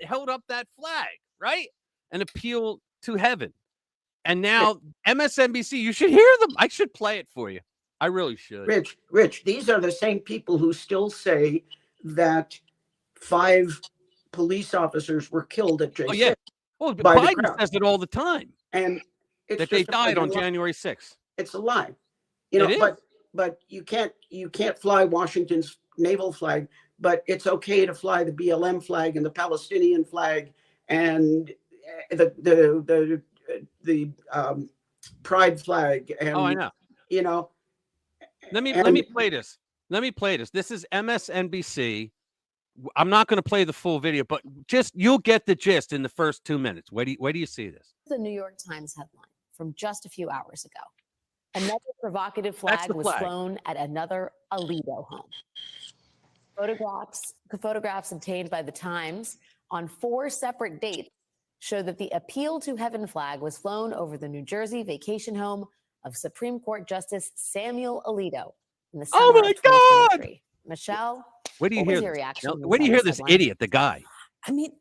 held up that flag, right? An appeal to heaven. And now MSNBC, you should hear them. I should play it for you. I really should. Rich, these are the same people who still say that 5 police officers were killed at J6. Oh, yeah. Well, Biden says it all the time. And it's that they died on January 6th. It's a lie. But you can't fly Washington's naval flag, but it's okay to fly the BLM flag and the Palestinian flag and the pride flag. And, Oh, I know. you know, Let me play this. Let me play this. This is MSNBC. I'm not going to play the full video, but just you'll get the gist in the first 2 minutes. Where do you see this? The New York Times headline from just a few hours ago. Another provocative flag was flown at another Alito home. Photographs obtained by the Times on 4 separate dates show that the Appeal to Heaven flag was flown over the New Jersey vacation home of Supreme Court Justice Samuel Alito in the summer of 2023. Michelle, where do you hear your reaction? Where do you hear this idiot, the guy? I mean,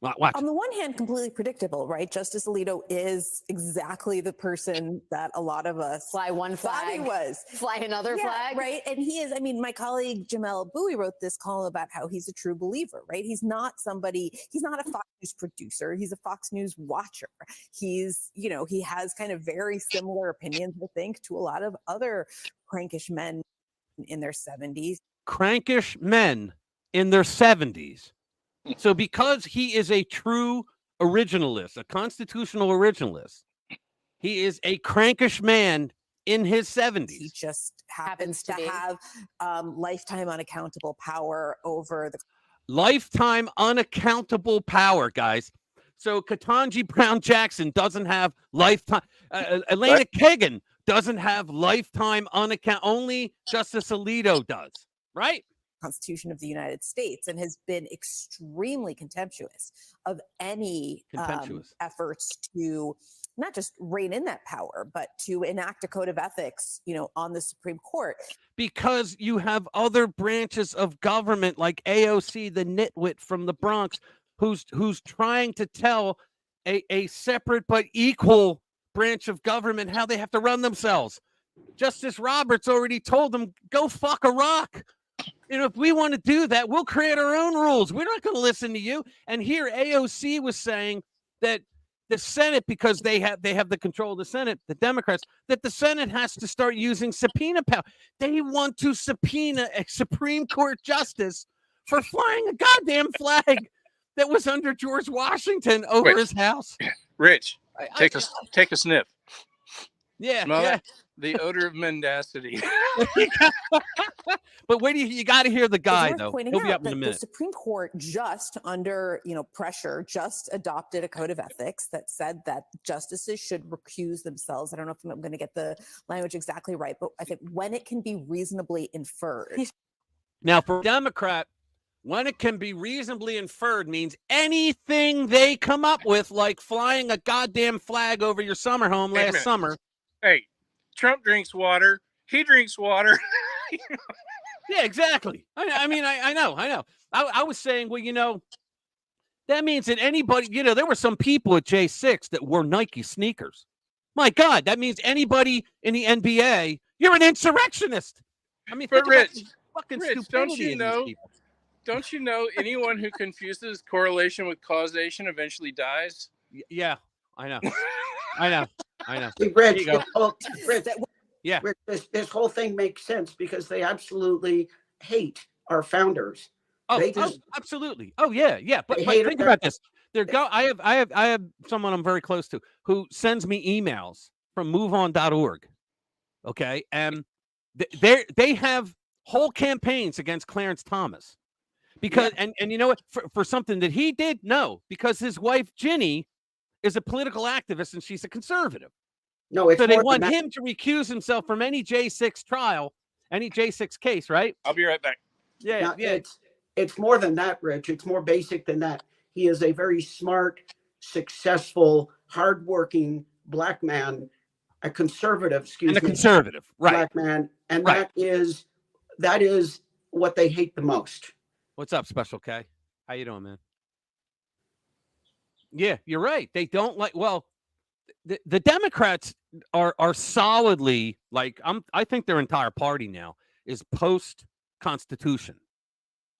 watch. On the one hand, completely predictable, right? Justice Alito is exactly the person that a lot of us fly one flag, fly another flag, right? And he is. I mean, my colleague Jamel Bowie wrote this column about how he's a true believer, right? He's not somebody. He's not a Fox News producer. He's a Fox News watcher. He's, you know, he has kind of very similar opinions, I think, to a lot of other crankish men in their 70s. Crankish men in their 70s. So because he is a true originalist, a constitutional originalist, he is a crankish man in his 70s. He just happens to have lifetime unaccountable power over the... Lifetime unaccountable power, guys. So Ketanji Brown Jackson doesn't have lifetime. Elena Kagan doesn't have lifetime only Justice Alito does, right? Constitution of the United States, and has been extremely contemptuous of any efforts to not just rein in that power, but to enact a code of ethics, you know, on the Supreme Court. Because you have other branches of government like AOC, the nitwit from the Bronx, who's trying to tell a separate but equal branch of government how they have to run themselves. Justice Roberts already told them, go fuck a rock. You know, if we want to do that, we'll create our own rules. We're not going to listen to you. And here AOC was saying that the Senate, because they have the control of the Senate, the Democrats, that the Senate has to start using subpoena power. They want to subpoena a Supreme Court justice for flying a goddamn flag that was under George Washington over his house. Rich, take a sniff. Yeah, Smell yeah. that? The odor of mendacity. But wait, you got to hear the guy though. He'll be up in a minute. The Supreme Court just under pressure just adopted a code of ethics that said that justices should recuse themselves. I don't know if I'm going to get the language exactly right, but I think when it can be reasonably inferred. Now, for a Democrat, when it can be reasonably inferred means anything they come up with, like flying a goddamn flag over your summer home last summer. Hey, Trump drinks water. He drinks water. Yeah, exactly. I mean, I know. I was saying, well, that means that anybody, there were some people at J6 that wore Nike sneakers. My God, that means anybody in the NBA, you're an insurrectionist. I mean, but Rich, fucking stupidity don't you know anyone who confuses correlation with causation eventually dies? Yeah, I know. I know. Hey, Rich, yeah. Rich, this whole thing makes sense because they absolutely hate our founders. Oh, absolutely. Oh, yeah. But think about this. I have someone I'm very close to who sends me emails from MoveOn.org. Okay, and they have whole campaigns against Clarence Thomas because and you know what, for something that he did, no, because his wife Ginny is a political activist and she's a conservative. No, it's so they want him to recuse himself from any J6 trial, any J6 case, right? I'll be right back. Yeah. It's more than that, Rich. It's more basic than that. He is a very smart, successful, hardworking black man, a conservative, conservative, right? Black man, and that is what they hate the most. What's up, Special K? How you doing, man? Yeah, you're right. They don't like. Well, the Democrats are solidly like. I think their entire party now is post-Constitution.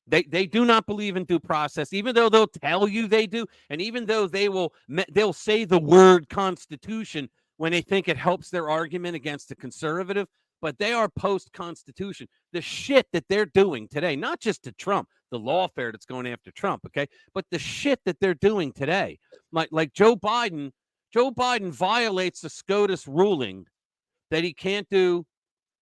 They do not believe in due process, even though they'll tell you they do, and even though they'll say the word Constitution when they think it helps their argument against the conservative. but they are post-Constitution. The shit that they're doing today, not just to Trump, the lawfare that's going after Trump, okay, but the shit that they're doing today, like Joe Biden violates the SCOTUS ruling that he can't do,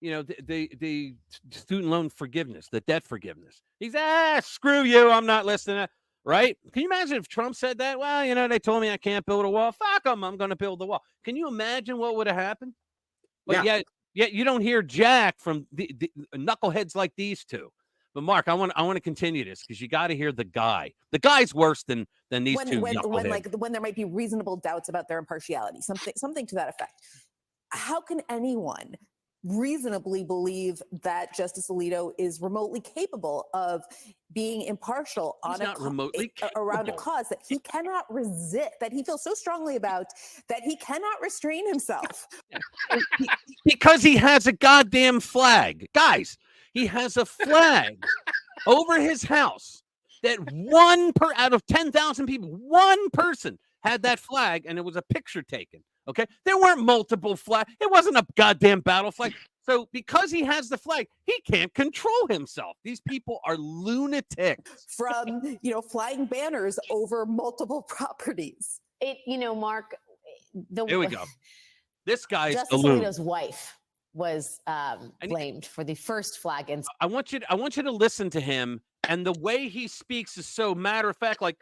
the student loan forgiveness, the debt forgiveness. He's screw you, I'm not listening. Right? Can you imagine if Trump said that? Well, they told me I can't build a wall. Fuck them, I'm going to build the wall. Can you imagine what would have happened? But yet you don't hear jack from the knuckleheads like these two. But Mark, I want to continue this because you got to hear the guy. The guy's worse than these two. When there might be reasonable doubts about their impartiality, something to that effect. How can anyone reasonably believe that Justice Alito is remotely capable of being impartial around a cause that he cannot resist, that he feels so strongly about, that he cannot restrain himself? Because he has a goddamn flag. Guys, he has a flag over his house that out of 10,000 people, one person had that flag, and it was a picture taken. Okay, there weren't multiple flags. It wasn't a goddamn battle flag. So because he has the flag, he can't control himself. These people are lunatics. From flying banners over multiple properties. Mark. Here we go. This guy's Justice Alito's wife was blamed for the first flag incident. I want you to listen to him, and the way he speaks is so matter of fact. Like,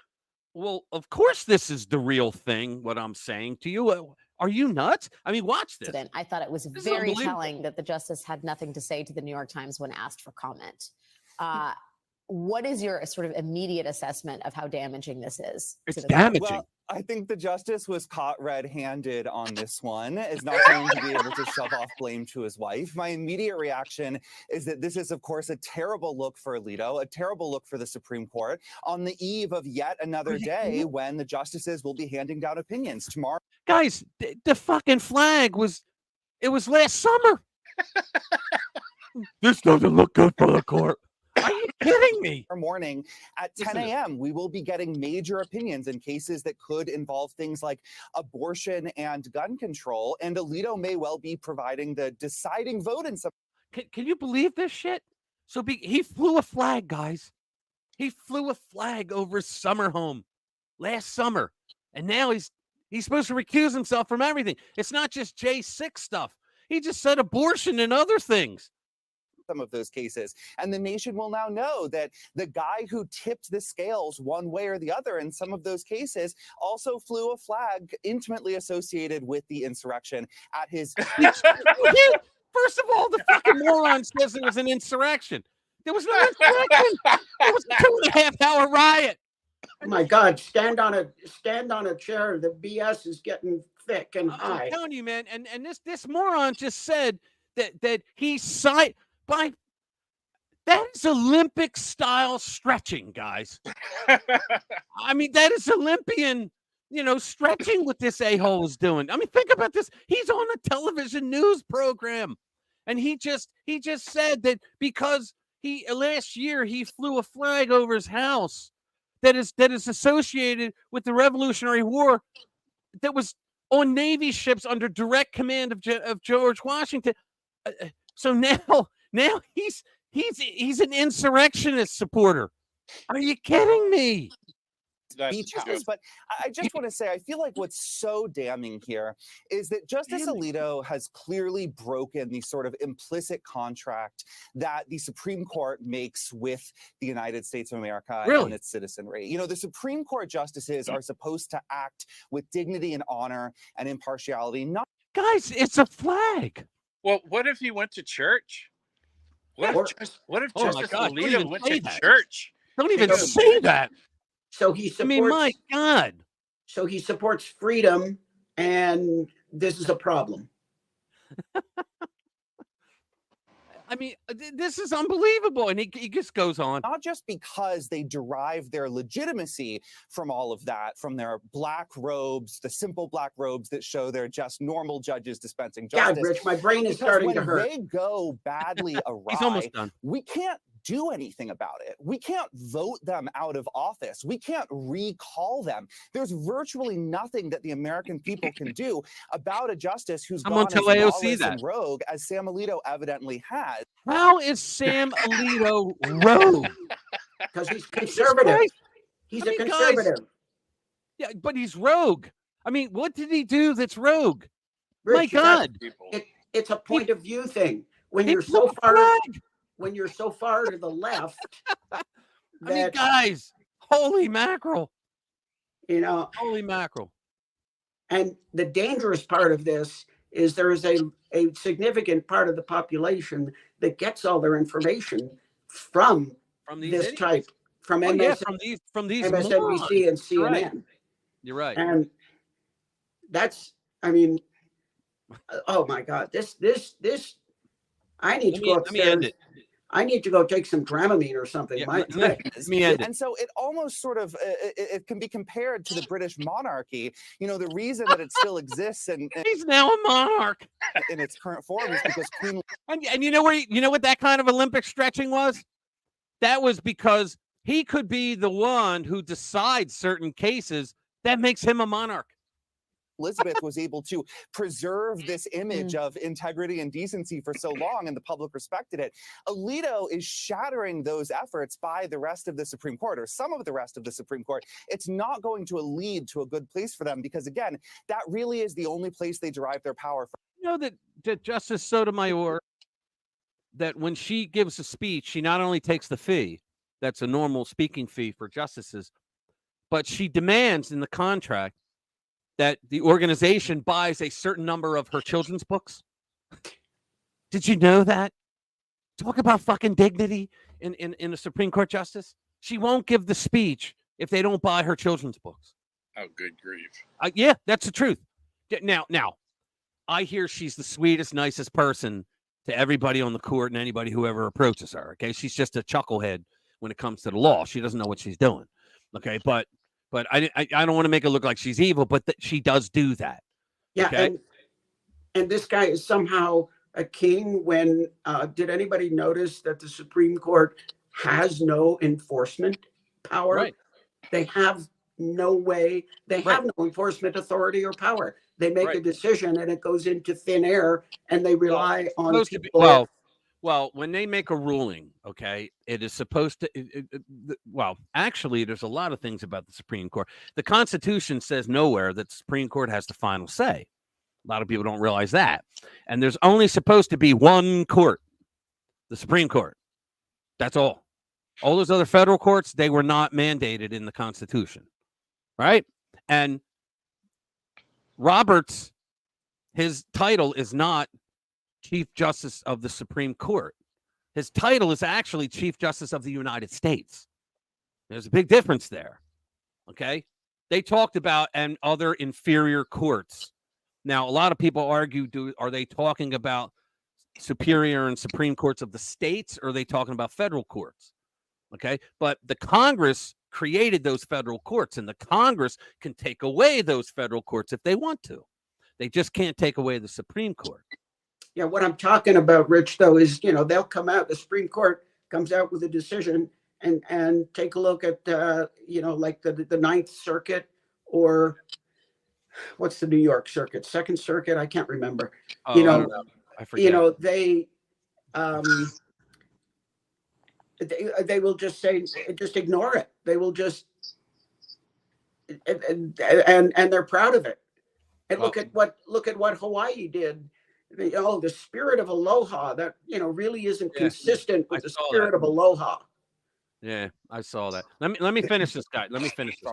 well, of course this is the real thing. What I'm saying to you. Are you nuts? I mean, watch this. I thought it was very telling that the justice had nothing to say to the New York Times when asked for comment. What is your sort of immediate assessment of how damaging this is? It's damaging. Well, I think the justice was caught red-handed on this one, is not going to be able to shove off blame to his wife. My immediate reaction is that this is, of course, a terrible look for Alito, a terrible look for the Supreme Court on the eve of yet another day when the justices will be handing down opinions tomorrow. Guys, the fucking flag was last summer. This doesn't look good for the court. Are you kidding me? Tomorrow morning at 10 a.m., we will be getting major opinions in cases that could involve things like abortion and gun control. And Alito may well be providing the deciding vote in some. Can you believe this shit? So he flew a flag, guys. He flew a flag over his summer home last summer. And now he's supposed to recuse himself from everything. It's not just J6 stuff. He just said abortion and other things. Some of those cases. And the nation will now know that the guy who tipped the scales one way or the other in some of those cases also flew a flag intimately associated with the insurrection at his. First of all, the fucking moron says it was an insurrection. There was no insurrection. It was a 2.5-hour riot. Oh my God! Stand on a chair. The BS is getting thick and high. I'm telling you, man. And this moron just said that he signed. By that is Olympic style stretching, guys. I mean, that is Olympian, stretching what this a-hole is doing. I mean, think about this. He's on a television news program, and he just said that because last year he flew a flag over his house that is associated with the Revolutionary War, that was on Navy ships under direct command of George Washington. So now he's an insurrectionist supporter. Are you kidding me? Beach house. But I just want to say, I feel like what's so damning here is that Justice Alito has clearly broken the sort of implicit contract that the Supreme Court makes with the United States of America and its citizenry. The Supreme Court justices are supposed to act with dignity and honor and impartiality. Guys, it's a flag. Well, what if he went to church? What if Justice Alito went to that. church? Don't even say that. So he supports. I mean, my God. So he supports freedom, and this is a problem. I mean, this is unbelievable. And he just goes on. Not just because they derive their legitimacy from all of that, from their black robes, the simple black robes that show they're just normal judges dispensing justice. God, Rich, my brain is starting to hurt. When they go badly awry, He's almost done. We can't do anything about it. We can't vote them out of office. We can't recall them. There's virtually nothing that the American people can do about a justice who's Someone gone as tell AOC lawless that. and rogue as Sam Alito evidently has. How is Sam Alito rogue? Because he's conservative. He's a conservative. Yeah, but he's rogue. I mean, what did he do that's rogue? Rich, My God. It's a point of view thing. When He you're so put far, flag. when you're so far to the left, I mean, guys, holy mackerel. You know, holy mackerel. And the dangerous part of this is there is a significant part of the population that gets all their information from these this idiots. type, from from these MSNBC morons. and CNN. You're right. And that's, I mean, oh my God, this, I need to go upstairs. I need to go take some Dramamine or something. And so it almost sort of, it can be compared to the British monarchy. You know, the reason that it still exists and he's now a monarch in its current form is because Queen. And you know what that kind of Olympic stretching was? That was because he could be the one who decides certain cases that makes him a monarch. Elizabeth was able to preserve this image of integrity and decency for so long, and the public respected it. Alito is shattering those efforts by the rest of the Supreme Court, or some of the rest of the Supreme Court. It's not going to lead to a good place for them because, again, that really is the only place they derive their power from. You know that Justice Sotomayor, that when she gives a speech, she not only takes the fee, that's a normal speaking fee for justices, but she demands in the contract that the organization buys a certain number of her children's books. Did you know that? Talk about fucking dignity in a Supreme Court justice. She won't give the speech if they don't buy her children's books. Oh, good grief. Yeah, that's the truth. Now, I hear she's the sweetest, nicest person to everybody on the court and anybody who ever approaches her. Okay, she's just a chucklehead when it comes to the law. She doesn't know what she's doing. Okay, but I don't want to make it look like she's evil, but she does do that. Yeah, okay? and this guy is somehow a king. When did anybody notice that the Supreme Court has no enforcement power? Right. They have no way. They have no enforcement authority or power. They make a decision and it goes into thin air, and they rely on people. Well, when they make a ruling, okay, it is supposed to. Well, actually, there's a lot of things about the Supreme Court. The Constitution says nowhere that the Supreme Court has the final say. A lot of people don't realize that. And there's only supposed to be one court, the Supreme Court. That's all. All those other federal courts, they were not mandated in the Constitution, right? And Roberts, his title is not Chief Justice of the Supreme Court. His title is actually Chief Justice of the United States. There's a big difference there. Okay. They talked about and other inferior courts. Now, a lot of people argue, are they talking about superior and Supreme Courts of the states, or are they talking about federal courts? Okay. But the Congress created those federal courts, and the Congress can take away those federal courts if they want to. They just can't take away the Supreme Court. Yeah, what I'm talking about, Rich, though, is, they'll come out, the Supreme Court comes out with a decision and take a look at, like the Ninth Circuit, or what's the New York Circuit? Second Circuit? I can't remember. I don't know. I forget. They will just say, just ignore it. They will just, and they're proud of it. And look at what Hawaii did. The spirit of aloha, that really isn't consistent with the spirit of aloha. Yeah, I saw that. Let me finish this guy.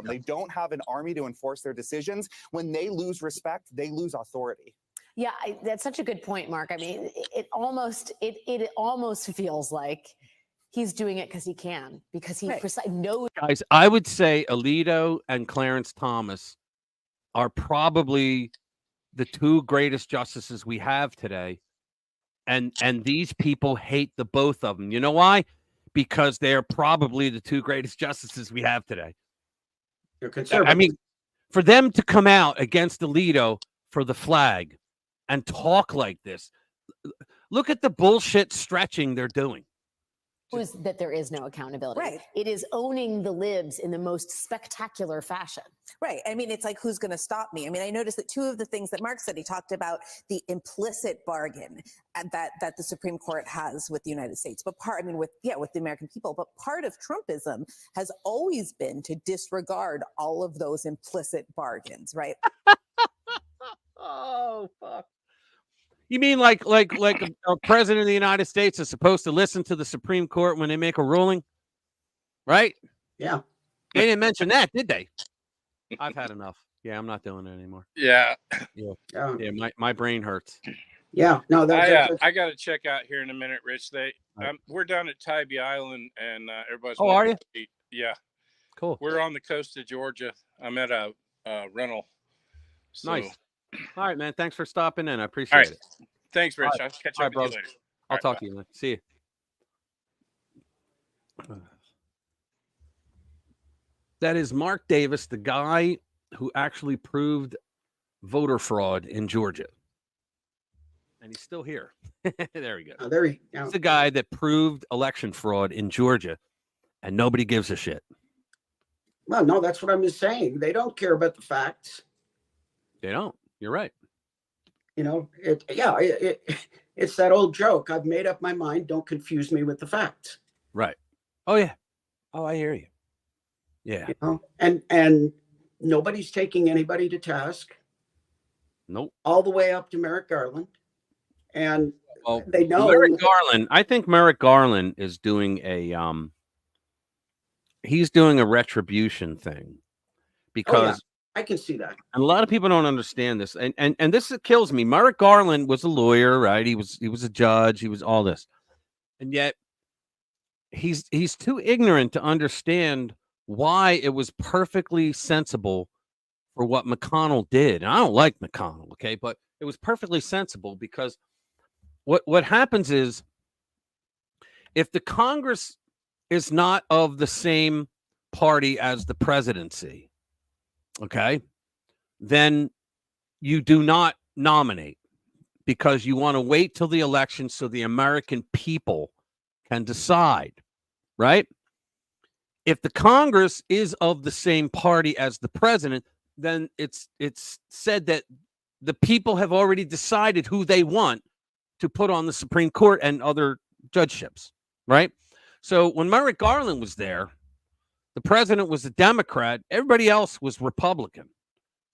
They don't have an army to enforce their decisions. When they lose respect, they lose authority. Yeah, that's such a good point, Mark. I mean, it almost feels like he's doing it because he can, because he knows. Guys, I would say Alito and Clarence Thomas are probably the two greatest justices we have today. And these people hate the both of them. You know why? Because they're probably the two greatest justices we have today. You're conservative. I mean, for them to come out against Alito for the flag and talk like this, look at the bullshit stretching they're doing. is that there is no accountability. Right. It is owning the libs in the most spectacular fashion. Right. I mean, it's like, who's going to stop me? I mean, I noticed that two of the things that Mark said, he talked about the implicit bargain that the Supreme Court has with the United States, but with the American people. But part of Trumpism has always been to disregard all of those implicit bargains, right? Oh, fuck. You mean like a president of the United States is supposed to listen to the Supreme Court when they make a ruling? Right? Yeah. They didn't mention that, did they? I've had enough. Yeah, I'm not doing it anymore. Yeah. Yeah, my brain hurts. Yeah. No, I got to check out here in a minute, Rich. We're down at Tybee Island, and everybody's. Oh, are you? Yeah. Cool. We're on the coast of Georgia. I'm at a rental. So. Nice. All right, man. Thanks for stopping in. I appreciate it. Thanks, Rich. Right. I'll catch All up right, with you later. I'll talk to you, man. See you. That is Mark Davis, the guy who actually proved voter fraud in Georgia. And he's still here. There we go. there he go. He's the guy that proved election fraud in Georgia, and nobody gives a shit. Well, no, that's what I'm just saying. They don't care about the facts. They don't. You're right. You know, it's that old joke. I've made up my mind. Don't confuse me with the facts. Right. Oh, yeah. Oh, I hear you. Yeah. You know, and nobody's taking anybody to task. Nope. All the way up to Merrick Garland. And they know Merrick Garland. I think Merrick Garland is doing he's doing a retribution thing because I can see that. And a lot of people don't understand this. And this kills me. Merrick Garland was a lawyer, right? He was a judge. He was all this. And yet he's too ignorant to understand why it was perfectly sensible for what McConnell did. And I don't like McConnell, okay? But it was perfectly sensible because what happens is if the Congress is not of the same party as the presidency, okay, then you do not nominate because you want to wait till the election so the American people can decide, right? If the Congress is of the same party as the president, then it's said that the people have already decided who they want to put on the Supreme Court and other judgeships, right? So when Merrick Garland was there, the president was a Democrat. Everybody else was Republican.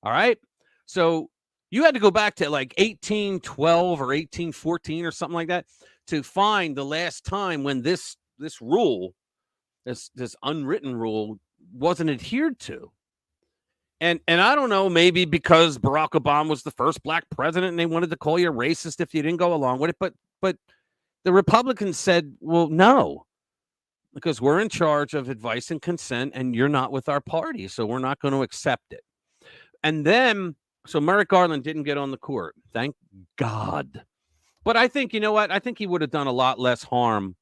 All right. So you had to go back to like 1812 or 1814 or something like that to find the last time when this rule, this unwritten rule, wasn't adhered to. And I don't know, maybe because Barack Obama was the first black president and they wanted to call you a racist if you didn't go along with it. But the Republicans said, well, no, because we're in charge of advice and consent and you're not with our party. So we're not going to accept it. And then, so Merrick Garland didn't get on the court. Thank God. But I think, you know what? I think he would have done a lot less harm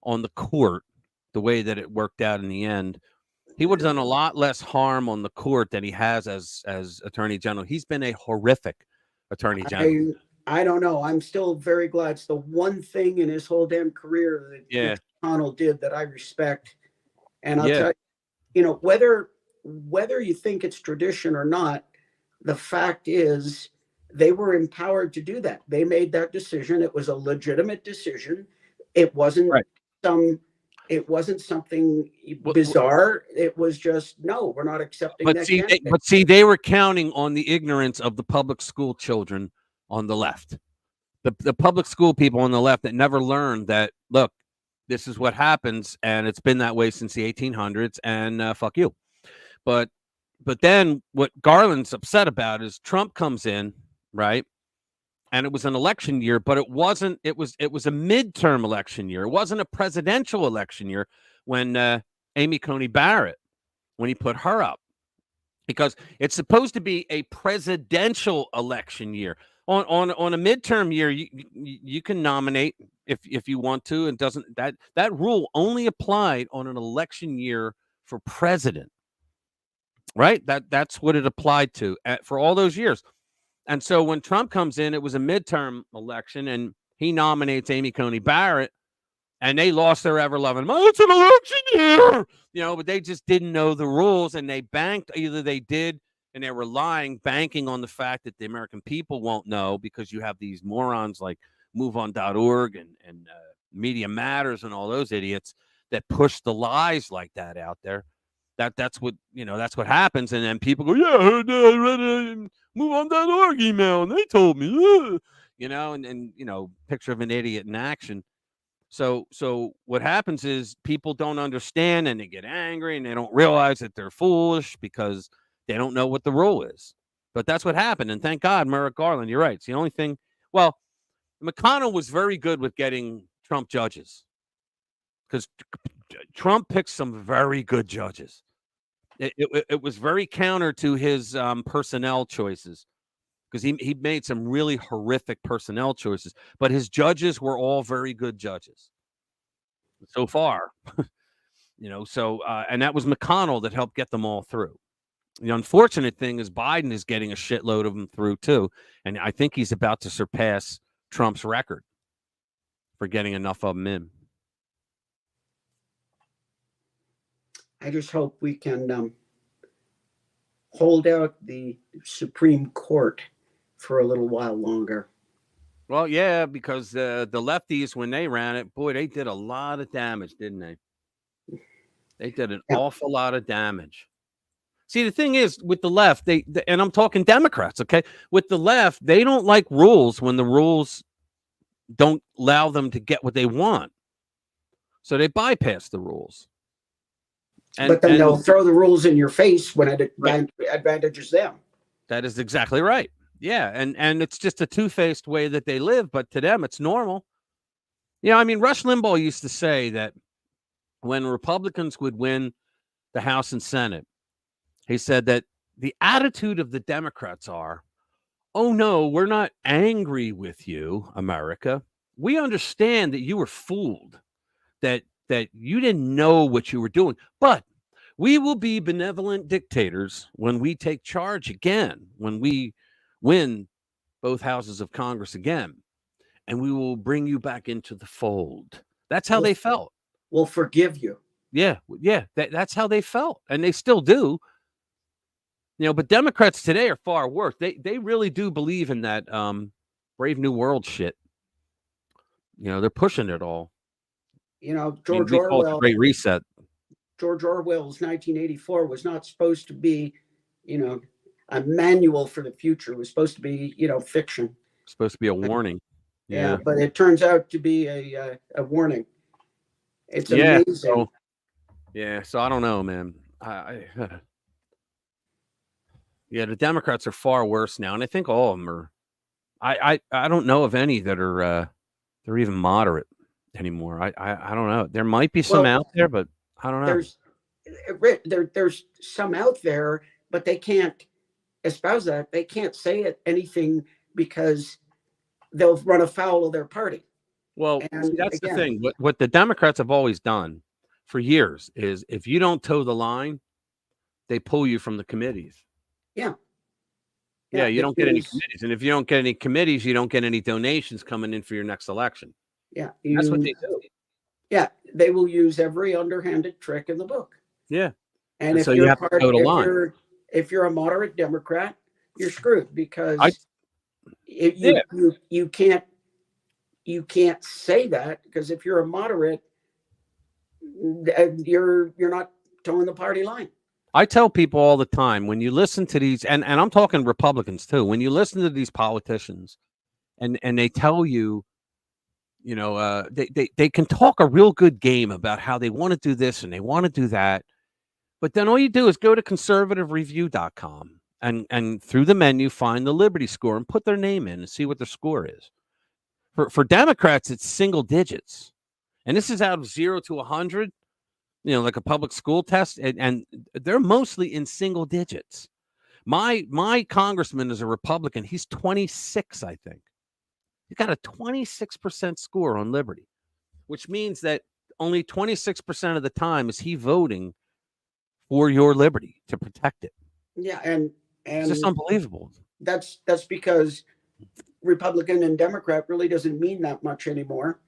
on the court the way that it worked out in the end. He would have done a lot less harm on the court than he has as Attorney General. He's been a horrific Attorney General. I don't know. I'm still very glad. It's the one thing in his whole damn career that McConnell did that I respect. And I'll tell you, you know, whether you think it's tradition or not, the fact is they were empowered to do that. They made that decision. It was a legitimate decision. It wasn't It wasn't something bizarre. It was just, no, we're not accepting that candidate. But see, they were counting on the ignorance of the public school children on the left. The public school people on the left that never learned that, look, this is what happens, and it's been that way since the 1800s, and fuck you. But then what Garland's upset about is Trump comes in, right? And it was an election year, but it was a midterm election year. It wasn't a presidential election year when Amy Coney Barrett, when he put her up, because it's supposed to be a presidential election year. On a midterm year, you can nominate if you want to, and that rule only applied on an election year for president, right? That's what it applied to for all those years. And so when Trump comes in, it was a midterm election, and he nominates Amy Coney Barrett. and they lost their ever-loving, "Oh, it's an election year," but they just didn't know the rules, and they banked, either they did, and they were lying, banking on the fact that the American people won't know, because you have these morons like MoveOn.org and Media Matters and all those idiots that push the lies like that out there. That's what happens, and then people go, "Yeah, I read a MoveOn.org email, and they told me," and picture of an idiot in action. So what happens is people don't understand, and they get angry, and they don't realize that they're foolish because they don't know what the rule is. But that's what happened, and thank God, Merrick Garland. You're right. It's the only thing. Well, McConnell was very good with getting Trump judges, because Trump picked some very good judges. It was very counter to his personnel choices, because he made some really horrific personnel choices, but his judges were all very good judges so far. And that was McConnell that helped get them all through. The unfortunate thing is Biden is getting a shitload of them through too, and I think he's about to surpass Trump's record for getting enough of them in. I just hope we can hold out the Supreme Court for a little while longer. Well, yeah, because the lefties, when they ran it, boy, they did a lot of damage, didn't they? They did an awful lot of damage. See, the thing is, with the left, and I'm talking Democrats, okay? With the left, they don't like rules when the rules don't allow them to get what they want. So they bypass the rules. But then they'll throw the rules in your face when it advantages them. That is exactly right. Yeah, and it's just a two-faced way that they live, but to them, it's normal. Rush Limbaugh used to say that when Republicans would win the House and Senate, he said that the attitude of the Democrats are, "Oh, no, we're not angry with you, America. We understand that you were fooled, that you didn't know what you were doing, but we will be benevolent dictators when we take charge again, when we win both houses of Congress again, and we will bring you back into the fold." That's how they felt. We'll forgive you. Yeah, that's how they felt, and they still do. But Democrats today are far worse. They really do believe in that Brave New World shit. They're pushing it all. George Orwell, Great Reset. George Orwell's 1984 was not supposed to be, a manual for the future. It was supposed to be, fiction. Supposed to be a warning. Yeah, but it turns out to be a warning. It's amazing. So I don't know, man. The Democrats are far worse now, and I think all of them are. I don't know of any that are they're even moderate anymore. I don't know. There might be some out there, but I don't know. There's some out there, but they can't espouse that. They can't say anything because they'll run afoul of their party. Well, that's the thing. What the Democrats have always done for years is, if you don't toe the line, they pull you from the committees. Yeah, you don't get any committees. And if you don't get any committees, you don't get any donations coming in for your next election. Yeah. That's what they do. Yeah, they will use every underhanded trick in the book. Yeah. And if so you're you have to toe the line. If you're a moderate Democrat, you're screwed, because you can't say that, because if you're a moderate, you're not towing the party line. I tell people all the time, when you listen to these, and I'm talking Republicans too, when you listen to these politicians and they tell you, they can talk a real good game about how they want to do this and they want to do that. But then all you do is go to conservativereview.com and through the menu, find the Liberty score and put their name in and see what their score is. For Democrats, it's single digits. And this is out of 0 to 100. Like a public school test, and they're mostly in single digits. My congressman is a Republican. He's 26, I think. He got a 26% score on Liberty, which means that only 26% of the time is he voting for your liberty to protect it. Yeah, and it's just unbelievable. That's because Republican and Democrat really doesn't mean that much anymore.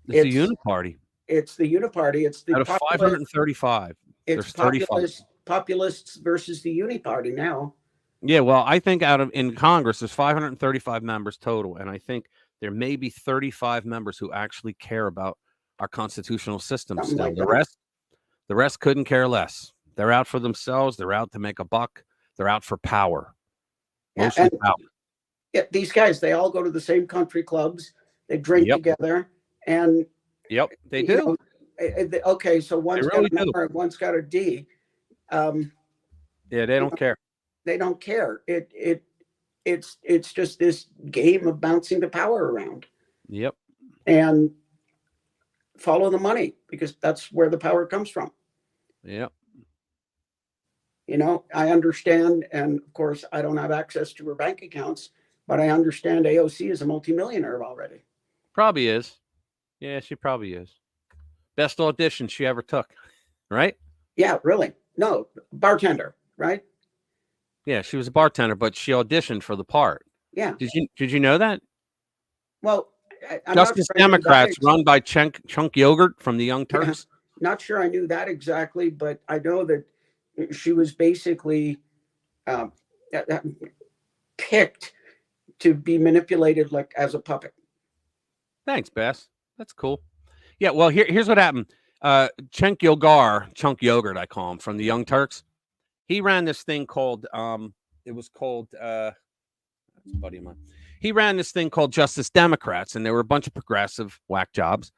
It's a uniparty. It's the Uniparty. It's the Out of 535, it's there's 35. populists versus the Uniparty now. Yeah, well, I think in Congress, there's 535 members total, and I think there may be 35 members who actually care about our constitutional system. Something Still, like the rest couldn't care less. They're out for themselves. They're out to make a buck. They're out for power. Mostly power. Yeah, these guys, they all go to the same country clubs. They drink together, and they do. Okay, so one's really got an R, one's got a D. Yeah, they don't care. They don't care. It's just this game of bouncing the power around. Yep. And follow the money, because that's where the power comes from. Yep. You know, I understand, and of course, I don't have access to her bank accounts, but I understand AOC is a multimillionaire already. Probably is. Yeah, she probably is. Best audition she ever took, right? Yeah, really. No, bartender, right? Yeah, she was a bartender, but she auditioned for the part. Yeah. Did you know that? Well, I'm Justice Democrats run by Chunk Yogurt from the Young Turks. Yeah, not sure I knew that exactly, but I know that she was basically picked to be manipulated like as a puppet. Thanks, Bess. That's cool. Yeah, well, here's what happened. Chunk Yogurt, I call him, from the Young Turks. He ran this thing called it was called that's a buddy of mine. He ran this thing called Justice Democrats, and there were a bunch of progressive whack jobs.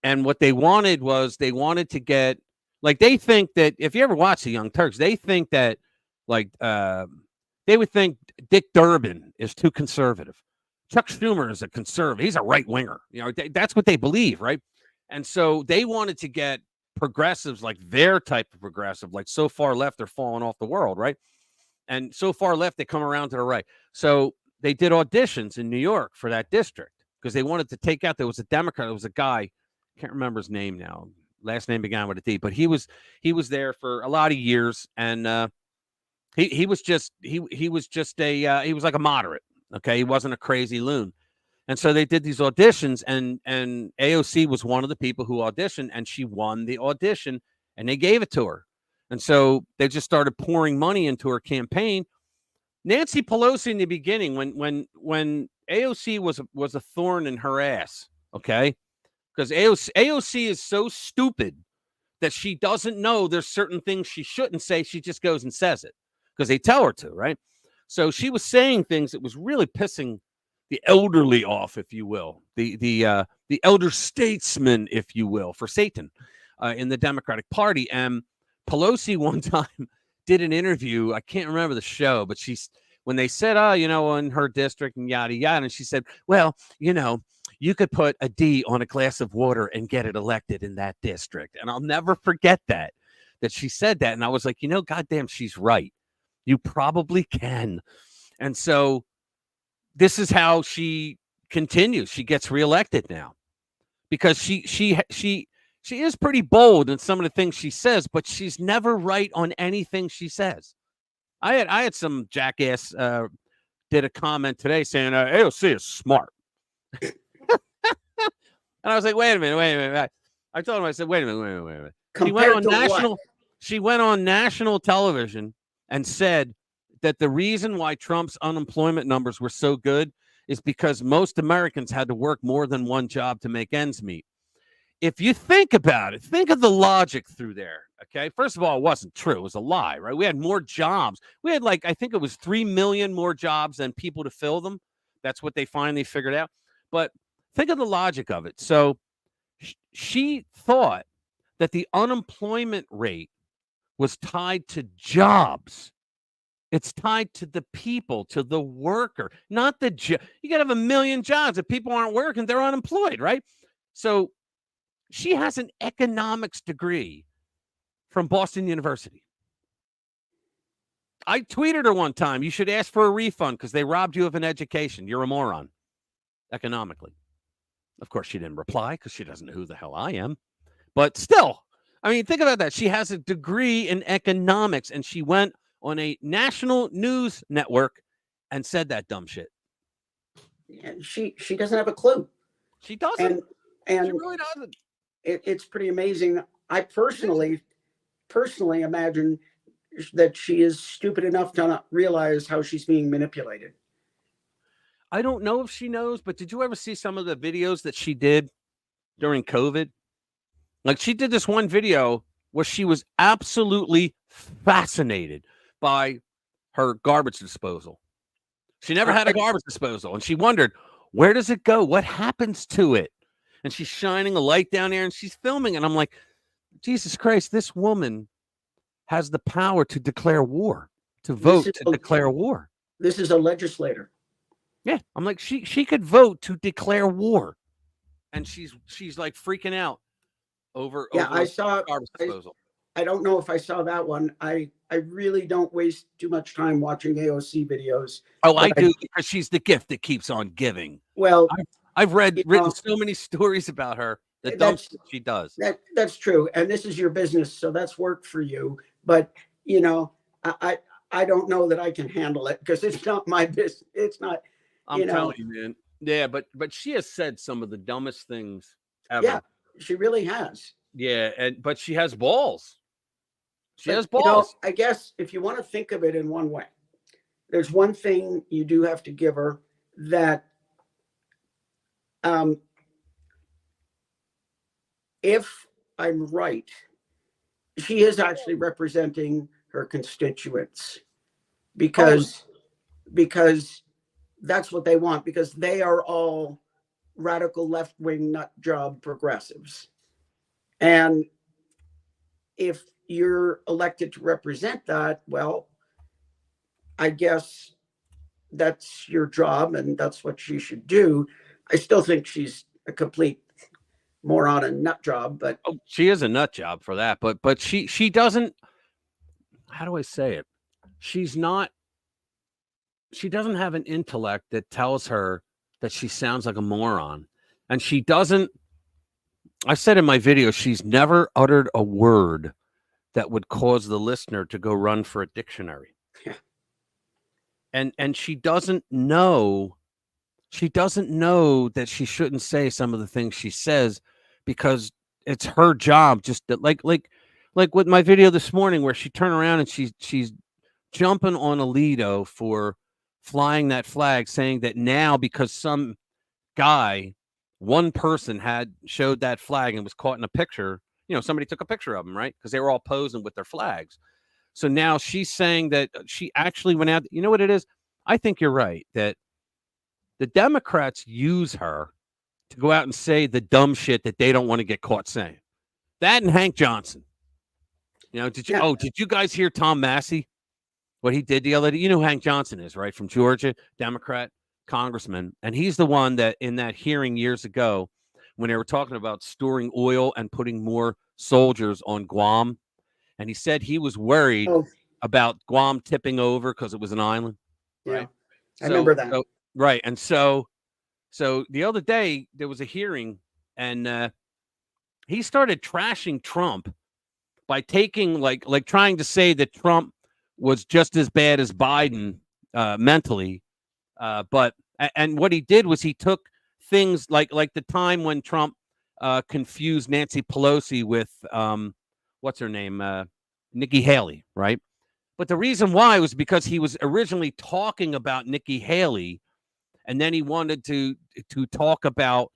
And what they wanted to get, like, they think that if you ever watch the Young Turks, they think that, like, they would think Dick Durbin is too conservative. Chuck Schumer is a conservative. He's a right winger. You know, that's what they believe, right? And so they wanted to get progressives like their type of progressive, like so far left they're falling off the world, right? And so far left they come around to the right. So they did auditions in New York for that district because they wanted to take out. There was a Democrat. There was a guy, can't remember his name now. Last name began with a D, but he was there for a lot of years, and he was like a moderate. Okay, he wasn't a crazy loon. And so they did these auditions, and AOC was one of the people who auditioned, and she won the audition, and they gave it to her. And so they just started pouring money into her campaign. Nancy Pelosi in the beginning, when AOC was a thorn in her ass, okay? Because AOC is so stupid that she doesn't know there's certain things she shouldn't say. She just goes and says it because they tell her to, right? So she was saying things that was really pissing the elderly off, if you will, the elder statesman, if you will, for Satan in the Democratic Party. And Pelosi one time did an interview. I can't remember the show, but when they said, in her district and yada, yada, and she said, well, you could put a D on a glass of water and get it elected in that district. And I'll never forget that she said that. And I was like, goddamn, she's right. You probably can. And so this is how she continues. She gets reelected now because she is pretty bold in some of the things she says, but she's never right on anything she says. I had some jackass did a comment today saying AOC is smart. And I was like, wait a minute. I told him, I said, wait a minute. She went on national television and said that the reason why Trump's unemployment numbers were so good is because most Americans had to work more than one job to make ends meet. If you think about it, think of the logic through there. Okay. First of all, it wasn't true. It was a lie, right? We had more jobs. We had I think it was 3 million more jobs than people to fill them. That's what they finally figured out. But think of the logic of it. So she thought that the unemployment rate was tied to jobs. It's tied to the people, to the worker, not the job. You got to have 1 million jobs. If people aren't working, they're unemployed, right? So she has an economics degree from Boston University. I tweeted her one time, you should ask for a refund because they robbed you of an education. You're a moron, economically. Of course, she didn't reply because she doesn't know who the hell I am. But still, I mean, think about that. She has a degree in economics, and she went on a national news network and said that dumb shit. And she doesn't have a clue. She doesn't. And she really doesn't. it's pretty amazing. I personally imagine that she is stupid enough to not realize how she's being manipulated. I don't know if she knows, but did you ever see some of the videos that she did during COVID? Like, she did this one video where she was absolutely fascinated by her garbage disposal. She never had a garbage disposal, and she wondered, where does it go? What happens to it? And she's shining a light down there, and she's filming, and I'm like, Jesus Christ, this woman has the power to declare war, to vote to declare war. This is a legislator. Yeah, I'm like, she could vote to declare war, and she's like freaking out over. Yeah, over I saw. garbage disposal. I don't know if I saw that one. I really don't waste too much time watching AOC videos. Oh, I do, because she's the gift that keeps on giving. Well, I've written so many stories about her. The dumb shit she does. That's true, and this is your business, so that's work for you. But you know, I don't know that I can handle it because it's not my business. It's not. I'm telling you, man. Yeah, but she has said some of the dumbest things ever. Yeah, she really has. Yeah, but she has balls. She has You know, balls. I guess if you want to think of it in one way, there's one thing you do have to give her, that if I'm right, she is actually representing her constituents, because that's what they want, because they are all radical left-wing nut job progressives. And if you're elected to represent that, well, I guess that's your job and that's what she should do. I still think she's a complete moron and nut job, but she is a nut job for that. But she doesn't. How do I say it? She doesn't have an intellect that tells her that she sounds like a moron, and she doesn't. I said in my video, she's never uttered a word that would cause the listener to go run for a dictionary. Yeah. And she doesn't know that she shouldn't say some of the things she says, because it's her job. Just that, like with my video this morning, where she turned around and she's jumping on Alito for flying that flag, saying that now because some guy, one person had showed that flag and was caught in a picture, somebody took a picture of them, right? Because they were all posing with their flags. So now she's saying that she actually went out. You know what it is? I think you're right, that the Democrats use her to go out and say the dumb shit that they don't want to get caught saying. That and Hank Johnson. Did you guys hear Tom Massey? What he did the other day? You know who Hank Johnson is, right? From Georgia, Democrat congressman. And he's the one that in that hearing years ago, when they were talking about storing oil and putting more soldiers on Guam, and he said he was worried about Guam tipping over because it was an island. Right. Yeah, I remember that. Right. And so the other day there was a hearing, and he started trashing Trump by taking like trying to say that Trump was just as bad as Biden mentally. But what he did was he took things like the time when Trump confused Nancy Pelosi with what's her name, Nikki Haley, right? But the reason why was because he was originally talking about Nikki Haley, and then he wanted to talk about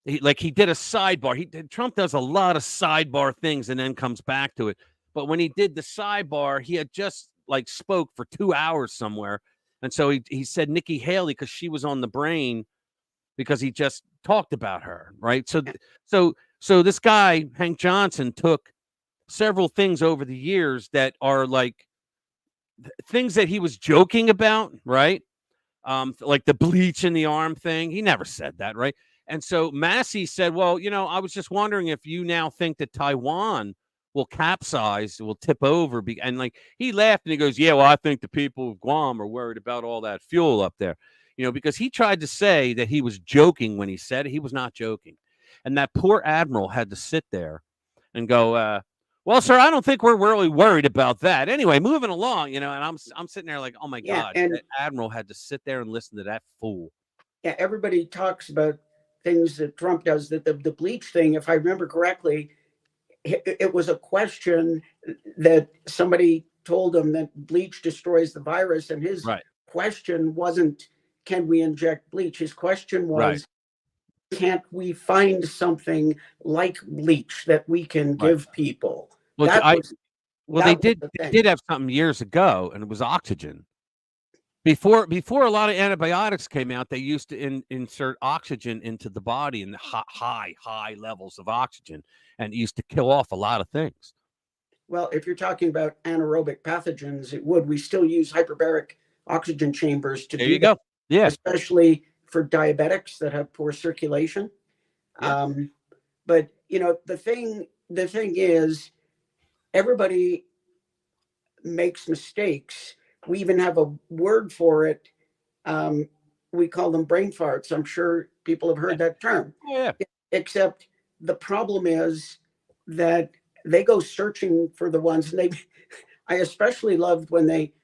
he did a sidebar. Trump does a lot of sidebar things and then comes back to it. But when he did the sidebar, he had just spoke for 2 hours somewhere. And so he said Nikki Haley because she was on the brain because he just talked about her, right? So this guy, Hank Johnson, took several things over the years that are things that he was joking about, right? Like the bleach in the arm thing. He never said that, right? And so Massey said, well, I was just wondering if you now think that Taiwan will capsize, will tip over. And he laughed and he goes, yeah, well, I think the people of Guam are worried about all that fuel up there, because he tried to say that he was joking when he said it. He was not joking. And that poor admiral had to sit there and go, well, sir, I don't think we're really worried about that. Anyway, moving along, and I'm sitting there like, oh my God, and that admiral had to sit there and listen to that fool. Yeah, everybody talks about things that Trump does, that the bleach thing, if I remember correctly, it was a question that somebody told him that bleach destroys the virus, and his Right. question wasn't, can we inject bleach? His question was, Right. can't we find something like bleach that we can give people? Well, That was they that was did the they thing. did have something years ago, and it was oxygen. Before a lot of antibiotics came out, they used to insert oxygen into the body in high levels of oxygen, and it used to kill off a lot of things. Well, if you're talking about anaerobic pathogens, it would. We still use hyperbaric oxygen chambers to There do you that, go. Yeah. especially for diabetics that have poor circulation. Yeah. But the thing is, everybody makes mistakes. We even have a word for it. We call them brain farts. I'm sure people have heard that term. Oh, yeah. Except the problem is that they go searching for the ones, and I especially loved when they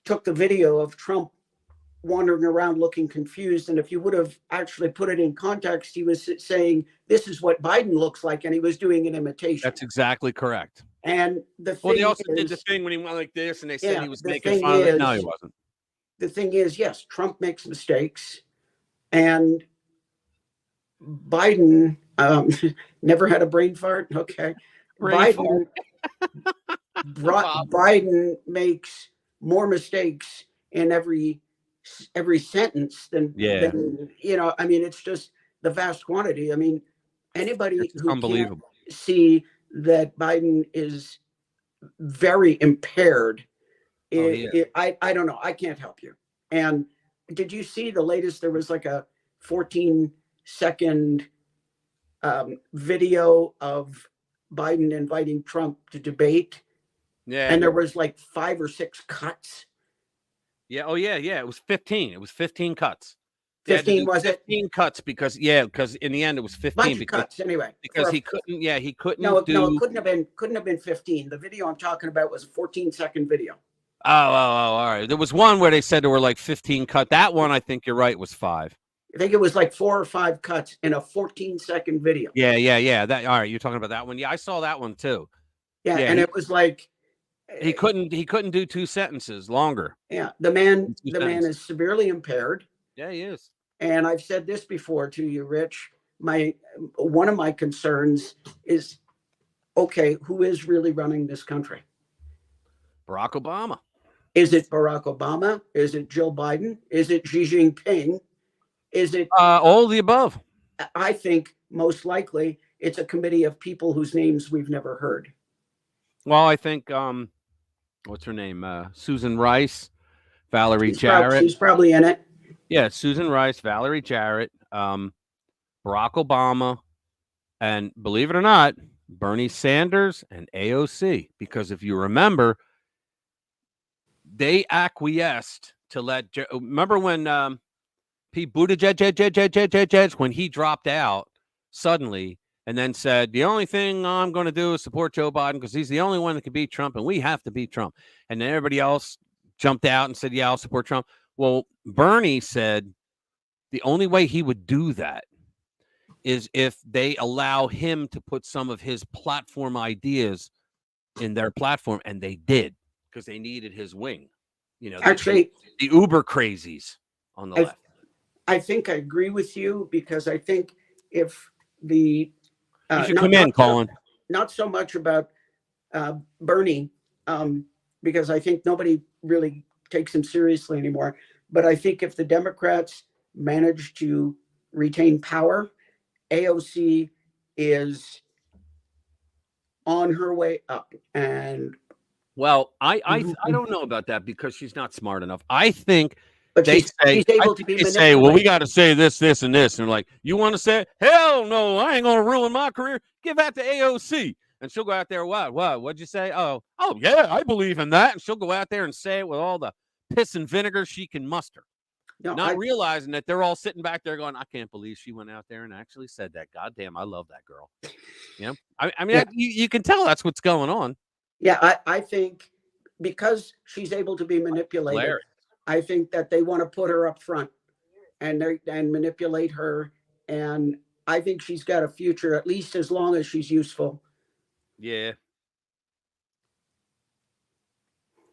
took the video of Trump wandering around looking confused. And if you would have actually put it in context, he was saying, this is what Biden looks like, and he was doing an imitation. That's exactly correct. And the Well, thing they also is, did the thing when he went like this, and they said Yeah, he was the making thing fun of it. No, is- he wasn't. the thing is, yes, Trump makes mistakes, and Biden never had a brain fart. Okay. Brain Biden makes more mistakes in every sentence than Yeah. I mean, it's just the vast quantity. I mean, anybody It's who can't unbelievable. see that Biden is very impaired, Oh, he is. I don't know. I can't help you. And did you see the latest? There was like a 14-second video of Biden inviting Trump to debate, Yeah. and there was like 5 or 6 cuts. Yeah. Oh, yeah. Yeah. It was 15. It was 15 cuts. They had to 15 do was it? 15 cuts because in the end it was 15 Bunch of because cuts anyway. he couldn't. Yeah, he couldn't No, do. no, it couldn't have been 15. The video I'm talking about was a 14-second video. Oh, all right. There was one where they said there were like 15 cut. That one, I think you're right, was 5. I think it was like 4 or 5 cuts in a 14-second video. Yeah. That all right. You're talking about that one. Yeah, I saw that one too. Yeah, Yeah, and it was like He couldn't do 2 sentences longer. yeah, the man Two sentences. is severely impaired. Yeah, he is. And I've said this before to you, Rich. One of my concerns is, okay, who is really running this country? Barack Obama. Is it Barack Obama? Is it Joe Biden? Is it Xi Jinping? Is it? All of the above. I think most likely it's a committee of people whose names we've never heard. Well, I think what's her name? Susan Rice, Valerie Jarrett. She's probably in it. Yeah, Susan Rice, Valerie Jarrett, Barack Obama, and believe it or not, Bernie Sanders and AOC. Because if you remember, they acquiesced to remember when Pete Buttigieg, when he dropped out suddenly and then said, the only thing I'm going to do is support Joe Biden because he's the only one that can beat Trump and we have to beat Trump. And then everybody else jumped out and said, yeah, I'll support Trump. Well, Bernie said the only way he would do that is if they allow him to put some of his platform ideas in their platform. And they did because they needed his wing. Actually, the uber crazies on the left. I think I agree with you because I think if the you should come in, Colin. Not so much about Bernie, because I think nobody really takes him seriously anymore. But I think if the Democrats manage to retain power, AOC is on her way up. And well, I don't know about that because she's not smart enough. I think. But they she's able to be manipulated. Say, well, we got to say this, this, and this. And like, you want to say it? Hell no, I ain't going to ruin my career. Give that to AOC. And she'll go out there, what'd you say? Oh, yeah, I believe in that. And she'll go out there and say it with all the piss and vinegar she can muster. No, not realizing that they're all sitting back there going, I can't believe she went out there and actually said that. God damn, I love that girl. I mean, you can tell that's what's going on. Yeah, I think because she's able to be manipulated, I think that they want to put her up front. and manipulate her. And I think she's got a future, at least as long as she's useful. Yeah.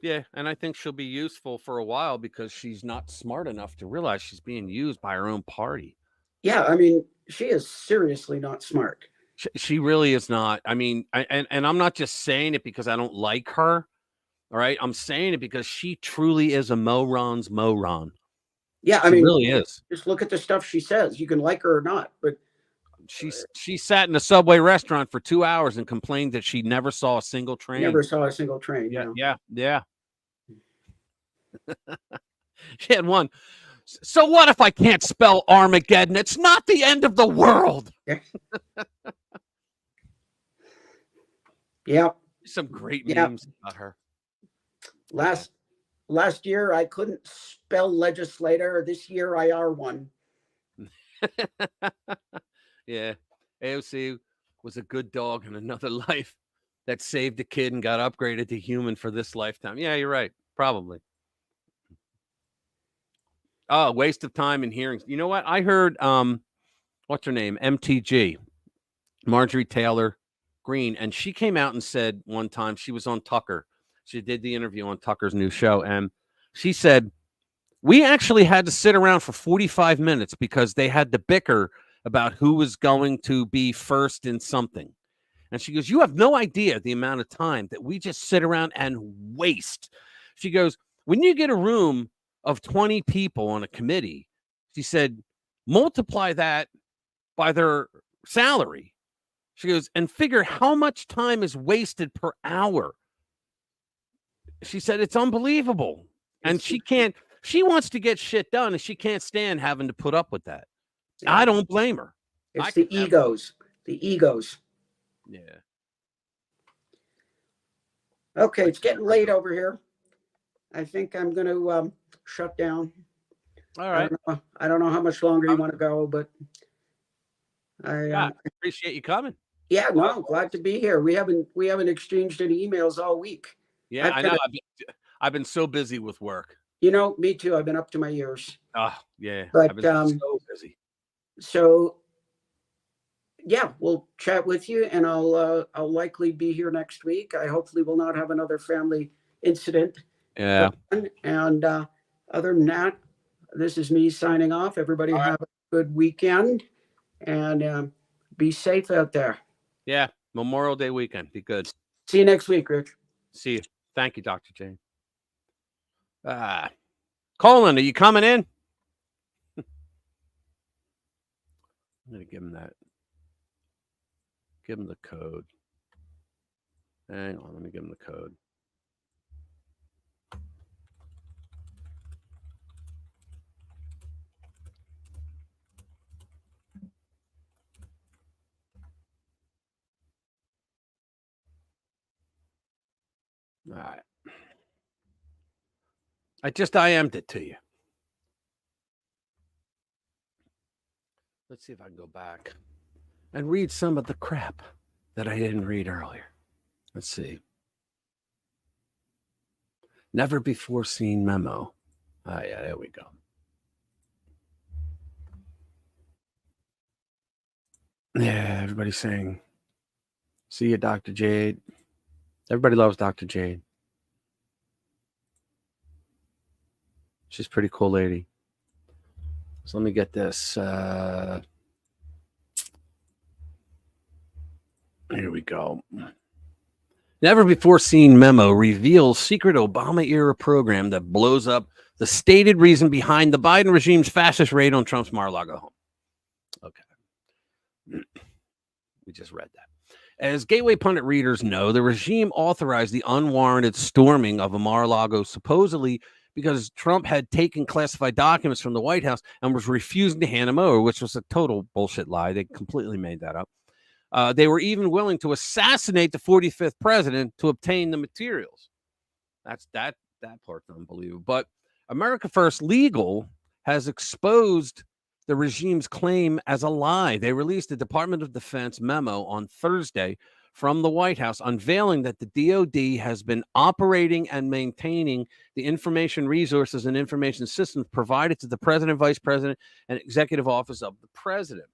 Yeah, and I think she'll be useful for a while because she's not smart enough to realize she's being used by her own party. Yeah, I mean, she is seriously not smart. She really is not. I mean, and I'm not just saying it because I don't like her. All right, I'm saying it because she truly is a moron's moron. Yeah, I She mean, really is. just look at the stuff she says. You can like her or not, but she sat in a Subway restaurant for 2 hours and complained that she never saw a single train. never saw a single train. Yeah. She had one. So what if I can't spell Armageddon? It's not the end of the world. Yeah. Some great memes about her. Last year I couldn't spell legislator. This year I are one. Yeah. AOC was a good dog in another life that saved a kid and got upgraded to human for this lifetime. Yeah, you're right. Probably. Oh, waste of time in hearings. You know what? I heard what's her name? MTG, Marjorie Taylor Greene, and she came out and said one time, she was on Tucker. She did the interview on Tucker's new show, and she said, we actually had to sit around for 45 minutes because they had to bicker about who was going to be first in something. And she goes, you have no idea the amount of time that we just sit around and waste. She goes, when you get a room of 20 people on a committee, she said, multiply that by their salary. She goes, and figure how much time is wasted per hour. She said, it's unbelievable. And she wants to get shit done, and she can't stand having to put up with that. Yeah. I don't blame her. It's the egos. The egos. Yeah. Okay, it's getting late over here. I think I'm going to shut down. All right. I don't know how much longer you want to go, but I appreciate you coming. Yeah, no, glad to be here. We haven't exchanged any emails all week. Yeah, I know. I've been so busy with work. You know, me too. I've been up to my ears. Oh, yeah. But I've been so busy. So yeah, we'll chat with you, and I'll likely be here next week. I hopefully will not have another family incident. Yeah. And other than that, this is me signing off. Everybody have a good weekend, and be safe out there. Yeah. Memorial Day weekend. Be good. See you next week, Rich. See you. Thank you, Dr. Jane. Colin, are you coming in? I'm going to give him that. Give him the code. Hang on. Let me give him the code. All right. I just IM'd it to you. Let's see if I can go back and read some of the crap that I didn't read earlier. Let's see. Never before seen memo. Oh, yeah, there we go. Yeah, everybody's saying, see you, Dr. Jade. Everybody loves Dr. Jade. She's a pretty cool lady. So let me get this. Here we go. Never before seen memo reveals secret Obama era program that blows up the stated reason behind the Biden regime's fascist raid on Trump's Mar-a-Lago home. Okay. We just read that. As Gateway Pundit readers know, the regime authorized the unwarranted storming of a Mar-a-Lago supposedly because Trump had taken classified documents from the White House and was refusing to hand them over, which was a total bullshit lie. They completely made that up. They were even willing to assassinate the 45th president to obtain the materials. That's that part's unbelievable. But America First Legal has exposed the regime's claim as a lie. They released the Department of Defense memo on Thursday from the White House unveiling that the DOD has been operating and maintaining the information resources and information systems provided to the president, vice president, and executive office of the president.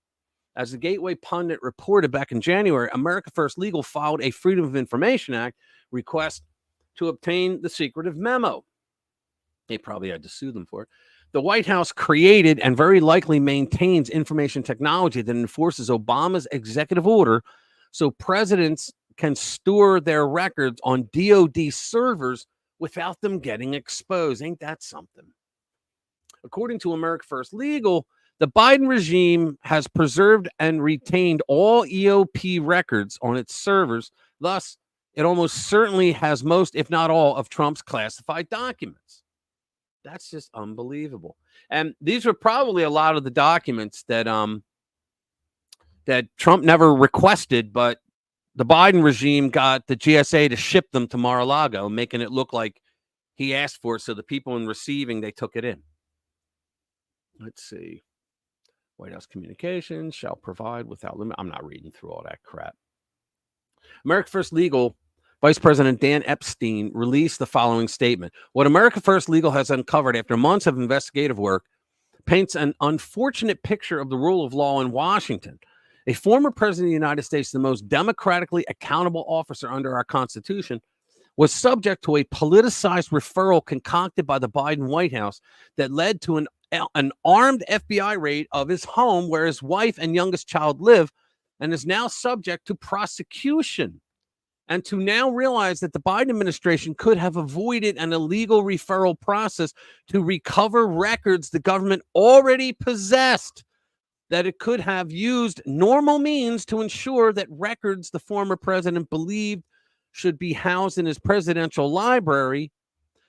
As the Gateway Pundit reported back in January, America First Legal filed a Freedom of Information Act request to obtain the secretive memo. They probably had to sue them for it. The White House created and very likely maintains information technology that enforces Obama's executive order so presidents can store their records on DOD servers without them getting exposed. Ain't that something? According to America First Legal, the Biden regime has preserved and retained all EOP records on its servers. Thus, it almost certainly has most, if not all, of Trump's classified documents. That's just unbelievable. And these were probably a lot of the documents that that Trump never requested, but the Biden regime got the GSA to ship them to Mar-a-Lago, making it look like he asked for it. So the people in receiving, they took it in. Let's see. White House communications shall provide without limit. I'm not reading through all that crap. America First Legal Vice President Dan Epstein released the following statement. What America First Legal has uncovered after months of investigative work paints an unfortunate picture of the rule of law in Washington. A former president of the United States, the most democratically accountable officer under our Constitution, was subject to a politicized referral concocted by the Biden White House that led to an armed FBI raid of his home where his wife and youngest child live, and is now subject to prosecution. And to now realize that the Biden administration could have avoided an illegal referral process to recover records the government already possessed, that it could have used normal means to ensure that records the former president believed should be housed in his presidential library,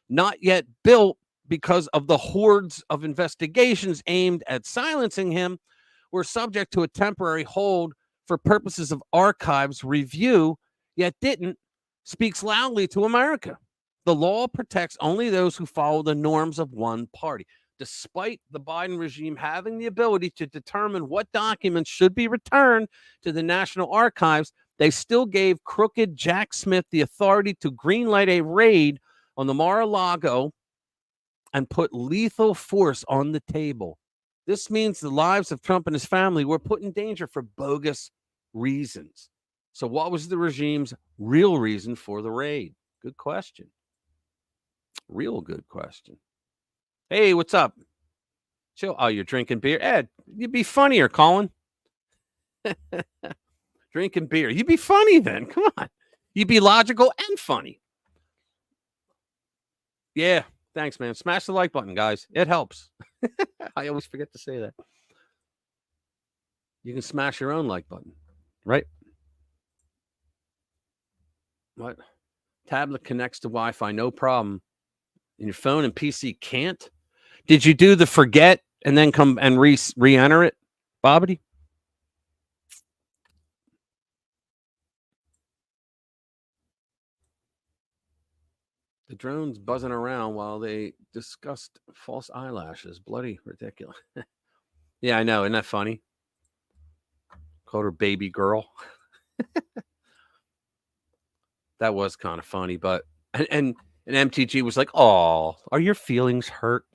not yet built because of the hordes of investigations aimed at silencing him, were subject to a temporary hold for purposes of archives review, yet didn't, speaks loudly to America. The law protects only those who follow the norms of one party. Despite the Biden regime having the ability to determine what documents should be returned to the National Archives, they still gave crooked Jack Smith the authority to greenlight a raid on the Mar-a-Lago and put lethal force on the table. This means the lives of Trump and his family were put in danger for bogus reasons. So what was the regime's real reason for the raid? Good question. Real good question. Hey, what's up? Chill. Oh, you're drinking beer? Ed, you'd be funnier, Colin. Drinking beer. You'd be funny then. Come on. You'd be logical and funny. Yeah. Thanks, man. Smash the like button, guys. It helps. I always forget to say that. You can smash your own like button, right? What? Tablet connects to Wi-Fi, no problem. And your phone and PC can't? Did you do the forget and then come and re-enter it, Bobbity? The drone's buzzing around while they discussed false eyelashes. Bloody ridiculous. Yeah, I know. Isn't that funny? Called her baby girl. That was kind of funny, but and MTG was like, "Oh, are your feelings hurt?"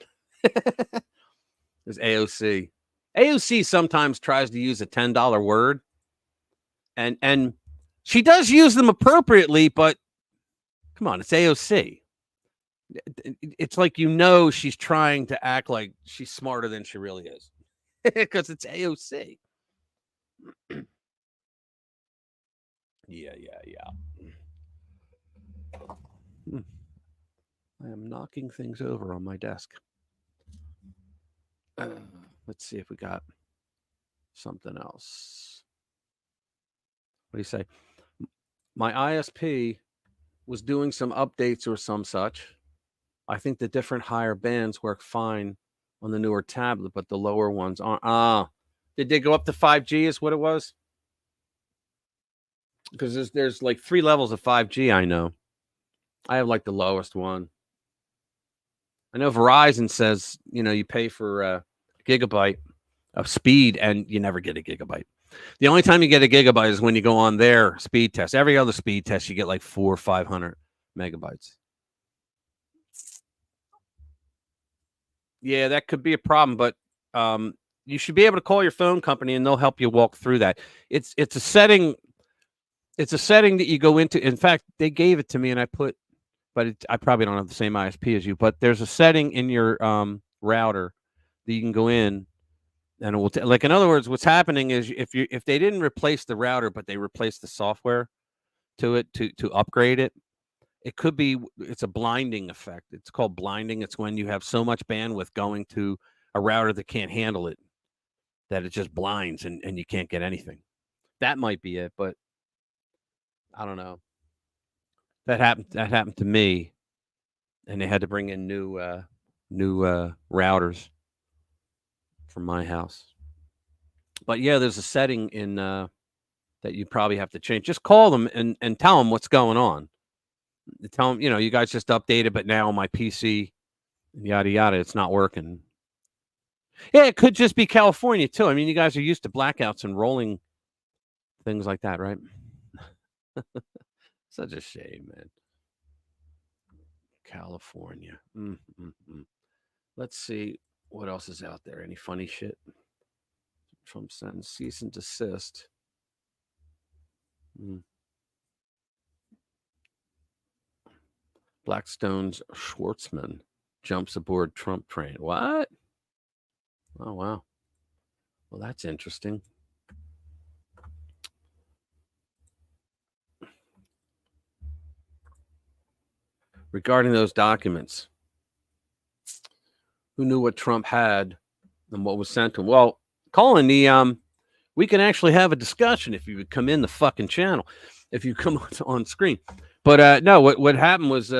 It's AOC. AOC sometimes tries to use a $10 word, and she does use them appropriately, but come on, it's AOC. It's like, she's trying to act like she's smarter than she really is because it's AOC. Yeah. I am knocking things over on my desk. Let's see if we got something else. What do you say? My ISP was doing some updates or some such. I think the different higher bands work fine on the newer tablet, but the lower ones aren't. Did they go up to 5G is what it was? Because there's like 3 levels of 5G, I know. I have like the lowest one. I know Verizon says, you pay for a gigabyte of speed and you never get a gigabyte. The only time you get a gigabyte is when you go on their speed test. Every other speed test, you get like 400 or 500 megabytes. Yeah, that could be a problem, but you should be able to call your phone company and they'll help you walk through that. It's a setting. It's a setting that you go into. In fact, they gave it to me and I put, but I probably don't have the same ISP as you, but there's a setting in your router that you can go in and it will like, in other words, what's happening is if they didn't replace the router, but they replaced the software to it to upgrade it, it could be, it's a blinding effect. It's called blinding. It's when you have so much bandwidth going to a router that can't handle it, that it just blinds and you can't get anything. That might be it, but I don't know. That happened to me, and they had to bring in new routers for my house. But yeah, there's a setting in that you probably have to change. Just call them and tell them what's going on. Tell them, you guys just updated, but now my PC, yada yada, it's not working. Yeah, it could just be California too. I mean, you guys are used to blackouts and rolling things like that, right? Such a shame, man. California. Let's see what else is out there. Any funny shit? Trump sends cease and desist. Blackstone's Schwartzman jumps aboard Trump train. What? Oh, wow. Well, that's interesting. Regarding those documents, who knew what Trump had and what was sent to him? Well, Colin, we can actually have a discussion if you would come in the fucking channel, if you come on screen. But no, what happened was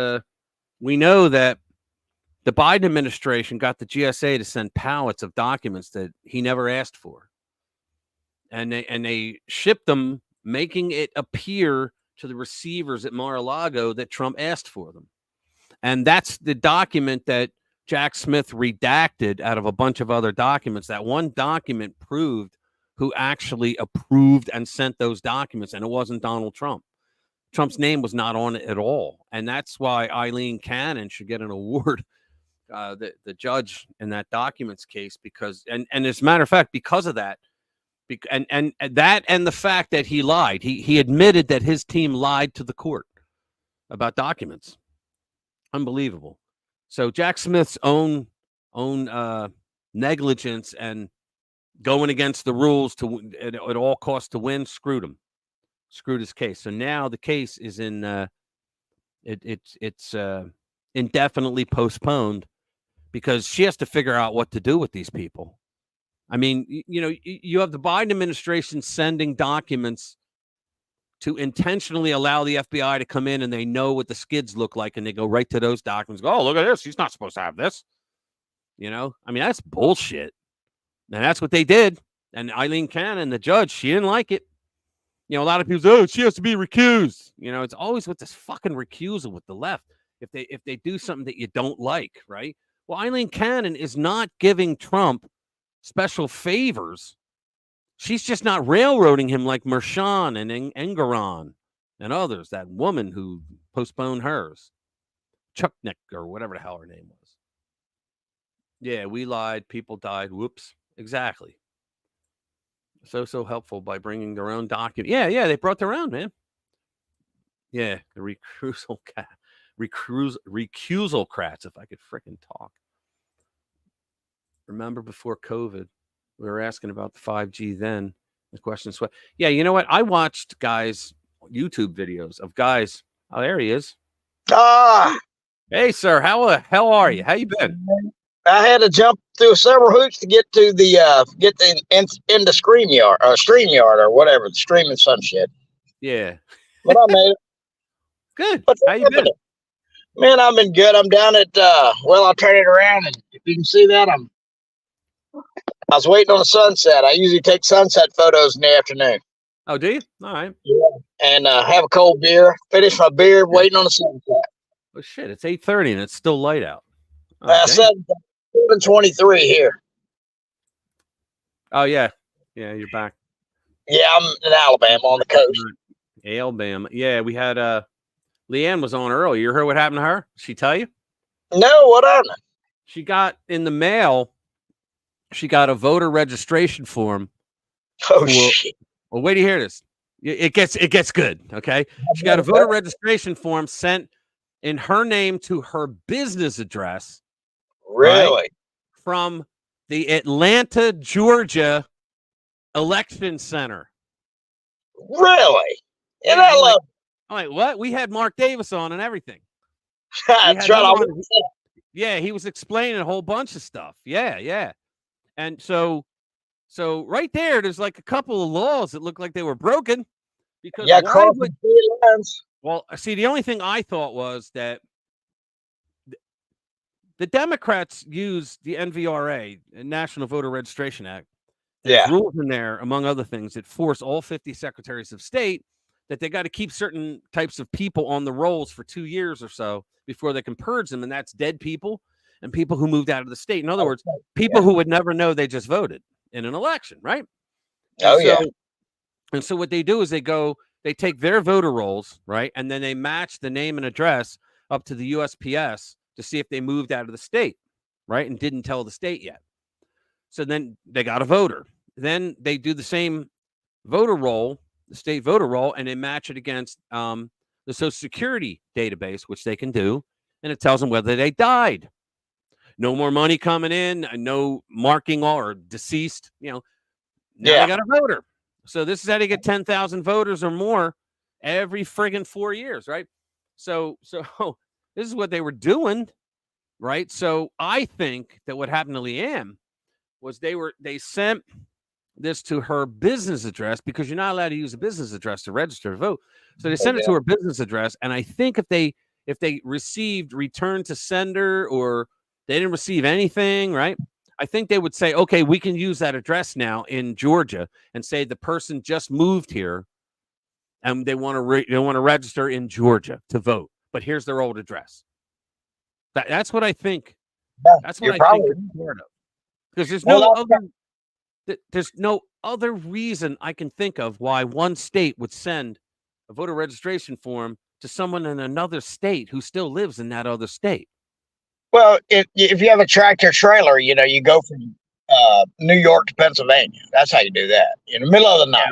we know that the Biden administration got the GSA to send pallets of documents that he never asked for, and they shipped them, making it appear to the receivers at Mar-a-Lago that Trump asked for them. And that's the document that Jack Smith redacted out of a bunch of other documents. That one document proved who actually approved and sent those documents, and it wasn't Donald Trump. Trump's name was not on it at all. And that's why Eileen Cannon should get an award, the judge in that documents case, because, and as a matter of fact, because of that, and that, and the fact that he lied, he admitted that his team lied to the court about documents. Unbelievable. So Jack Smith's own negligence and going against the rules at all costs to win screwed his case. So now the case is in it's indefinitely postponed because she has to figure out what to do with these people. I mean, you have the Biden administration sending documents to intentionally allow the FBI to come in, and they know what the skids look like, and they go right to those documents. Go, oh, look at this. He's not supposed to have this. I mean, that's bullshit. And that's what they did. And Eileen Cannon, the judge, she didn't like it. A lot of people say, oh, she has to be recused. It's always with this fucking recusal with the left. If they do something that you don't like, right? Well, Eileen Cannon is not giving Trump special favors. She's just not railroading him like Mershon and Engeron and others. That woman who postponed hers, Chucknick or whatever the hell her name was. Yeah, we lied. People died. Whoops. Exactly. So helpful by bringing their own document. Yeah, they brought their own, man. Yeah, the recusal crats, if I could frickin' talk. Remember before COVID, we were asking about the 5G then. The question is, yeah, you know what? I watched guys' YouTube videos of guys. Oh, there he is. Hey, sir. How the hell are you? How you been? I had to jump through several hoops to get to the into StreamYard or whatever, the streaming some shit. Yeah. But I made it. Good. How you been? Man, I've been good. I'm down at I'll turn it around, and if you can see that, I was waiting on the sunset. I usually take sunset photos in the afternoon. Oh, do you? All right. Yeah. And have a cold beer. Finish my beer, waiting on the sunset. Oh shit! It's 8:30 and it's still light out. 7:23 here. Oh yeah, you're back. Yeah, I'm in Alabama on the coast. Alabama. Yeah, we had Leanne was on earlier. You heard what happened to her? She tell you? No, what happened? She got in the mail. She got a voter registration form. Oh shit! Well, wait to hear this. It gets good. Okay, she got a voter registration form sent in her name to her business address. Really? Right, from the Atlanta, Georgia election center. Really? Yeah, And I love. I'm like, what? We had Mark Davis on and everything. That's right. Yeah, he was explaining a whole bunch of stuff. Yeah. And so right there's like a couple of laws that look like they were broken because well, see, the only thing I thought was that the Democrats use the NVRA, National Voter Registration Act. There's rules in there, among other things, that force all 50 secretaries of state that they got to keep certain types of people on the rolls for 2 years or so before they can purge them. And that's dead people and people who moved out of the state. In other words, people who would never know they just voted in an election, right? And so what they do is they take their voter rolls, right? And then they match the name and address up to the USPS to see if they moved out of the state, right? And didn't tell the state yet. So then they got a voter. Then they do the same voter roll, the state voter roll, and they match it against the Social Security database, which they can do. And it tells them whether they died. No more money coming in, no marking or deceased, now they got a voter. So this is how they get 10,000 voters or more every friggin' 4 years, right? So this is what they were doing, right? So I think that what happened to Leanne was they sent this to her business address because you're not allowed to use a business address to register to vote. So they sent it to her business address, and I think if they received return to sender or they didn't receive anything, right? I think they would say, okay, we can use that address now in Georgia and say the person just moved here and they want to register in Georgia to vote, but here's their old address. That's what I think. That's what I think it's part of. Because there's no other reason I can think of why one state would send a voter registration form to someone in another state who still lives in that other state. Well, if you have a tractor trailer, you go from New York to Pennsylvania. That's how you do that in the middle of the night.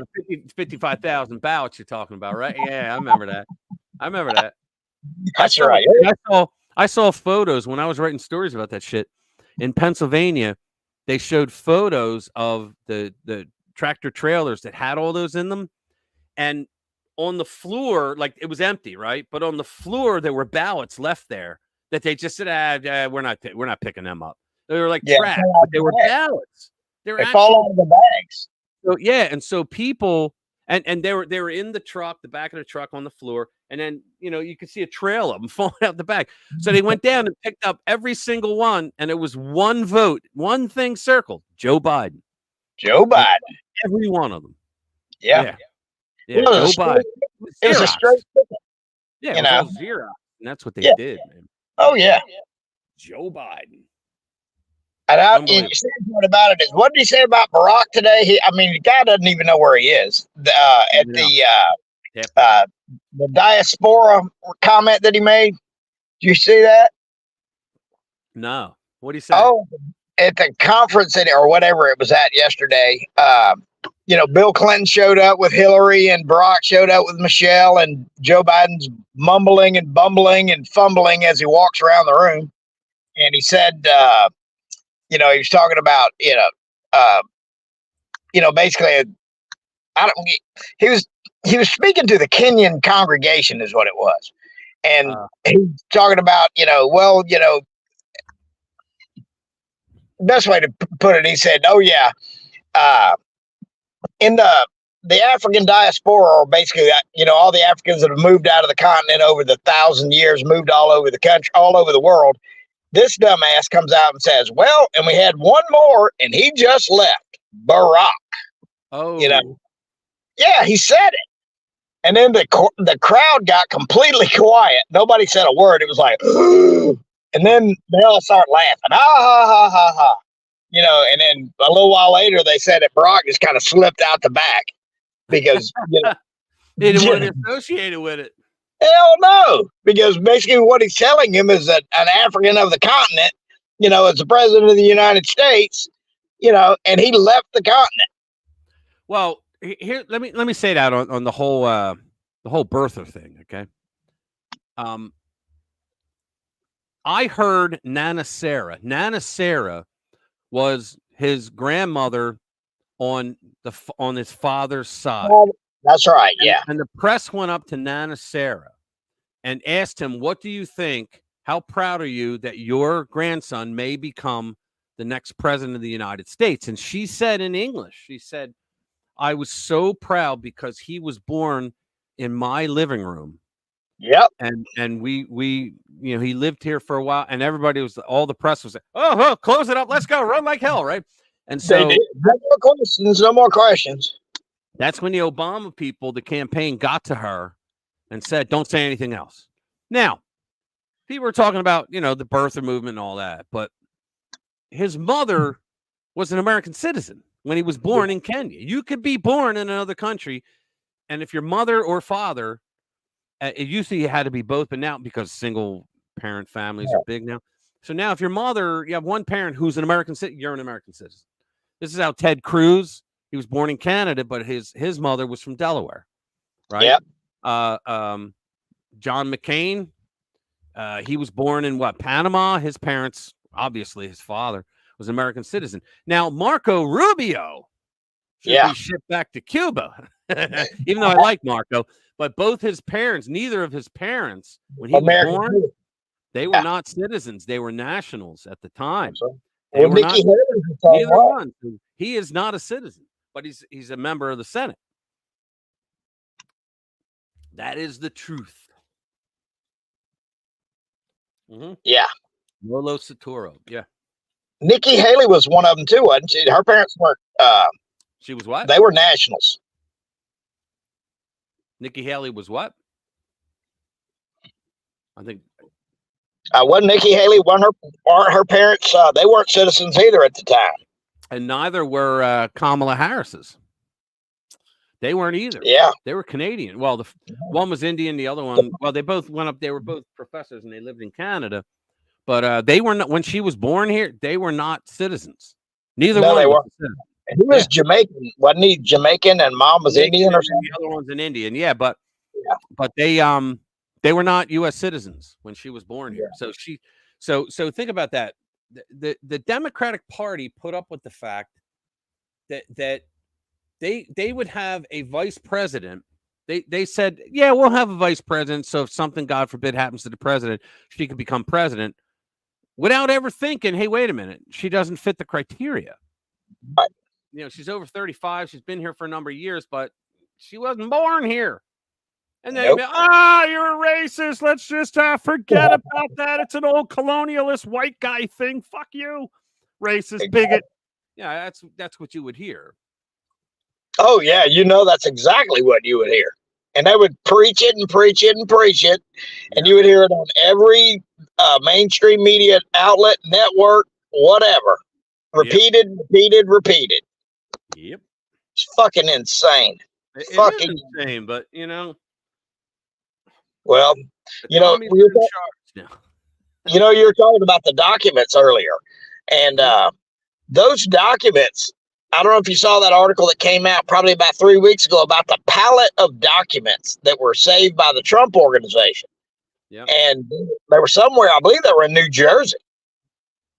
55,000 ballots you're talking about, right? Yeah, I remember that. That's right. I saw photos when I was writing stories about that shit in Pennsylvania. They showed photos of the tractor trailers that had all those in them, and on the floor, like it was empty, right? But on the floor, there were ballots left there that they just said, we're not picking them up. They were like trash, but they were ballots. They fall out of the bags. So yeah, and so people and they were in the truck, the back of the truck on the floor, and then you could see a trail of them falling out the back. So they went down and picked up every single one, and it was one vote, one thing circled: Joe Biden. Every one of them. Yeah. Joe Biden. It was a straight ticket. Yeah, it was Xerox, and that's what they did, man. Oh yeah, Joe Biden. And the sad part about it is, what did he say about Barack today? The guy doesn't even know where he is. At the diaspora comment that he made. Did you see that? No. What did he say? Oh, at the conference or whatever it was at yesterday. Bill Clinton showed up with Hillary and Barack showed up with Michelle, and Joe Biden's mumbling and bumbling and fumbling as he walks around the room. And he said, he was talking about, basically, he was speaking to the Kenyan congregation is what it was. And he's talking about, best way to put it, he said, oh yeah, in the African diaspora, or basically, all the Africans that have moved out of the continent over the 1,000 years, moved all over the country, all over the world. This dumbass comes out and says, well, and we had one more, and he just left, Barack. Oh, yeah, he said it. And then the crowd got completely quiet. Nobody said a word. It was like, and then they all start laughing. Ha, ha, ha, ha, ha. And then a little while later, they said that Barack just kind of slipped out the back. because They didn't want to be associated with it. hell no, because basically what he's telling him is that an African of the continent, is the president of the United States, and he left the continent. Well, here let me say that on the whole birther thing, okay? I heard Nana Sarah. Nana Sarah was his grandmother on his father's side. That's right, yeah. And the press went up to Nana Sarah and asked him, "What do you think? How proud are you that your grandson may become the next president of the United States?" And she said in English, she said, "I was so proud because he was born in my living room." Yep. And we he lived here for a while, and all the press was like, "Oh, close it up, let's go, run like hell," right? And so no more questions, no more questions. That's when the Obama people, the campaign, got to her and said, "Don't say anything else." Now, people were talking about, the birther movement and all that, but his mother was an American citizen when he was born in Kenya. You could be born in another country, and if your mother or father, it usually had to be both, but now because single parent families are big now. So now if your mother, you have one parent who's an American citizen, you're an American citizen. This is how Ted Cruz, he was born in Canada, but his mother was from Delaware, right? Yep. John McCain, he was born in Panama. His parents, obviously his father, was an American citizen. Now, Marco Rubio should be shipped back to Cuba, even though I like Marco. But both his parents, neither of his parents, when he was born, they were not citizens. They were nationals at the time. They were not, neither one. He is not a citizen, but he's a member of the Senate. That is the truth. Mm-hmm. Yeah. Lolo Saturo. Yeah. Nikki Haley was one of them too, wasn't she? Her parents weren't. She was what? They were nationals. Nikki Haley was what? I think. Wasn't Nikki Haley? Aren't her parents? They weren't citizens either at the time. And neither were Kamala Harris's. They weren't either. Yeah. They were Canadian. Well, the one was Indian, the other one, well, they both went up. They were both professors and they lived in Canada. But they were not, when she was born here, they were not citizens. Neither one. They weren't. He was Jamaican, wasn't he? Jamaican, and mom was Indian or something. The other one's an Indian, but they were not U.S. citizens when she was born here. So so think about that. The Democratic Party put up with the fact that they would have a vice president. They said, yeah, we'll have a vice president. So if something, God forbid, happens to the president, she could become president without ever thinking, hey, wait a minute, she doesn't fit the criteria. Right. She's over 35. She's been here for a number of years, but she wasn't born here. And then, you're a racist. Let's just forget about that. It's an old colonialist white guy thing. Fuck you, racist bigot. Yeah, that's what you would hear. Oh, yeah. That's exactly what you would hear. And they would preach it and preach it and preach it. And you would hear it on every mainstream media outlet, network, whatever. Repeated. Yep. It's fucking insane. It is insane, but, Well, you were talking about the documents earlier. And those documents, I don't know if you saw that article that came out probably about 3 weeks ago about the pallet of documents that were saved by the Trump organization. Yeah. And they were somewhere, I believe they were in New Jersey.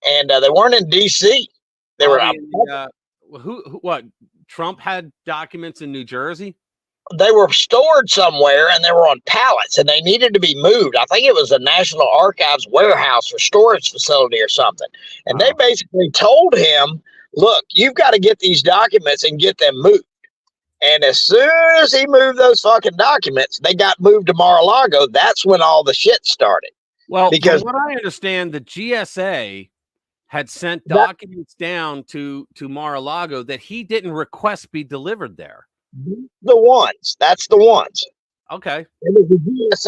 And they weren't in D.C. They were what? Trump had documents in New Jersey? They were stored somewhere and they were on pallets and they needed to be moved. I think it was a National Archives warehouse or storage facility or something. And they basically told him, look, you've got to get these documents and get them moved. And as soon as he moved those fucking documents, they got moved to Mar-a-Lago. That's when all the shit started. Well, because from what I understand, the GSA had sent documents down to Mar-a-Lago that he didn't request be delivered there. The ones. That's the ones. Okay. It was the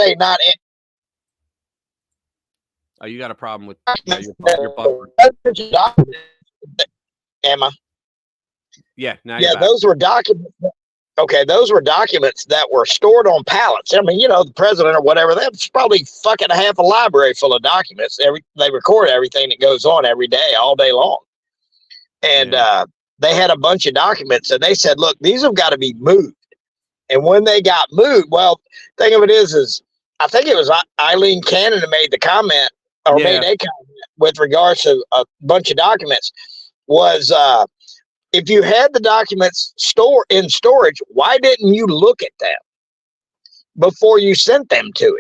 GSA, not it. Oh, you got a problem with your buffer. Emma. Yeah. Now those were documents. Okay, those were documents that were stored on pallets. I mean, you know, the president or whatever, that's probably fucking half a library full of documents. They record everything that goes on every day, all day long. And they had a bunch of documents, and they said, look, these have got to be moved. And when they got moved, well, thing of it is I think it was Eileen Cannon that made the comment, or made a comment with regards to a bunch of documents, was if you had the documents in storage, why didn't you look at them before you sent them to him?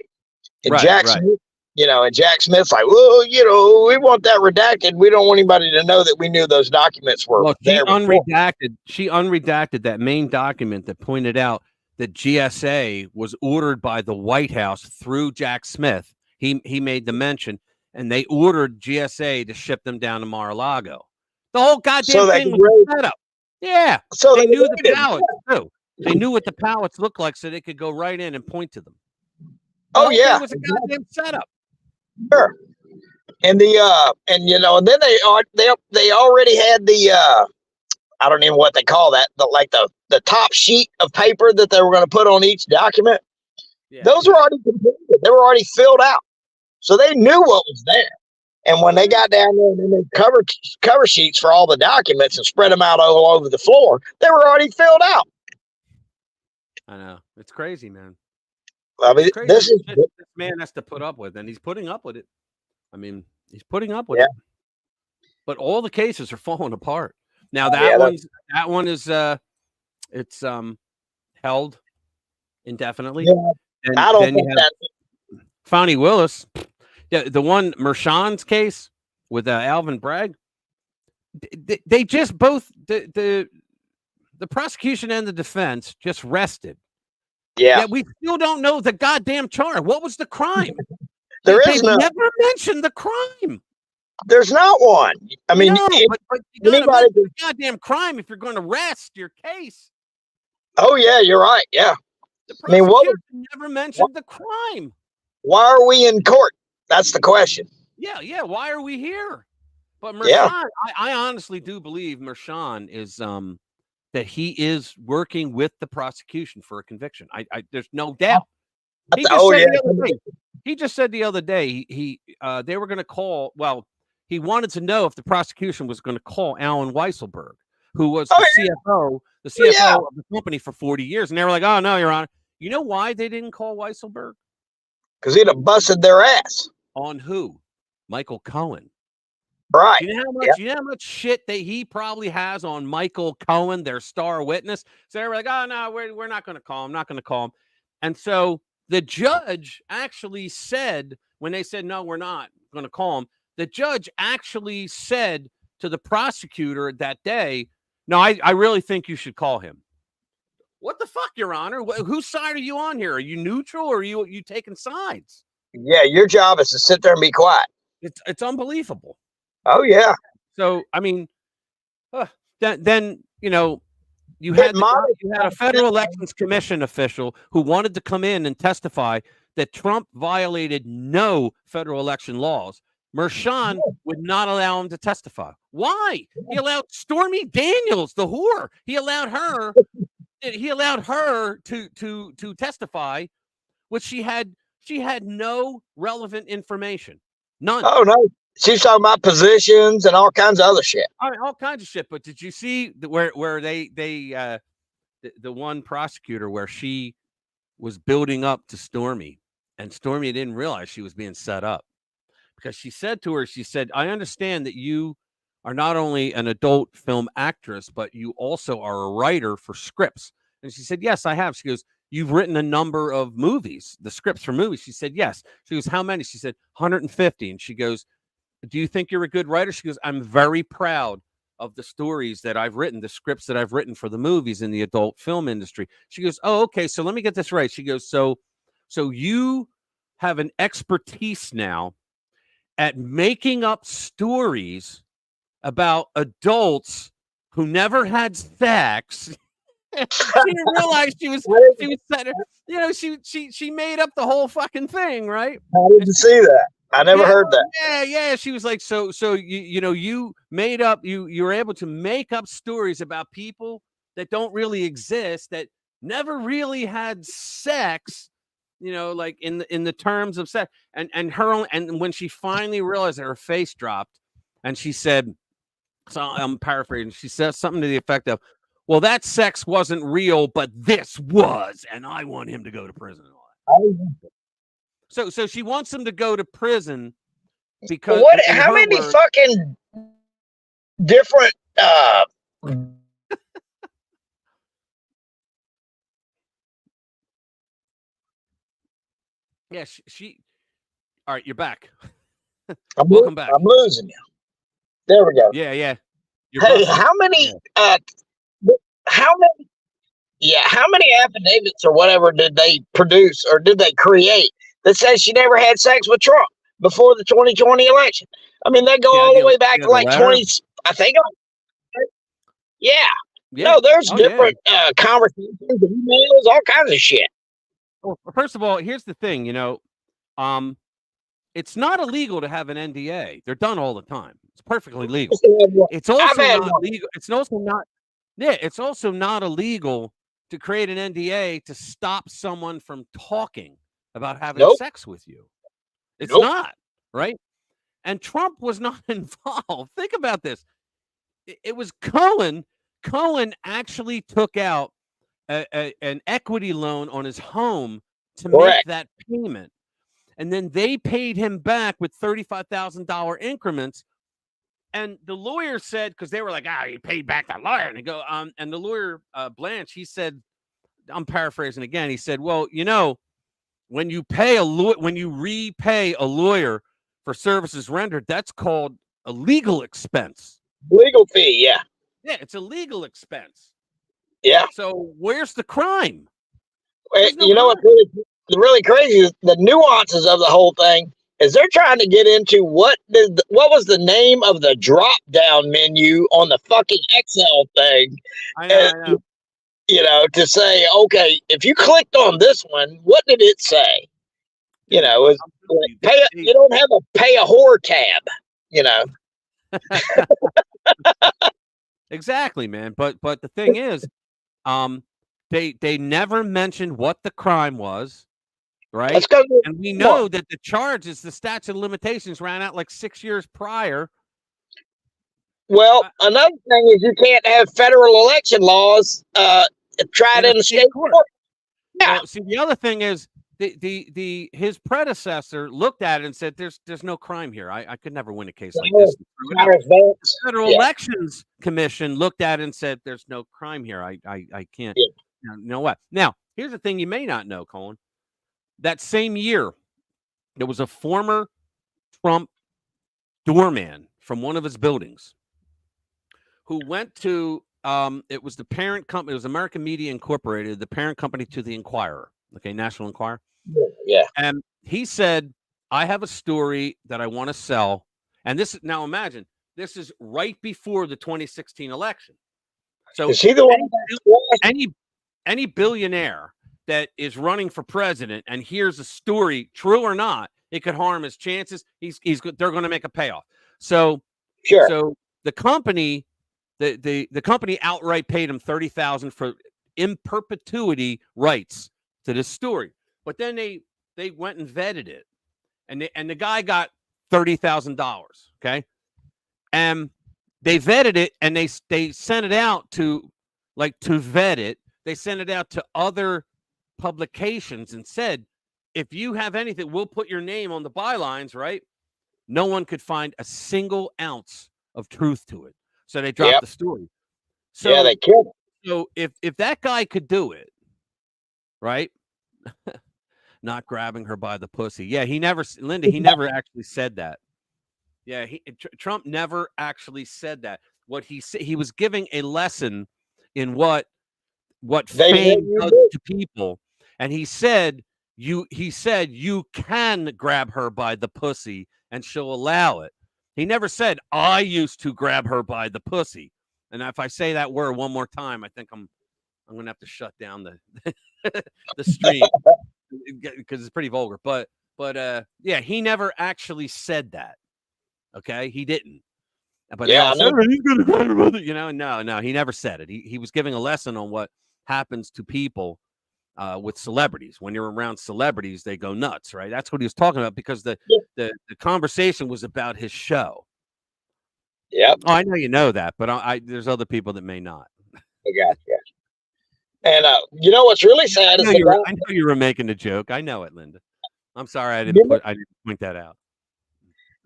And Jack Smith, you know, and Jack Smith's like, well, you know, we want that redacted. We don't want anybody to know that we knew those documents were there. She unredacted that main document that pointed out that GSA was ordered by the White House through Jack Smith. He made the mention, and they ordered GSA to ship them down to Mar-a-Lago. The whole goddamn thing was set up. Yeah. So they knew the pallets too. They knew what the pallets looked like, so they could go right in and point to them. It was a goddamn setup. Sure. And and you know, and then they already had the I don't even know what they call that, the top sheet of paper that they were going to put on each document. Those were already completed. They were already filled out, so they knew what was there. And when they got down there and they cover sheets for all the documents and spread them out all over the floor, they were already filled out. I know. It's crazy, man. I mean, this man has to put up with, and he's putting up with it. I mean, he's putting up with it. But all the cases are falling apart. Now that one is it's held indefinitely. Yeah, and I don't then think you have that. Fani Willis. The one Mershon's case with Alvin Bragg, they just both the prosecution and the defense just rested. Yeah, we still don't know the goddamn charge. What was the crime? They never mentioned the crime. There's not one. I mean, no, but you gotta mention the goddamn crime if you're going to rest your case. Oh yeah, you're right. Yeah, the prosecution never mentioned the crime. Why are we in court? That's the question. Yeah. Why are we here? But Mershon, I honestly do believe Mershon is that he is working with the prosecution for a conviction. I there's no doubt. He just said the other day they were going to call. Well, he wanted to know if the prosecution was going to call Alan Weisselberg, who was the CFO of the company for 40 years, and they were like, "Oh no, Your Honor." You know why they didn't call Weisselberg? Because he'd have busted their ass. On who? Michael Cohen. Right. You know how much shit that he probably has on Michael Cohen, their star witness? So they were like, oh, no, we're not going to call him. Not going to call him. And so the judge actually said, when they said, no, we're not going to call him, the judge actually said to the prosecutor that day, no, I really think you should call him. What the fuck, Your Honor? Whose side are you on here? Are you neutral or are you taking sides? Yeah, your job is to sit there and be quiet. It's unbelievable. Oh yeah. So I mean, then you know, you had a Federal Elections Commission official who wanted to come in and testify that Trump violated no federal election laws. Mershon would not allow him to testify. Why? He allowed Stormy Daniels, the whore. He allowed her. He allowed her to testify, which she had no relevant information. None. Oh no. She's talking about positions and all kinds of other shit. All kinds of shit. But did you see where the one prosecutor where she was building up to Stormy, and Stormy didn't realize she was being set up, because she said to her, she said, I understand that you are not only an adult film actress, but you also are a writer for scripts. And she said, yes, I have. She goes, you've written a number of movies, the scripts for movies. She said, yes. She goes, how many? She said, 150. And she goes, do you think you're a good writer? She goes, I'm very proud of the stories that I've written, the scripts that I've written for the movies in the adult film industry. She goes, oh, okay. So let me get this right. She goes, so you have an expertise now at making up stories about adults who never had sex. She didn't realize she was you know, she made up the whole fucking thing, right? I didn't see that. I never heard that. Yeah. She was like, so you know, you made up, you were able to make up stories about people that don't really exist, that never really had sex, like in the terms of sex. And when she finally realized that, her face dropped, and she said, so I'm paraphrasing, she says something to the effect of, well, that sex wasn't real, but this was, and I want him to go to prison. So she wants him to go to prison because in How her many words, fucking different yeah, she all right, you're back. Welcome back. I'm losing you. There we go. Yeah. You're Hey, buffering. how many how many affidavits or whatever did they produce or did they create that says she never had sex with Trump before the 2020 election? I mean, they go all the way back to like 20, I think. Yeah. No, there's different conversations, emails, all kinds of shit. Well, first of all, here's the thing, it's not illegal to have an NDA. They're done all the time. It's perfectly legal. It's also not legal. It's also not. Yeah, it's also not illegal to create an NDA to stop someone from talking about having sex with you. It's not, right? And Trump was not involved. Think about this. It was Cohen. Cohen actually took out an equity loan on his home to make that payment. And then they paid him back with $35,000 increments. And the lawyer said, because they were like, you paid back the lawyer. And they go, and the lawyer, Blanche, he said, I'm paraphrasing again. He said, well, when you repay a lawyer for services rendered, that's called a legal expense. Legal fee, yeah. Yeah, it's a legal expense. Yeah. So where's the crime? What's really crazy is the nuances of the whole thing is they're trying to get into what was the name of the drop down menu on the fucking Excel thing. I know. To say, okay, if you clicked on this one, what did it say? You don't have a pay a whore tab, Exactly, man. But the thing is, they never mentioned what the crime was, right? And we know that the charge is the statute of limitations ran out like 6 years prior. Well, another thing is you can't have federal election laws tried in the state court. Yeah. Well, see, the other thing is his predecessor looked at it and said, "There's no crime here. I could never win a case like this." The Federal Elections Commission looked at it and said, "There's no crime here. I can't." Yeah. You know what? Now, here's the thing you may not know, Colin. That same year, there was a former Trump doorman from one of his buildings who went to it was the parent company. It was American Media Incorporated, the parent company to the Enquirer. Okay, National Enquirer. Yeah. And he said, I have a story that I want to sell. And this, now imagine, this is right before the 2016 election. So is he the one any billionaire that is running for president and hears a story, true or not, it could harm his chances. They're going to make a payoff. So sure. So the company, the company outright paid him $30,000 for in perpetuity rights to this story. But then they went and vetted it, and the guy got $30,000. Okay, and they vetted it, and they sent it out to vet it. They sent it out to other publications and said, if you have anything, we'll put your name on the bylines. Right? No one could find a single ounce of truth to it, so they dropped the story. So yeah, they killed him. So if that guy could do it, right? Not grabbing her by the pussy. Yeah, he never actually said that. Yeah, Trump never actually said that. What he said, he was giving a lesson in what fame does to people, and he said you can grab her by the pussy and she'll allow it. He never said I used to grab her by the pussy. And if I say that word one more time, I think I'm going to have to shut down the stream because it's pretty vulgar. But yeah, he never actually said that. Okay, he didn't. But yeah, he's going to grab her, no, he never said it. He was giving a lesson on what happens to people with celebrities. When you're around celebrities, they go nuts, right? That's what he was talking about, because the conversation was about his show. Yep. Oh, I know you know that, but there's other people that may not. I got you. And you know what's really sad is I know you were making a joke. I know it, Linda. I'm sorry I didn't point that out.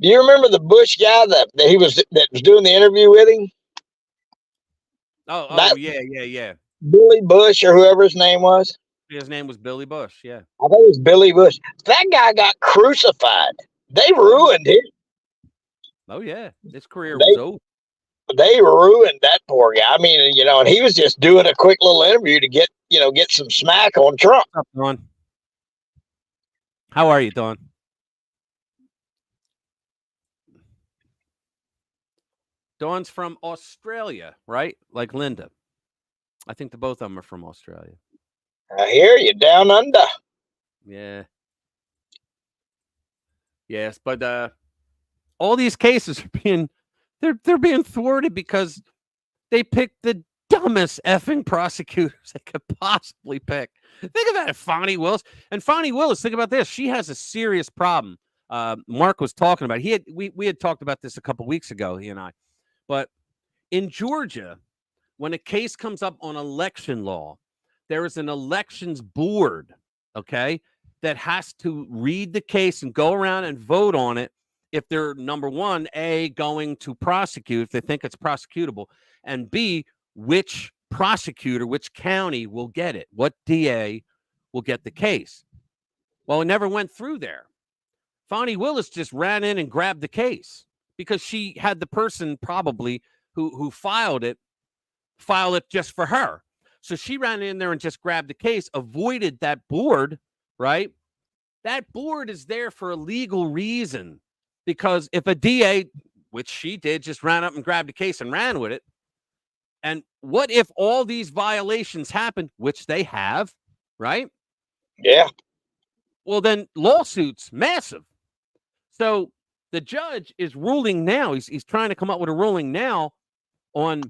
Do you remember the Bush guy that was doing the interview with him? Oh, yeah. Billy Bush or whoever his name was. His name was Billy Bush. Yeah, I think it was Billy Bush. That guy got crucified. They ruined him. Oh yeah, his career was over. They ruined that poor guy. I mean, you know, and he was just doing a quick little interview to get some smack on Trump. What's up, Dawn? How are you, Dawn? Dawn's from Australia, right? Like Linda. I think the both of them are from Australia. I hear you, down under. Yeah. Yes, but all these cases are being being thwarted because they picked the dumbest effing prosecutors they could possibly pick. Think about it, Fonnie Willis. And Fonnie Willis, think about this. She has a serious problem. Mark was talking about it. We had talked about this a couple weeks ago, he and I. But in Georgia, when a case comes up on election law, there is an elections board, okay, that has to read the case and go around and vote on it if they're, number one, A, going to prosecute, if they think it's prosecutable, and B, which prosecutor, which county will get it, what DA will get the case. Well, it never went through there. Fonnie Willis just ran in and grabbed the case because she had the person probably who filed it file it just for her. So she ran in there and just grabbed the case, avoided that board, right? That board is there for a legal reason, because if a DA, which she did, just ran up and grabbed the case and ran with it, and what if all these violations happened, which they have, right? Yeah. Well, then lawsuits, massive. So the judge is ruling now. He's trying to come up with a ruling now on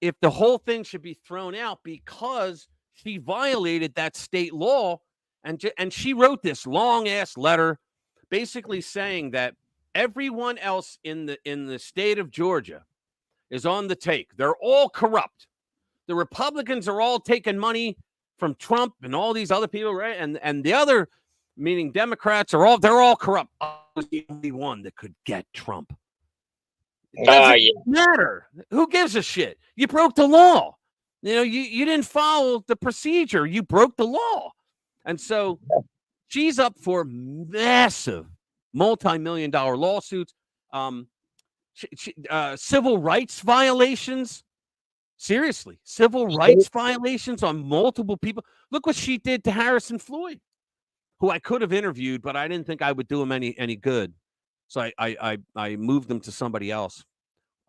if the whole thing should be thrown out because she violated that state law. And she wrote this long ass letter basically saying that everyone else in the state of Georgia is on the take. They're all corrupt. The Republicans are all taking money from Trump and all these other people, right? And the other, meaning Democrats, they're all corrupt. I was the only one that could get Trump. It doesn't matter. Who gives a shit? You broke the law. You know, you didn't follow the procedure. You broke the law. And so she's up for massive multi-million-dollar lawsuits, civil rights violations. Seriously, civil rights violations on multiple people. Look what she did to Harrison Floyd, who I could have interviewed, but I didn't think I would do him any good. So I moved them to somebody else,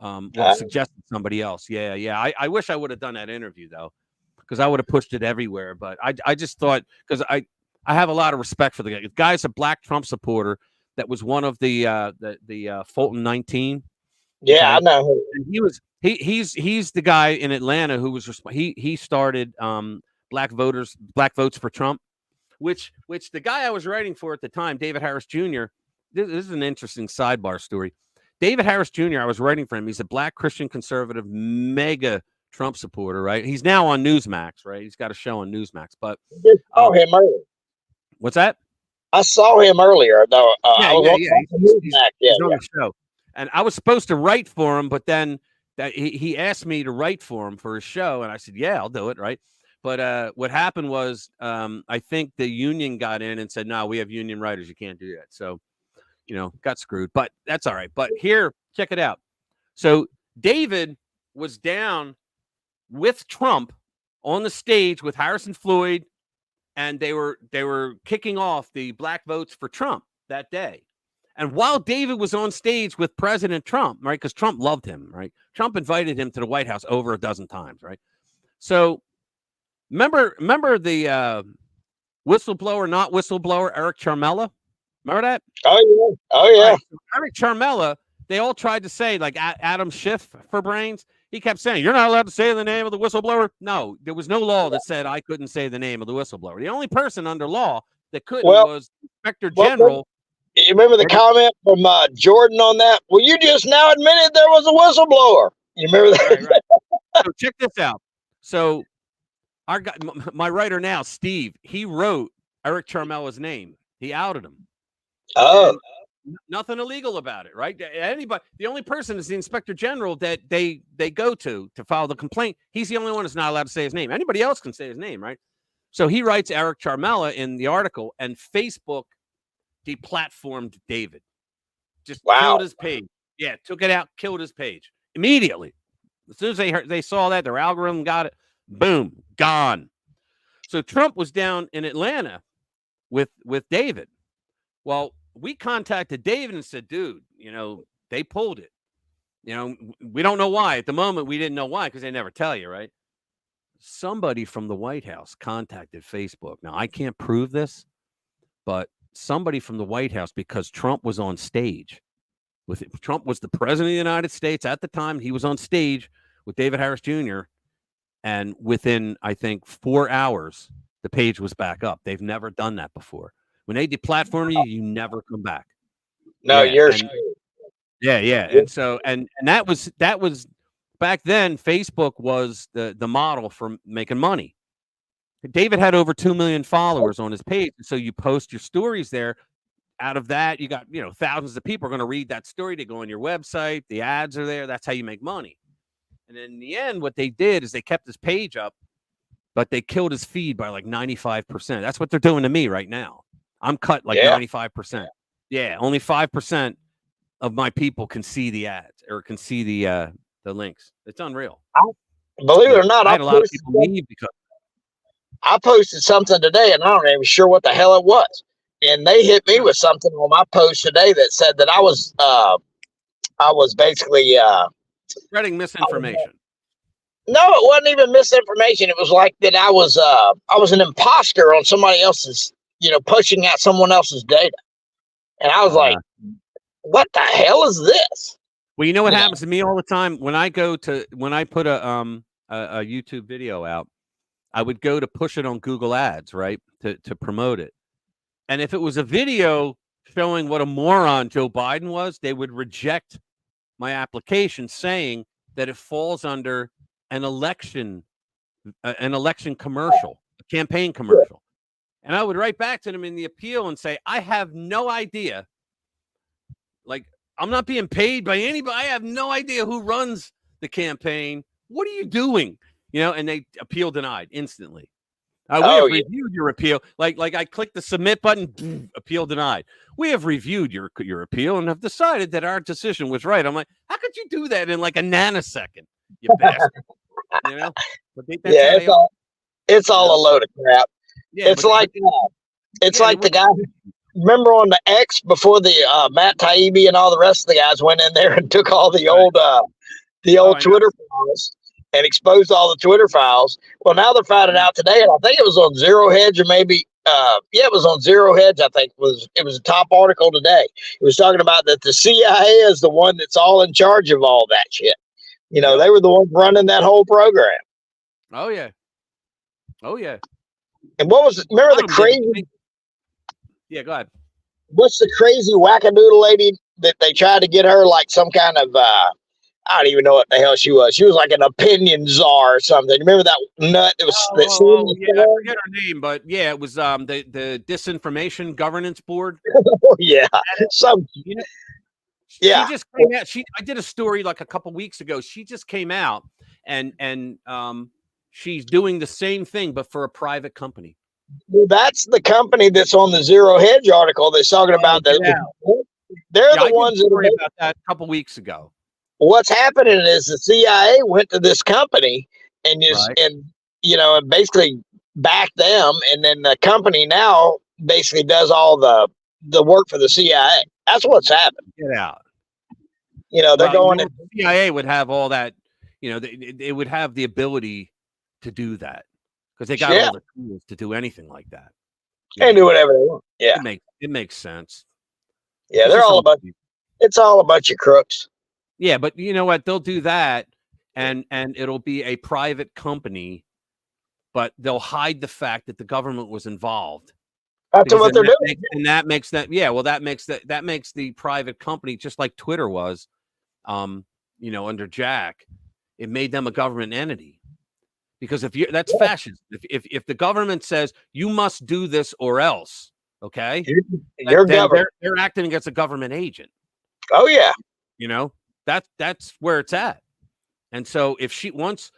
or suggested somebody else. Yeah. I wish I would have done that interview though, because I would have pushed it everywhere. But I just thought, because I have a lot of respect for the guy. The guy's a black Trump supporter that was one of the Fulton 19. Yeah, okay? I know. And he's the guy in Atlanta who was he started black votes for Trump, which the guy I was writing for at the time, David Harris Jr. This is an interesting sidebar story. David Harris Jr., I was writing for him. He's a black Christian conservative, mega Trump supporter, right? He's now on Newsmax, right? He's got a show on Newsmax. But I saw him earlier. What's that? I saw him earlier, though. He's on the show. And I was supposed to write for him, but then he asked me to write for him for his show. And I said, yeah, I'll do it, right? But what happened was I think the union got in and said, no, we have union writers. You can't do that. So, got screwed. But that's all right. But here, check it out. So David was down with Trump on the stage with Harrison Floyd, and they were kicking off the black votes for Trump that day. And while David was on stage with President Trump, right, because Trump loved him, right? Trump invited him to the White House over a dozen times, right? So remember the whistleblower, not whistleblower, Eric Charmella? Remember that? Oh, yeah. Right. So Eric Charmella, they all tried to say, like Adam Schiff for brains. He kept saying, "You're not allowed to say the name of the whistleblower." No, there was no law that said I couldn't say the name of the whistleblower. The only person under law that couldn't was Inspector General. You remember the comment from Jordan on that? Well, you just now admitted there was a whistleblower. You remember that? Right. So check this out. So our guy, my writer now, Steve, he wrote Eric Charmella's name. He outed him. Oh. And nothing illegal about it, right? Anybody, the only person is the Inspector General that they go to file the complaint. He's the only one that's not allowed to say his name. Anybody else can say his name, right? So he writes Eric Charmella in the article, and Facebook deplatformed David. Just killed his page. Yeah, took it out, killed his page immediately. As soon as they saw that, their algorithm got it. Boom, gone. So Trump was down in Atlanta with David. Well, we contacted David and said, dude, they pulled it. We don't know why. At the moment, we didn't know why because they never tell you, right? Somebody from the White House contacted Facebook. Now, I can't prove this, but somebody from the White House, because Trump was on stage. Trump was the president of the United States at the time. He was on stage with David Harris Jr. And within, I think, 4 hours, the page was back up. They've never done that before. When they deplatform you, you never come back. No, yeah. And so, and that was back then. Facebook was the model for making money. David had over 2 million followers on his page. So you post your stories there. Out of that, you got, thousands of people are going to read that story. They go on your website. The ads are there. That's how you make money. And in the end, what they did is they kept his page up, but they killed his feed by like 95%. That's what they're doing to me right now. I'm cut like 95%. Yeah, only 5% of my people can see the ads or can see the links. It's unreal. Believe it or not, I had a lot of people leave because I posted something today, and I'm not even sure what the hell it was. And they hit me with something on my post today that said that I was basically spreading misinformation. No, it wasn't even misinformation. It was like that I was an imposter on somebody else's, pushing out someone else's data. And I was like, what the hell is this? Well, you know what happens to me all the time when I put a YouTube video out, I would go to push it on Google Ads, right, to promote it. And if it was a video showing what a moron Joe Biden was, they would reject my application, saying that it falls under an election commercial, a campaign commercial. And I would write back to them in the appeal and say, I have no idea. Like, I'm not being paid by anybody. I have no idea who runs the campaign. What are you doing? And they appeal denied instantly. We have reviewed your appeal. Like I clicked the submit button, appeal denied. We have reviewed your appeal and have decided that our decision was right. I'm like, how could you do that in like a nanosecond, you bastard? But it's all a load of crap. Yeah, it's like the guy. Remember on the X before the Matt Taibbi and all the rest of the guys went in there and took all the old Twitter files and exposed all the Twitter files. Well, now they're finding out today, and I think it was on Zero Hedge, or maybe it was on Zero Hedge. I think it was a top article today. It was talking about that the CIA is the one that's all in charge of all that shit. They were the ones running that whole program. Oh yeah. And what was it? Remember the crazy? Yeah, go ahead. What's the crazy wackadoodle lady that they tried to get her like some kind of I don't even know what the hell she was. She was like an opinion czar or something. Remember that nut? It was I forget her name, but yeah, it was the Disinformation Governance Board. Yeah. She just came out. I did a story like a couple weeks ago. She just came out and she's doing the same thing, but for a private company. Well, that's the company that's on the Zero Hedge article that's talking about that. They're the ones that worried about that a couple weeks ago. What's happening is the CIA went to this company and and basically backed them, and then the company now basically does all the work for the CIA. That's what's happened. Get out. They're going. The CIA would have all that. They would have the ability to do that because they got all the tools to do anything like that. They do whatever they want. Yeah, it makes sense. Yeah, it's all a bunch of crooks. Yeah, but you know what? They'll do that and it'll be a private company, but they'll hide the fact that the government was involved. That's what they're doing. That makes the private company, just like Twitter was, under Jack, it made them a government entity. Because that's fascist. If the government says you must do this or else, okay, they're acting against a government agent. Oh yeah, that's where it's at. And so if she once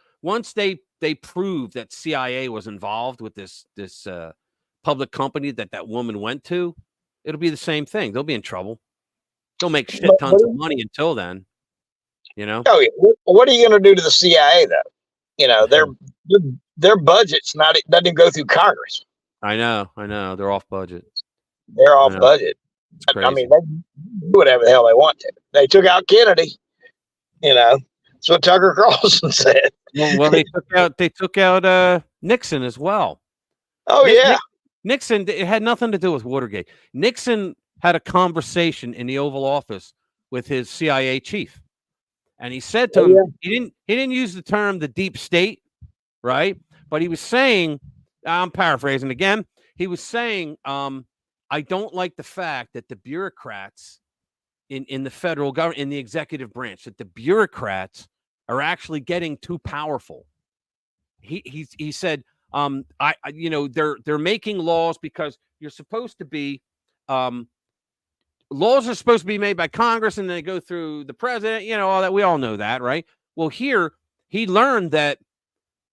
they prove that CIA was involved with this public company that woman went to, it'll be the same thing. They'll be in trouble. They'll make shit tons of money until then. Oh yeah. What are you going to do to the CIA though? Their budget's doesn't even go through Congress. I know. They're off budget. They're off budget. I mean, they do whatever the hell they want to. They took out Kennedy. That's what Tucker Carlson said. Well, they took out Nixon as well. Oh yeah. Nixon, it had nothing to do with Watergate. Nixon had a conversation in the Oval Office with his CIA chief. And he said to him, he didn't use the term the deep state, right? But he was saying, I'm paraphrasing again, he was saying, I don't like the fact that the bureaucrats in the federal government, in the executive branch, that the bureaucrats are actually getting too powerful. He said, they're making laws because you're supposed to be, laws are supposed to be made by Congress and they go through the president, all that. We all know that, right? Well, here he learned that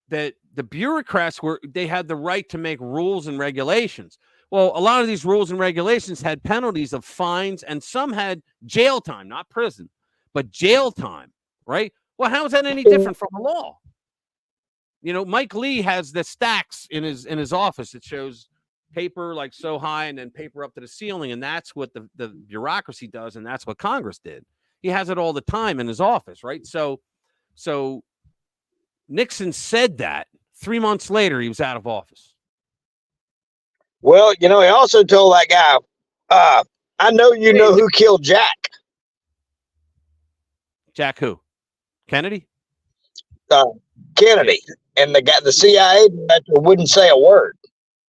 the bureaucrats they had the right to make rules and regulations. Well, a lot of these rules and regulations had penalties of fines, and some had jail time, not prison, but jail time, right? Well, how is that any different from a law? Mike Lee has the stacks in his office that shows paper like so high and then paper up to the ceiling, and that's what the bureaucracy does, and that's what Congress did. He has it all the time in his office, right? So Nixon said that 3 months later he was out of office. Well, he also told that guy, I know you know who killed Jack. Jack who? Kennedy? Kennedy. And the CIA director wouldn't say a word.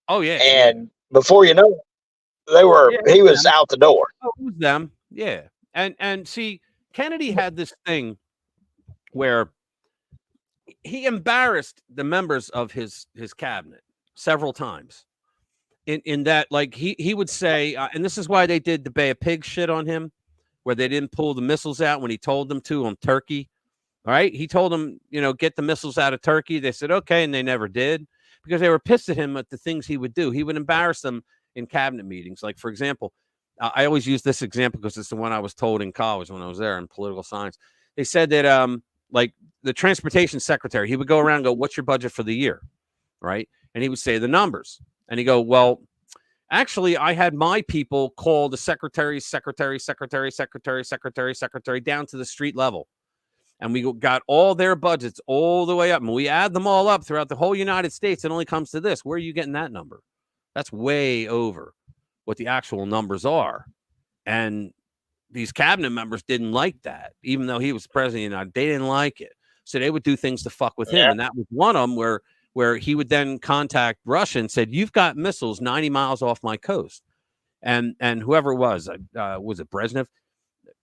Oh yeah. And before you know it, he was out the door. Oh, it was them. Yeah. And see, Kennedy had this thing where he embarrassed the members of his cabinet several times. In that, like he would say, and this is why they did the Bay of Pigs shit on him, where they didn't pull the missiles out when he told them to on Turkey. All right. He told them, get the missiles out of Turkey. They said, okay. And they never did because they were pissed at him at the things he would do. He would embarrass them in cabinet meetings. Like, for example, I always use this example because it's the one I was told in college when I was there in political science. They said that, like the transportation secretary, he would go around and go, what's your budget for the year? Right. And he would say the numbers. And he go, well, actually, I had my people call the secretary down to the street level. And we got all their budgets all the way up. And we add them all up throughout the whole United States. It only comes to this. Where are you getting that number? That's way over what the actual numbers are. And these cabinet members didn't like that, even though he was president. They didn't like it. So they would do things to fuck with him. And that was one of them where he would then contact Russia and said, you've got missiles 90 miles off my coast. And whoever it was it Brezhnev?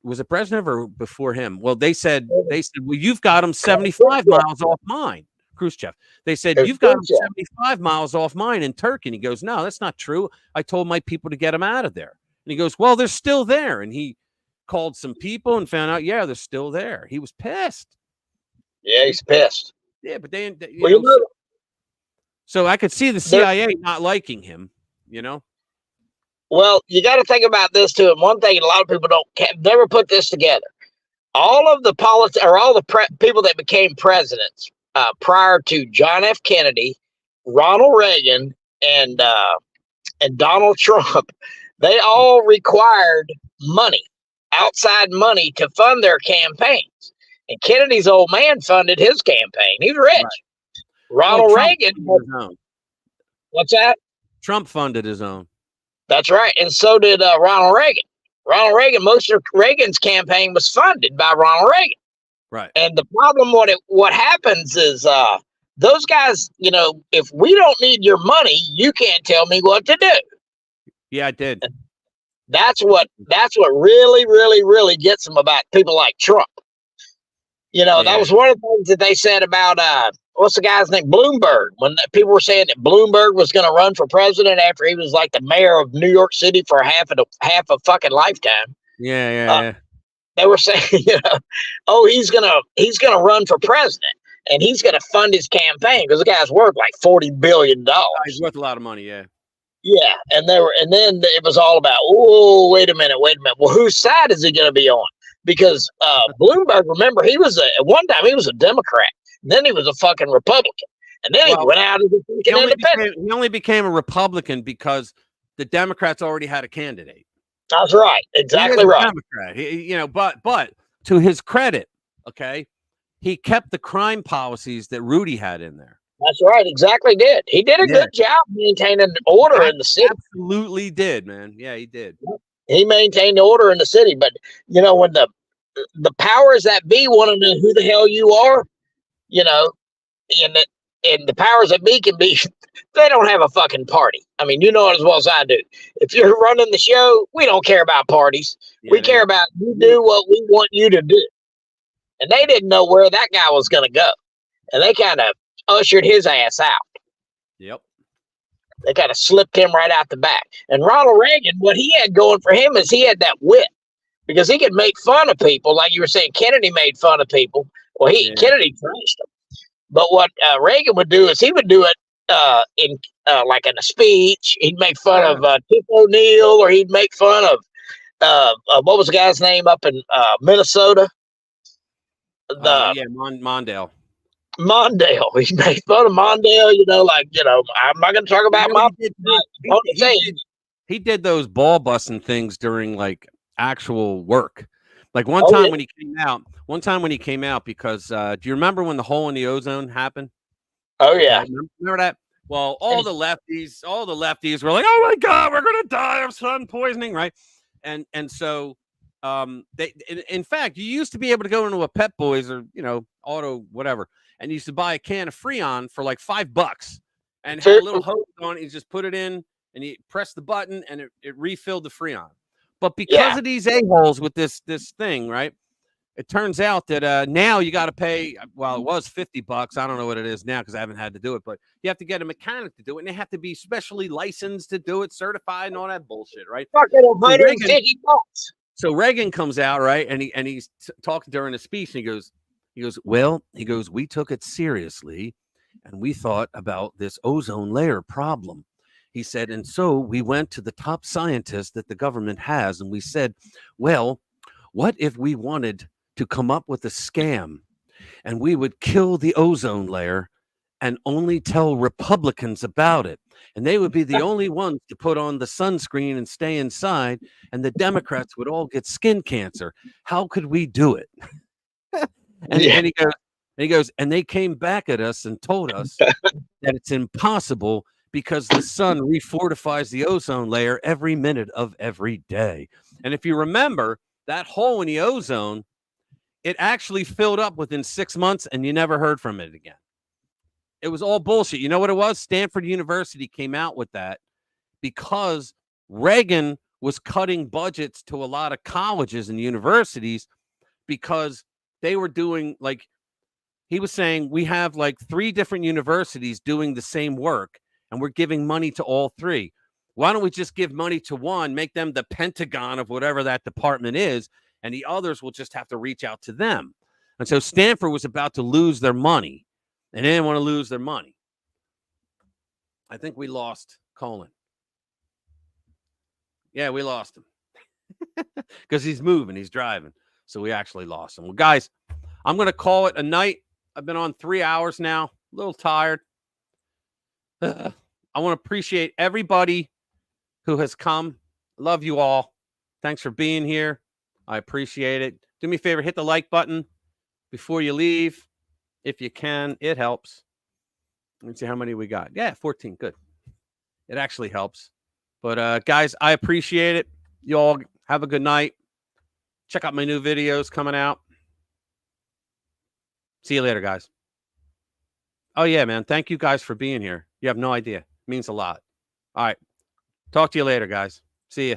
Was it Brezhnev or before him? Well, they said, well, you've got them 75 miles off mine. Khrushchev. They said, you've got them 75 miles off mine in Turkey. And he goes, no, that's not true. I told my people to get them out of there. And he goes, well, they're still there. And he called some people and found out, yeah, they're still there. He was pissed. Yeah, he's pissed. Yeah, but so I could see the CIA not liking him, Well, you got to think about this too. And one thing, a lot of people never put this together. All of the people that became presidents prior to John F. Kennedy, Ronald Reagan, and Donald Trump, they all required money, outside money, to fund their campaigns. And Kennedy's old man funded his campaign. He's rich. Right. Ronald Reagan. What's that? Trump funded his own. That's right. And so did Ronald Reagan. Ronald Reagan, most of Reagan's campaign was funded by Ronald Reagan. Right. And the problem, what happens is those guys, you know, if we don't need your money, you can't tell me what to do. Yeah, I did. That's what really, really, really gets them about people like Trump. You know, that was one of the things that they said about what's the guy's name? Bloomberg. When people were saying that Bloomberg was going to run for president after he was like the mayor of New York City for half a fucking lifetime. Yeah. They were saying, you know, oh, he's gonna run for president and he's gonna fund his campaign because the guy's worth like $40 billion. He's worth a lot of money, yeah. Yeah, and then it was all about, oh, wait a minute. Well, whose side is he gonna be on? Because Bloomberg, remember, at one time he was a Democrat, and then he was a fucking Republican, and then he went out as a fucking independent. He only became a Republican because the Democrats already had a candidate. That's right. Exactly right. Democrat. You know, but to his credit, okay, he kept the crime policies that Rudy had in there. That's right. Exactly. He did a good job maintaining order in the city. Absolutely did, man. Yeah, he did. He maintained order in the city. But you know, when the powers that be want to know who the hell you are, you know, and the powers that be can be, they don't have a fucking party. I mean, you know it as well as I do. If you're running the show, we don't care about parties. We care about you do what we want you to do. And they didn't know where that guy was going to go. And they kind of ushered his ass out. Yep. They kind of slipped him right out the back. And Ronald Reagan, what he had going for him is he had that wit. Because he could make fun of people. Like you were saying, Kennedy made fun of people. Well, Kennedy trashed them. But what Reagan would do is he would do it in like in a speech. He'd make fun of Tip O'Neill, or he'd make fun of what was the guy's name up in Minnesota? Mondale. Mondale. He made fun of Mondale. You know, like, you know, I'm not going to talk about he did those ball busting things during like actual work. Like one time when he came out, because do you remember when the hole in the ozone happened? Oh yeah. Remember that? Well, all the lefties were like, "Oh my God, we're gonna die of sun poisoning," right? And so in fact, you used to be able to go into a Pep Boys or, you know, Auto whatever, and you used to buy a can of Freon for like $5 and had a little hose on it. You just put it in and you press the button and it refilled the Freon. But because of these a-holes with this thing, right? It turns out that now you got to pay. Well, it was $50. I don't know what it is now because I haven't had to do it. But you have to get a mechanic to do it, and they have to be specially licensed to do it, certified, and all that bullshit, right? Fucking $150. So Reagan comes out, right, and he's talking during the speech, and he goes, we took it seriously, and we thought about this ozone layer problem. He said, and so we went to the top scientists that the government has, and we said, well, what if we wanted to come up with a scam and we would kill the ozone layer and only tell Republicans about it? And they would be the only ones to put on the sunscreen and stay inside, and the Democrats would all get skin cancer. How could we do it? And he goes, and they came back at us and told us that it's impossible because the sun refortifies the ozone layer every minute of every day. And if you remember, that hole in the ozone, it actually filled up within 6 months, and you never heard from it again. It was all bullshit. You know what it was? Stanford University came out with that because Reagan was cutting budgets to a lot of colleges and universities because they were doing, like, he was saying, we have like 3 different universities doing the same work, and we're giving money to all 3. Why don't we just give money to one, make them the Pentagon of whatever that department is, and the others will just have to reach out to them. And so Stanford was about to lose their money, and they didn't want to lose their money. I think we lost Colin. Yeah, we lost him because he's moving, he's driving. So we actually lost him. Well, guys, I'm going to call it a night. I've been on 3 hours now, a little tired. I want to appreciate everybody who has come. Love you all. Thanks for being here. I appreciate it. Do me a favor, hit the like button before you leave. If you can, it helps. Let's see how many we got. Yeah, 14. Good. It actually helps. But guys, I appreciate it. You all have a good night. Check out my new videos coming out. See you later, guys. Oh, yeah, man. Thank you guys for being here. You have no idea. It means a lot. All right. Talk to you later, guys. See you.